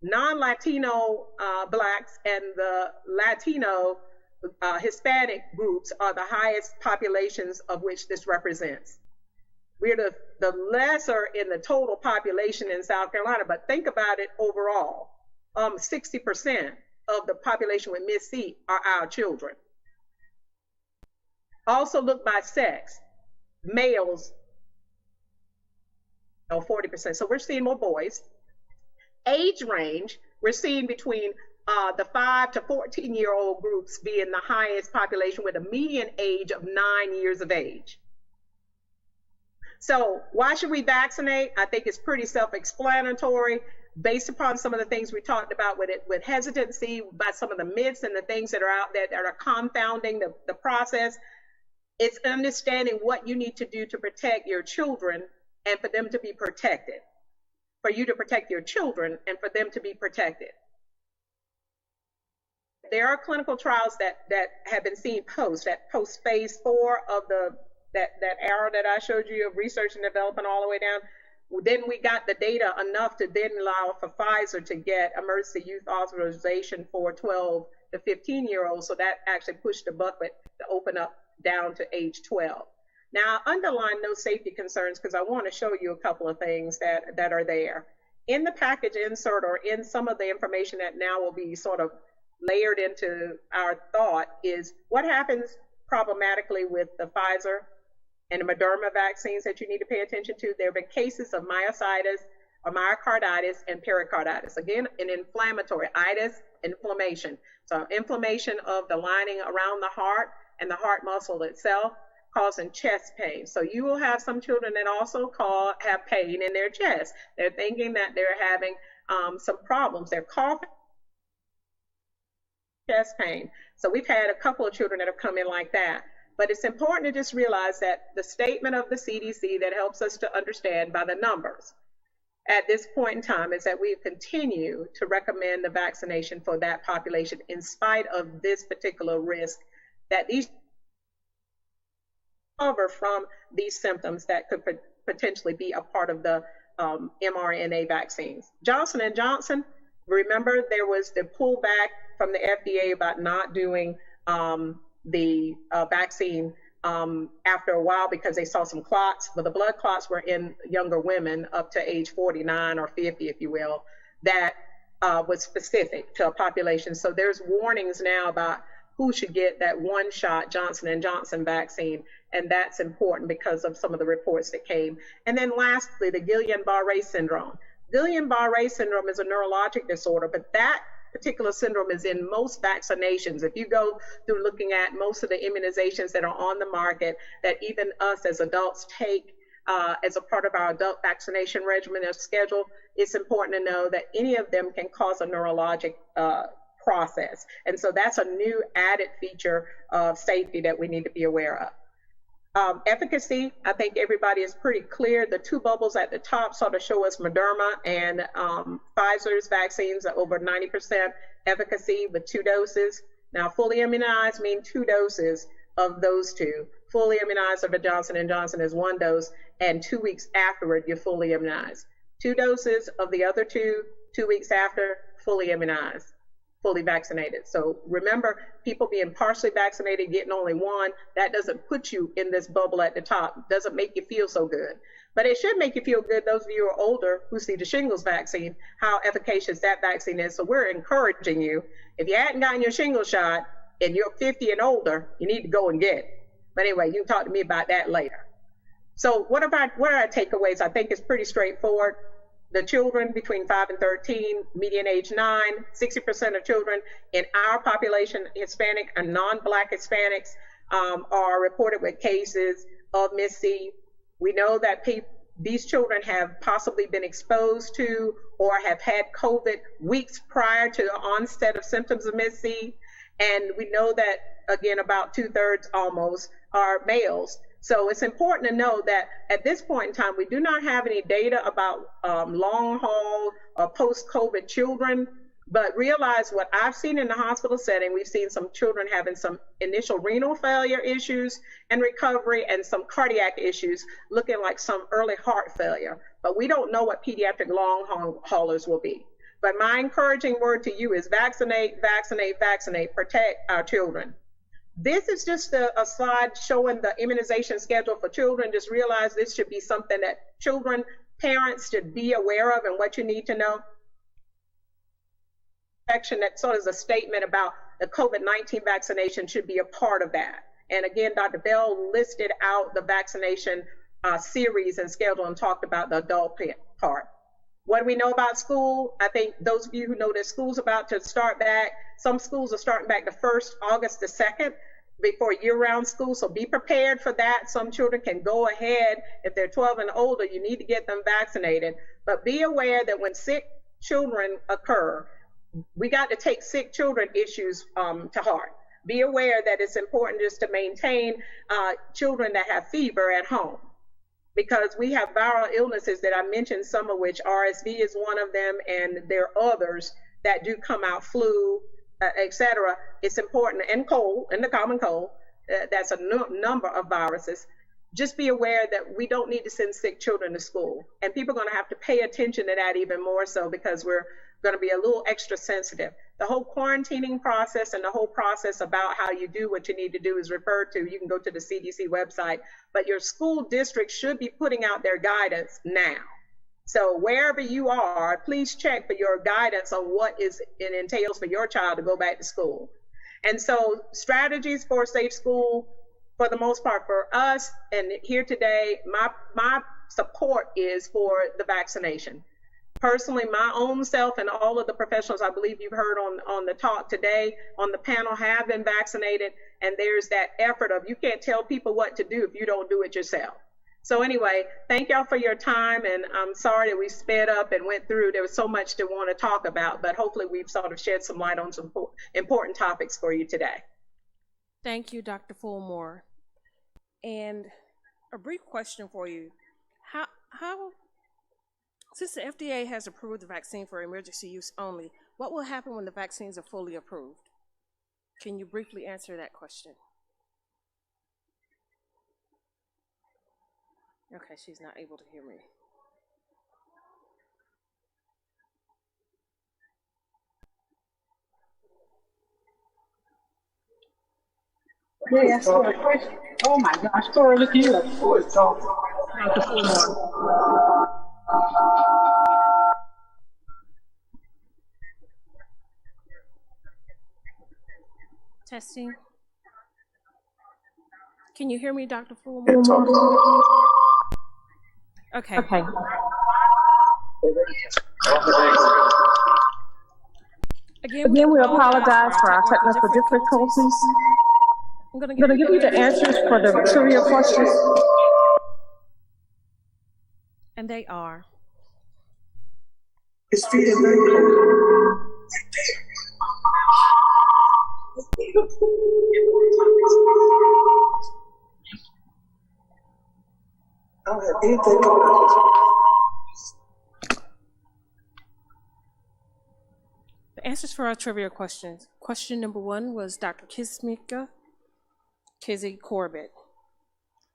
non-Latino Blacks and the Latino Hispanic groups are the highest populations of which this represents. We're the lesser in the total population in South Carolina, but think about it overall. 60% of the population with MIS-C are our children. Also look by sex. Males, 40%. So we're seeing more boys. Age range, we're seeing between the 5 to 14-year-old groups being the highest population with a median age of 9 years of age. So why should we vaccinate? I think it's pretty self-explanatory based upon some of the things we talked about with hesitancy, by some of the myths and the things that are out there that are confounding the process. It's understanding what you need to do to protect your children and for them to be protected. For you to protect your children and for them to be protected. There are clinical trials that have been seen post phase 4 of that arrow that I showed you of research and development all the way down. Then we got the data enough to then allow for Pfizer to get emergency use authorization for 12 to 15-year-olds. So that actually pushed the bucket to open up down to age 12. Now, I underline no safety concerns because I want to show you a couple of things that are there. In the package insert or in some of the information that now will be sort of layered into our thought is what happens problematically with the Pfizer and the Moderna vaccines that you need to pay attention to. There have been cases of myositis or myocarditis and pericarditis. Again, an inflammatory, itis, inflammation. So inflammation of the lining around the heart and the heart muscle itself, causing chest pain. So you will have some children that also have pain in their chest. They're thinking that they're having some problems. They're coughing, chest pain. So we've had a couple of children that have come in like that. But it's important to just realize that the statement of the CDC that helps us to understand by the numbers at this point in time is that we continue to recommend the vaccination for that population in spite of this particular risk that these recover from these symptoms that could potentially be a part of the mRNA vaccines. Johnson & Johnson, remember there was the pullback from the FDA about not doing the vaccine after a while because they saw some clots, but the blood clots were in younger women up to age 49 or 50, if you will, that was specific to a population. So there's warnings now about who should get that one-shot Johnson & Johnson vaccine, and that's important because of some of the reports that came. And then lastly, the Guillain-Barré syndrome. Guillain-Barré syndrome is a neurologic disorder, but that particular syndrome is in most vaccinations. If you go through looking at most of the immunizations that are on the market, that even us as adults take as a part of our adult vaccination regimen or schedule, it's important to know that any of them can cause a neurologic process. And so that's a new added feature of safety that we need to be aware of. Efficacy, I think everybody is pretty clear. The two bubbles at the top sort of show us Moderna and Pfizer's vaccines are over 90% efficacy with 2 doses. Now, fully immunized mean 2 doses of those two. Fully immunized of the Johnson & Johnson is 1 dose, and 2 weeks afterward, you're fully immunized. 2 doses of the other 2 weeks after, fully immunized, fully vaccinated. So remember, people being partially vaccinated, getting only 1, that doesn't put you in this bubble at the top, doesn't make you feel so good. But it should make you feel good, those of you who are older who see the shingles vaccine, how efficacious that vaccine is. So we're encouraging you, if you hadn't gotten your shingles shot and you're 50 and older, you need to go and get it. But anyway, you can talk to me about that later. So what are our takeaways? I think it's pretty straightforward. The children between 5 and 13, median age 9, 60% of children in our population, Hispanic and non-Black Hispanics, are reported with cases of MIS-C. We know that these children have possibly been exposed to or have had COVID weeks prior to the onset of symptoms of MIS-C. And we know that, again, about 2/3 almost are males. So it's important to know that at this point in time, we do not have any data about long haul or post-COVID children, but realize what I've seen in the hospital setting, we've seen some children having some initial renal failure issues and recovery and some cardiac issues, looking like some early heart failure. But we don't know what pediatric long haulers will be. But my encouraging word to you is vaccinate, vaccinate, vaccinate, protect our children. This is just a slide showing the immunization schedule for children. Just realize this should be something that children, parents should be aware of and what you need to know. Section that sort of is a statement about the COVID-19 vaccination should be a part of that. And again, Dr. Bell listed out the vaccination series and schedule and talked about the adult part. What do we know about school? I think those of you who know that school's about to start back, some schools are starting back the 1st, August the 2nd, before year-round school, so be prepared for that. Some children can go ahead. If they're 12 and older, you need to get them vaccinated. But be aware that when sick children occur, we got to take sick children issues to heart. Be aware that it's important just to maintain children that have fever at home, because we have viral illnesses that I mentioned, some of which RSV is one of them, and there are others that do come out, flu, etc. It's important, and cold, and the common cold, that's a number of viruses. Just be aware that we don't need to send sick children to school. And people are going to have to pay attention to that even more so, because we're going to be a little extra sensitive. The whole quarantining process and the whole process about how you do what you need to do is referred to. You can go to the CDC website, but your school district should be putting out their guidance now. So wherever you are, please check for your guidance on what it entails for your child to go back to school. And so strategies for a safe school, for the most part for us, and here today, my support is for the vaccination. Personally, my own self and all of the professionals I believe you've heard on the talk today, on the panel, have been vaccinated, and there's that effort of you can't tell people what to do if you don't do it yourself. So anyway, thank y'all for your time, and I'm sorry that we sped up and went through. There was so much to want to talk about, but hopefully we've sort of shed some light on some important topics for you today. Thank you, Dr. Fulmore. And a brief question for you. How since the FDA has approved the vaccine for emergency use only, what will happen when the vaccines are fully approved? Can you briefly answer that question? Okay, she's not able to hear me. Yes, oh my gosh, Cora, look at you. Dr. Fulmore. Testing. Can you hear me, Dr. Fulmore? Okay. Okay. Again, we apologize for our technical difficulties. I'm going to give you the answers for the trivia questions. And they are. It's feeling very cold. I don't have anything going on. The answers for our trivia questions. Question number 1 was Dr. Kizzy Corbett.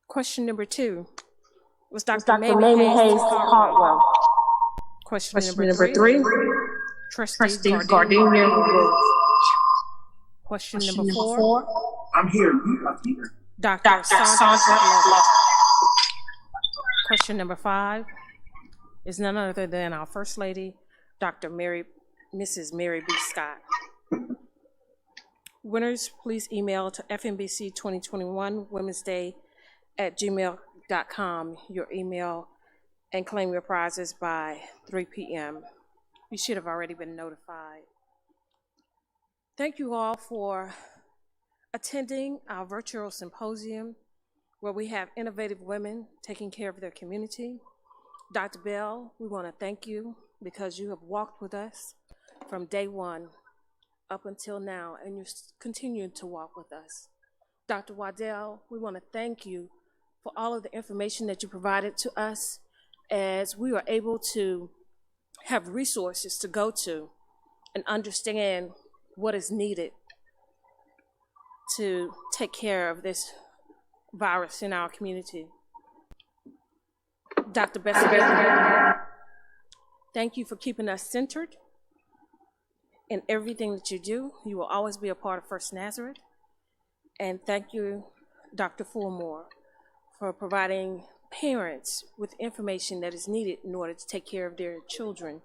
Question number 2 was Dr. Mamie Hayes Hartwell. Question number 3, Trustee Gardenia. Question number 4, I'm here. Dr. Sandra. Question number 5 is none other than our First Lady, Mrs. Mary B. Scott. Winners, please email to FNBC 2021 Women's Day at gmail.com vaccinated.com your email and claim your prizes by 3 p.m. You should have already been notified. Thank you all for attending our virtual symposium where we have innovative women taking care of their community. Dr. Bell, we want to thank you because you have walked with us from day one up until now, and you're continuing to walk with us. Dr. Waddell, we want to thank you for all of the information that you provided to us as we were able to have resources to go to and understand what is needed to take care of this virus in our community. Dr. Besseloon, thank you for keeping us centered in everything that you do. You will always be a part of First Nazareth. And thank you, Dr. Fulmore, for providing parents with information that is needed in order to take care of their children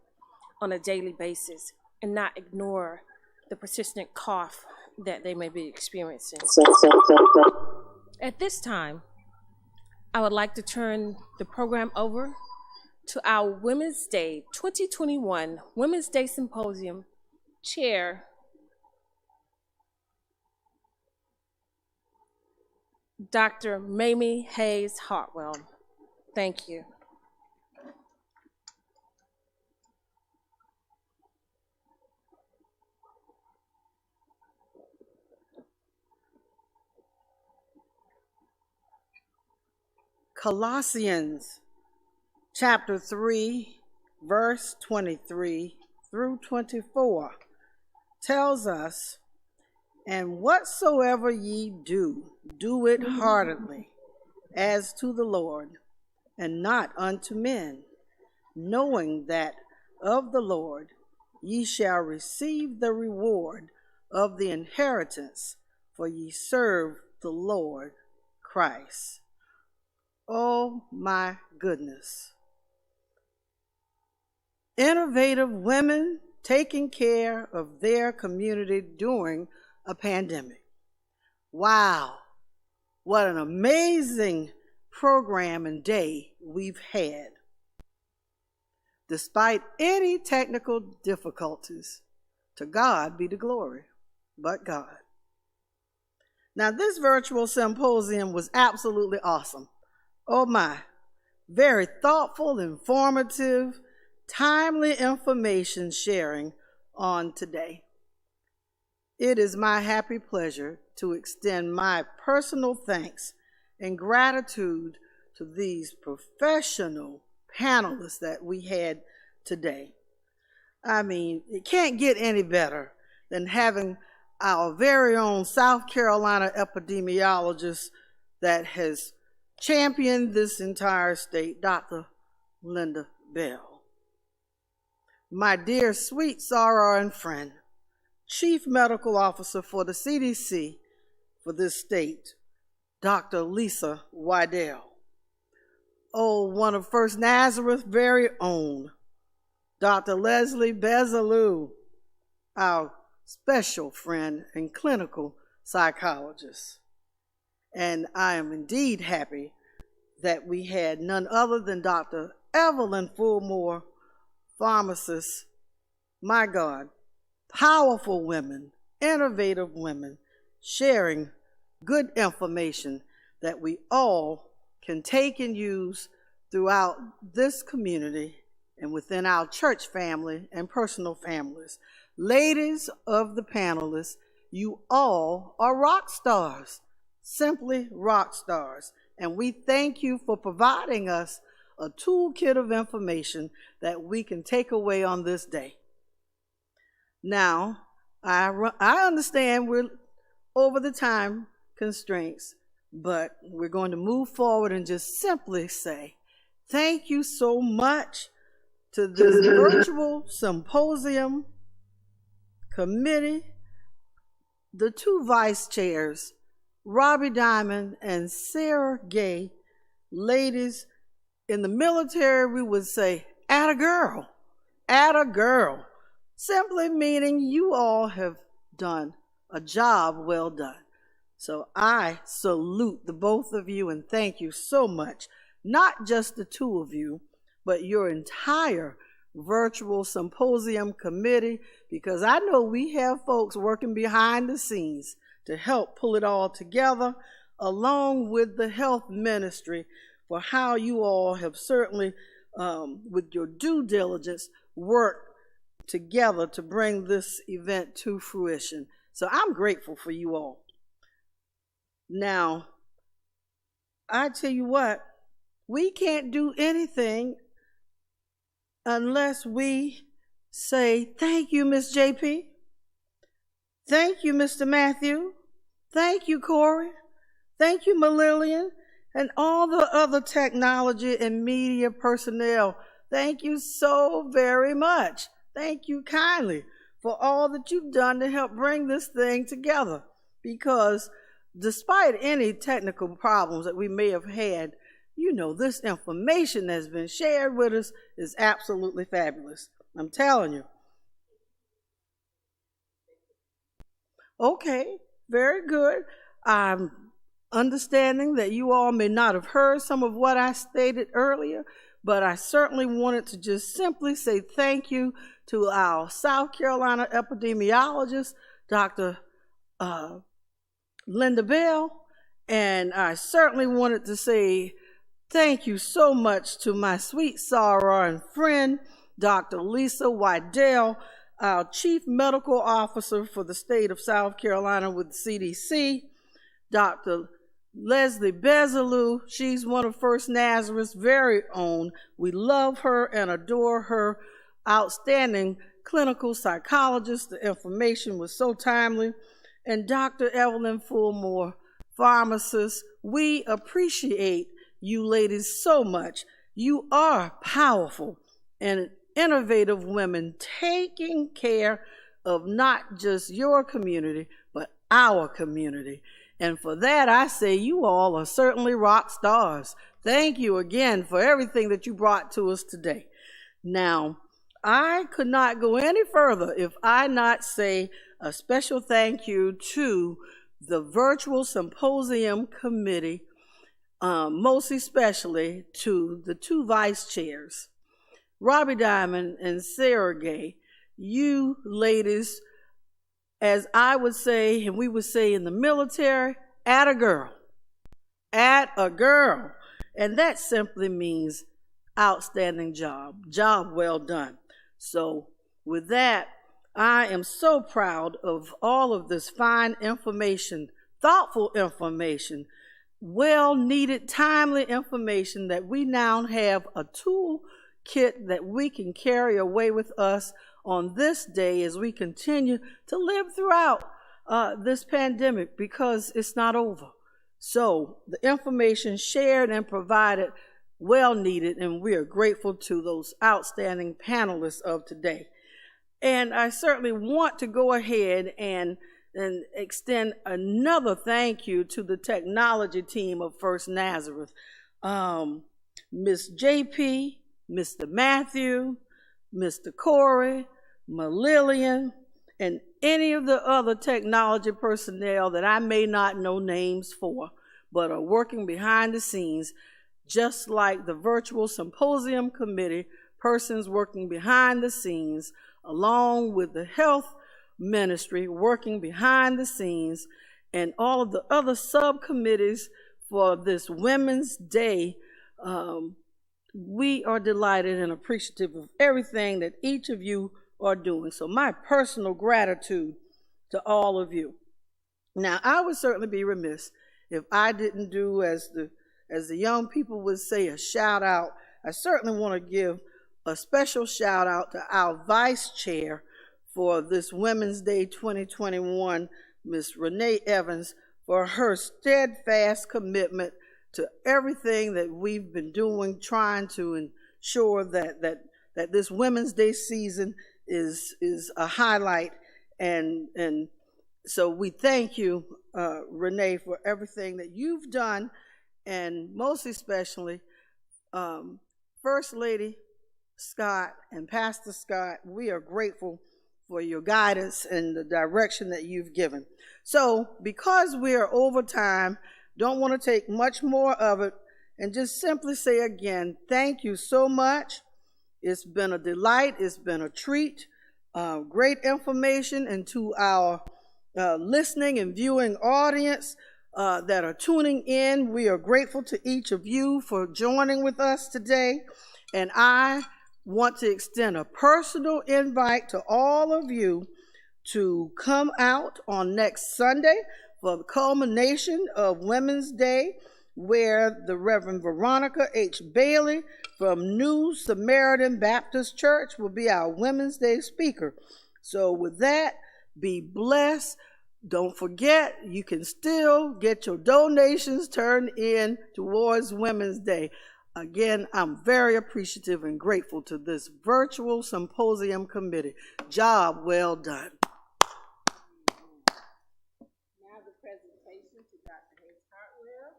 on a daily basis and not ignore the persistent cough that they may be experiencing. At this time, I would like to turn the program over to our Women's Day 2021 Women's Day Symposium Chair, Dr. Mamie Hayes Hartwell. Thank you. Colossians chapter 3, verse 23 through 24 tells us, "And whatsoever ye do, do it heartily, as to the Lord, and not unto men, knowing that of the Lord ye shall receive the reward of the inheritance, for ye serve the Lord Christ." Oh my goodness. Innovative women taking care of their community during a pandemic. Wow, what an amazing program and day we've had. Despite any technical difficulties, to God be the glory, but God. Now, this virtual symposium was absolutely awesome. Oh my, very thoughtful, informative, timely information sharing on today. It is my happy pleasure to extend my personal thanks and gratitude to these professional panelists that we had today. I mean, it can't get any better than having our very own South Carolina epidemiologist that has championed this entire state, Dr. Linda Bell. My dear sweet soror and friend, Chief Medical Officer for the CDC for this state, Dr. Lisa Waddell. Oh, one of First Nazareth's very own, Dr. Leslie Besseloon, our special friend and clinical psychologist. And I am indeed happy that we had none other than Dr. Evelyn Fulmore, pharmacist. My God, powerful women, innovative women, sharing good information that we all can take and use throughout this community and within our church family and personal families. Ladies of the panelists, you all are rock stars. Simply rock stars. And we thank you for providing us a toolkit of information that we can take away on this day. Now, I understand we're over the time constraints, but we're going to move forward and just simply say thank you so much to this virtual symposium committee, the two vice chairs, Robbie Diamond and Sarah Gaye. Ladies, in the military we would say, atta girl, simply meaning you all have done a job well done. So I salute the both of you and thank you so much. Not just the two of you, but your entire virtual symposium committee, because I know we have folks working behind the scenes to help pull it all together, along with the health ministry, for how you all have certainly, with your due diligence, worked together to bring this event to fruition. So I'm grateful for you all. Now, I tell you what, we can't do anything unless we say, thank you, Miss JP. Thank you, Mr. Matthew. Thank you, Corey. Thank you, Lillian, and all the other technology and media personnel. Thank you so very much. Thank you kindly for all that you've done to help bring this thing together. Because despite any technical problems that we may have had, you know, this information that's been shared with us is absolutely fabulous. I'm telling you. Okay, very good. I'm understanding that you all may not have heard some of what I stated earlier, but I certainly wanted to just simply say thank you to our South Carolina epidemiologist, Dr. Linda Bell, and I certainly wanted to say thank you so much to my sweet soror and friend, Dr. Lisa Waddell, our Chief Medical Officer for the state of South Carolina with CDC, Dr. Leslie Besseloon. She's one of First Nazareth's very own. We love her and adore her. Outstanding clinical psychologist. The information was so timely. And Dr. Evelyn Fulmore, pharmacist. We appreciate you ladies so much. You are powerful and innovative women taking care of not just your community, but our community. And for that, I say you all are certainly rock stars. Thank you again for everything that you brought to us today. Now, I could not go any further if I not say a special thank you to the virtual symposium committee, most especially to the two vice chairs, Robbie Diamond and Sarah Gaye. You ladies, as I would say, and we would say in the military, at a girl. At a girl. And that simply means outstanding job well done. So with that, I am so proud of all of this fine information, thoughtful information, well-needed, timely information that we now have a toolkit that we can carry away with us on this day as we continue to live throughout this pandemic, because it's not over. So the information shared and provided, well needed, and we are grateful to those outstanding panelists of today. And I certainly want to go ahead and extend another thank you to the technology team of First Nazareth. Ms. JP, Mr. Matthew, Mr. Corey, Lillian, and any of the other technology personnel that I may not know names for, but are working behind the scenes, just like the virtual symposium committee, persons working behind the scenes, along with the health ministry working behind the scenes, and all of the other subcommittees for this Women's Day. We are delighted and appreciative of everything that each of you are doing. So my personal gratitude to all of you. Now, I would certainly be remiss if I didn't do, as the young people would say, a shout out. I certainly want to give a special shout out to our vice chair for this Women's Day 2021, Ms. Renee Evans, for her steadfast commitment to everything that we've been doing, trying to ensure that this Women's Day season is a highlight. And so we thank you, Renee, for everything that you've done, and most especially First Lady Scott and Pastor Scott. We are grateful for your guidance and the direction that you've given. So because we are over time, don't want to take much more of it, and just simply say again, thank you so much. It's been a delight. It's been a treat. Great information, and to our listening and viewing audience that are tuning in, we are grateful to each of you for joining with us today. And I want to extend a personal invite to all of you to come out on next Sunday for the culmination of Women's Day, where the Reverend Veronica H. Bailey from New Samaritan Baptist Church will be our Women's Day speaker. So with that, be blessed. Don't forget, you can still get your donations turned in towards Women's Day. Again, I'm very appreciative and grateful to this virtual symposium committee. Job well done. Now the presentation to Dr. Hayes Hartwell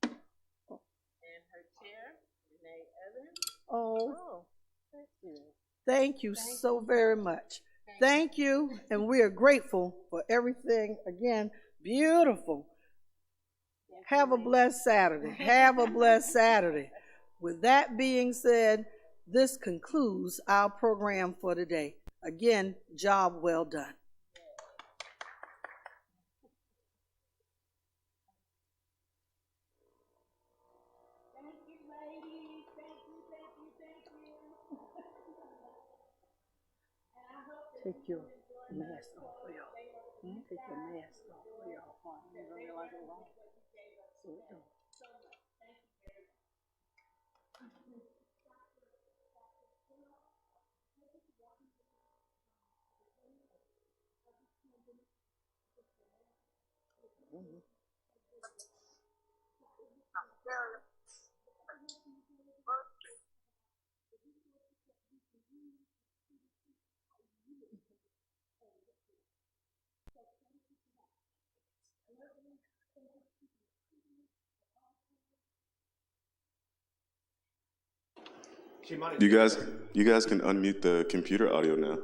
and her chair, Renee Evans. Oh, thank you so very much. Thank you, and we are grateful for everything. Again, beautiful. Have a blessed Saturday. Have a blessed Saturday. With that being said, this concludes our program for today. Again, job well done. Thank you, ladies. Thank you. And I hope that Take your mask off for y'all. Take your mask off for y'all. You don't realize it wrong. So it don't. You guys can unmute the computer audio now.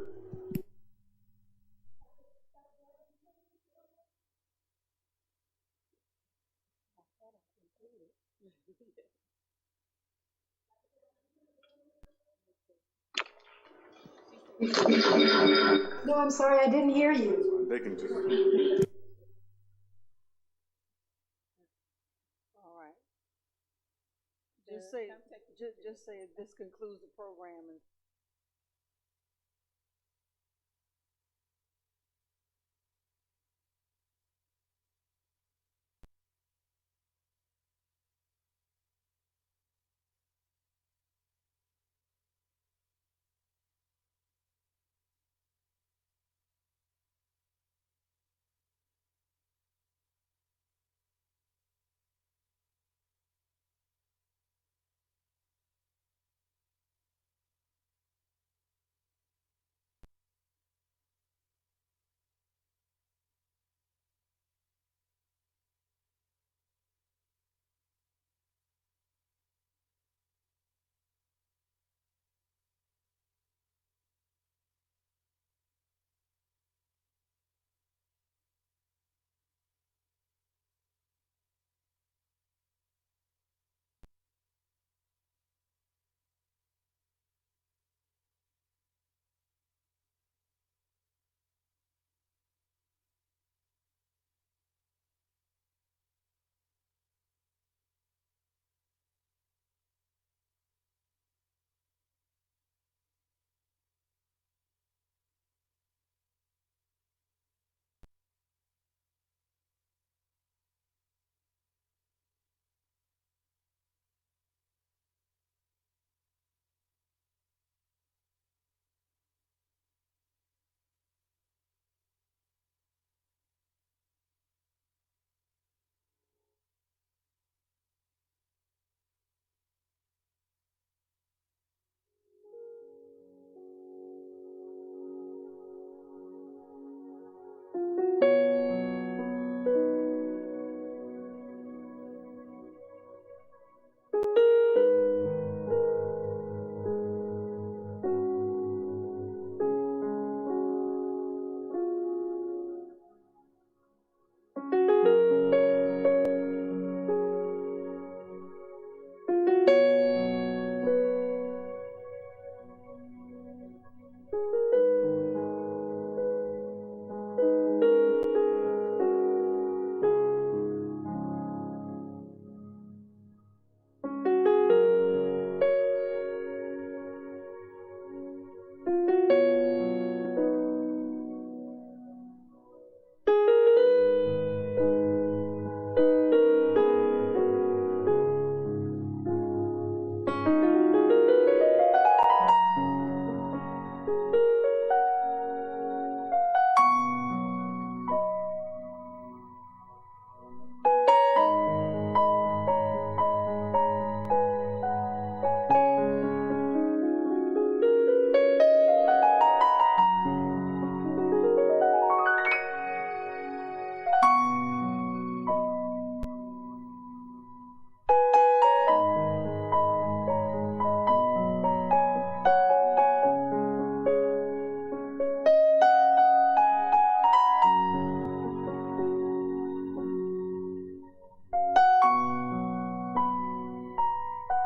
No, I'm sorry, I didn't hear you. They can just. All right. Just say this concludes the program and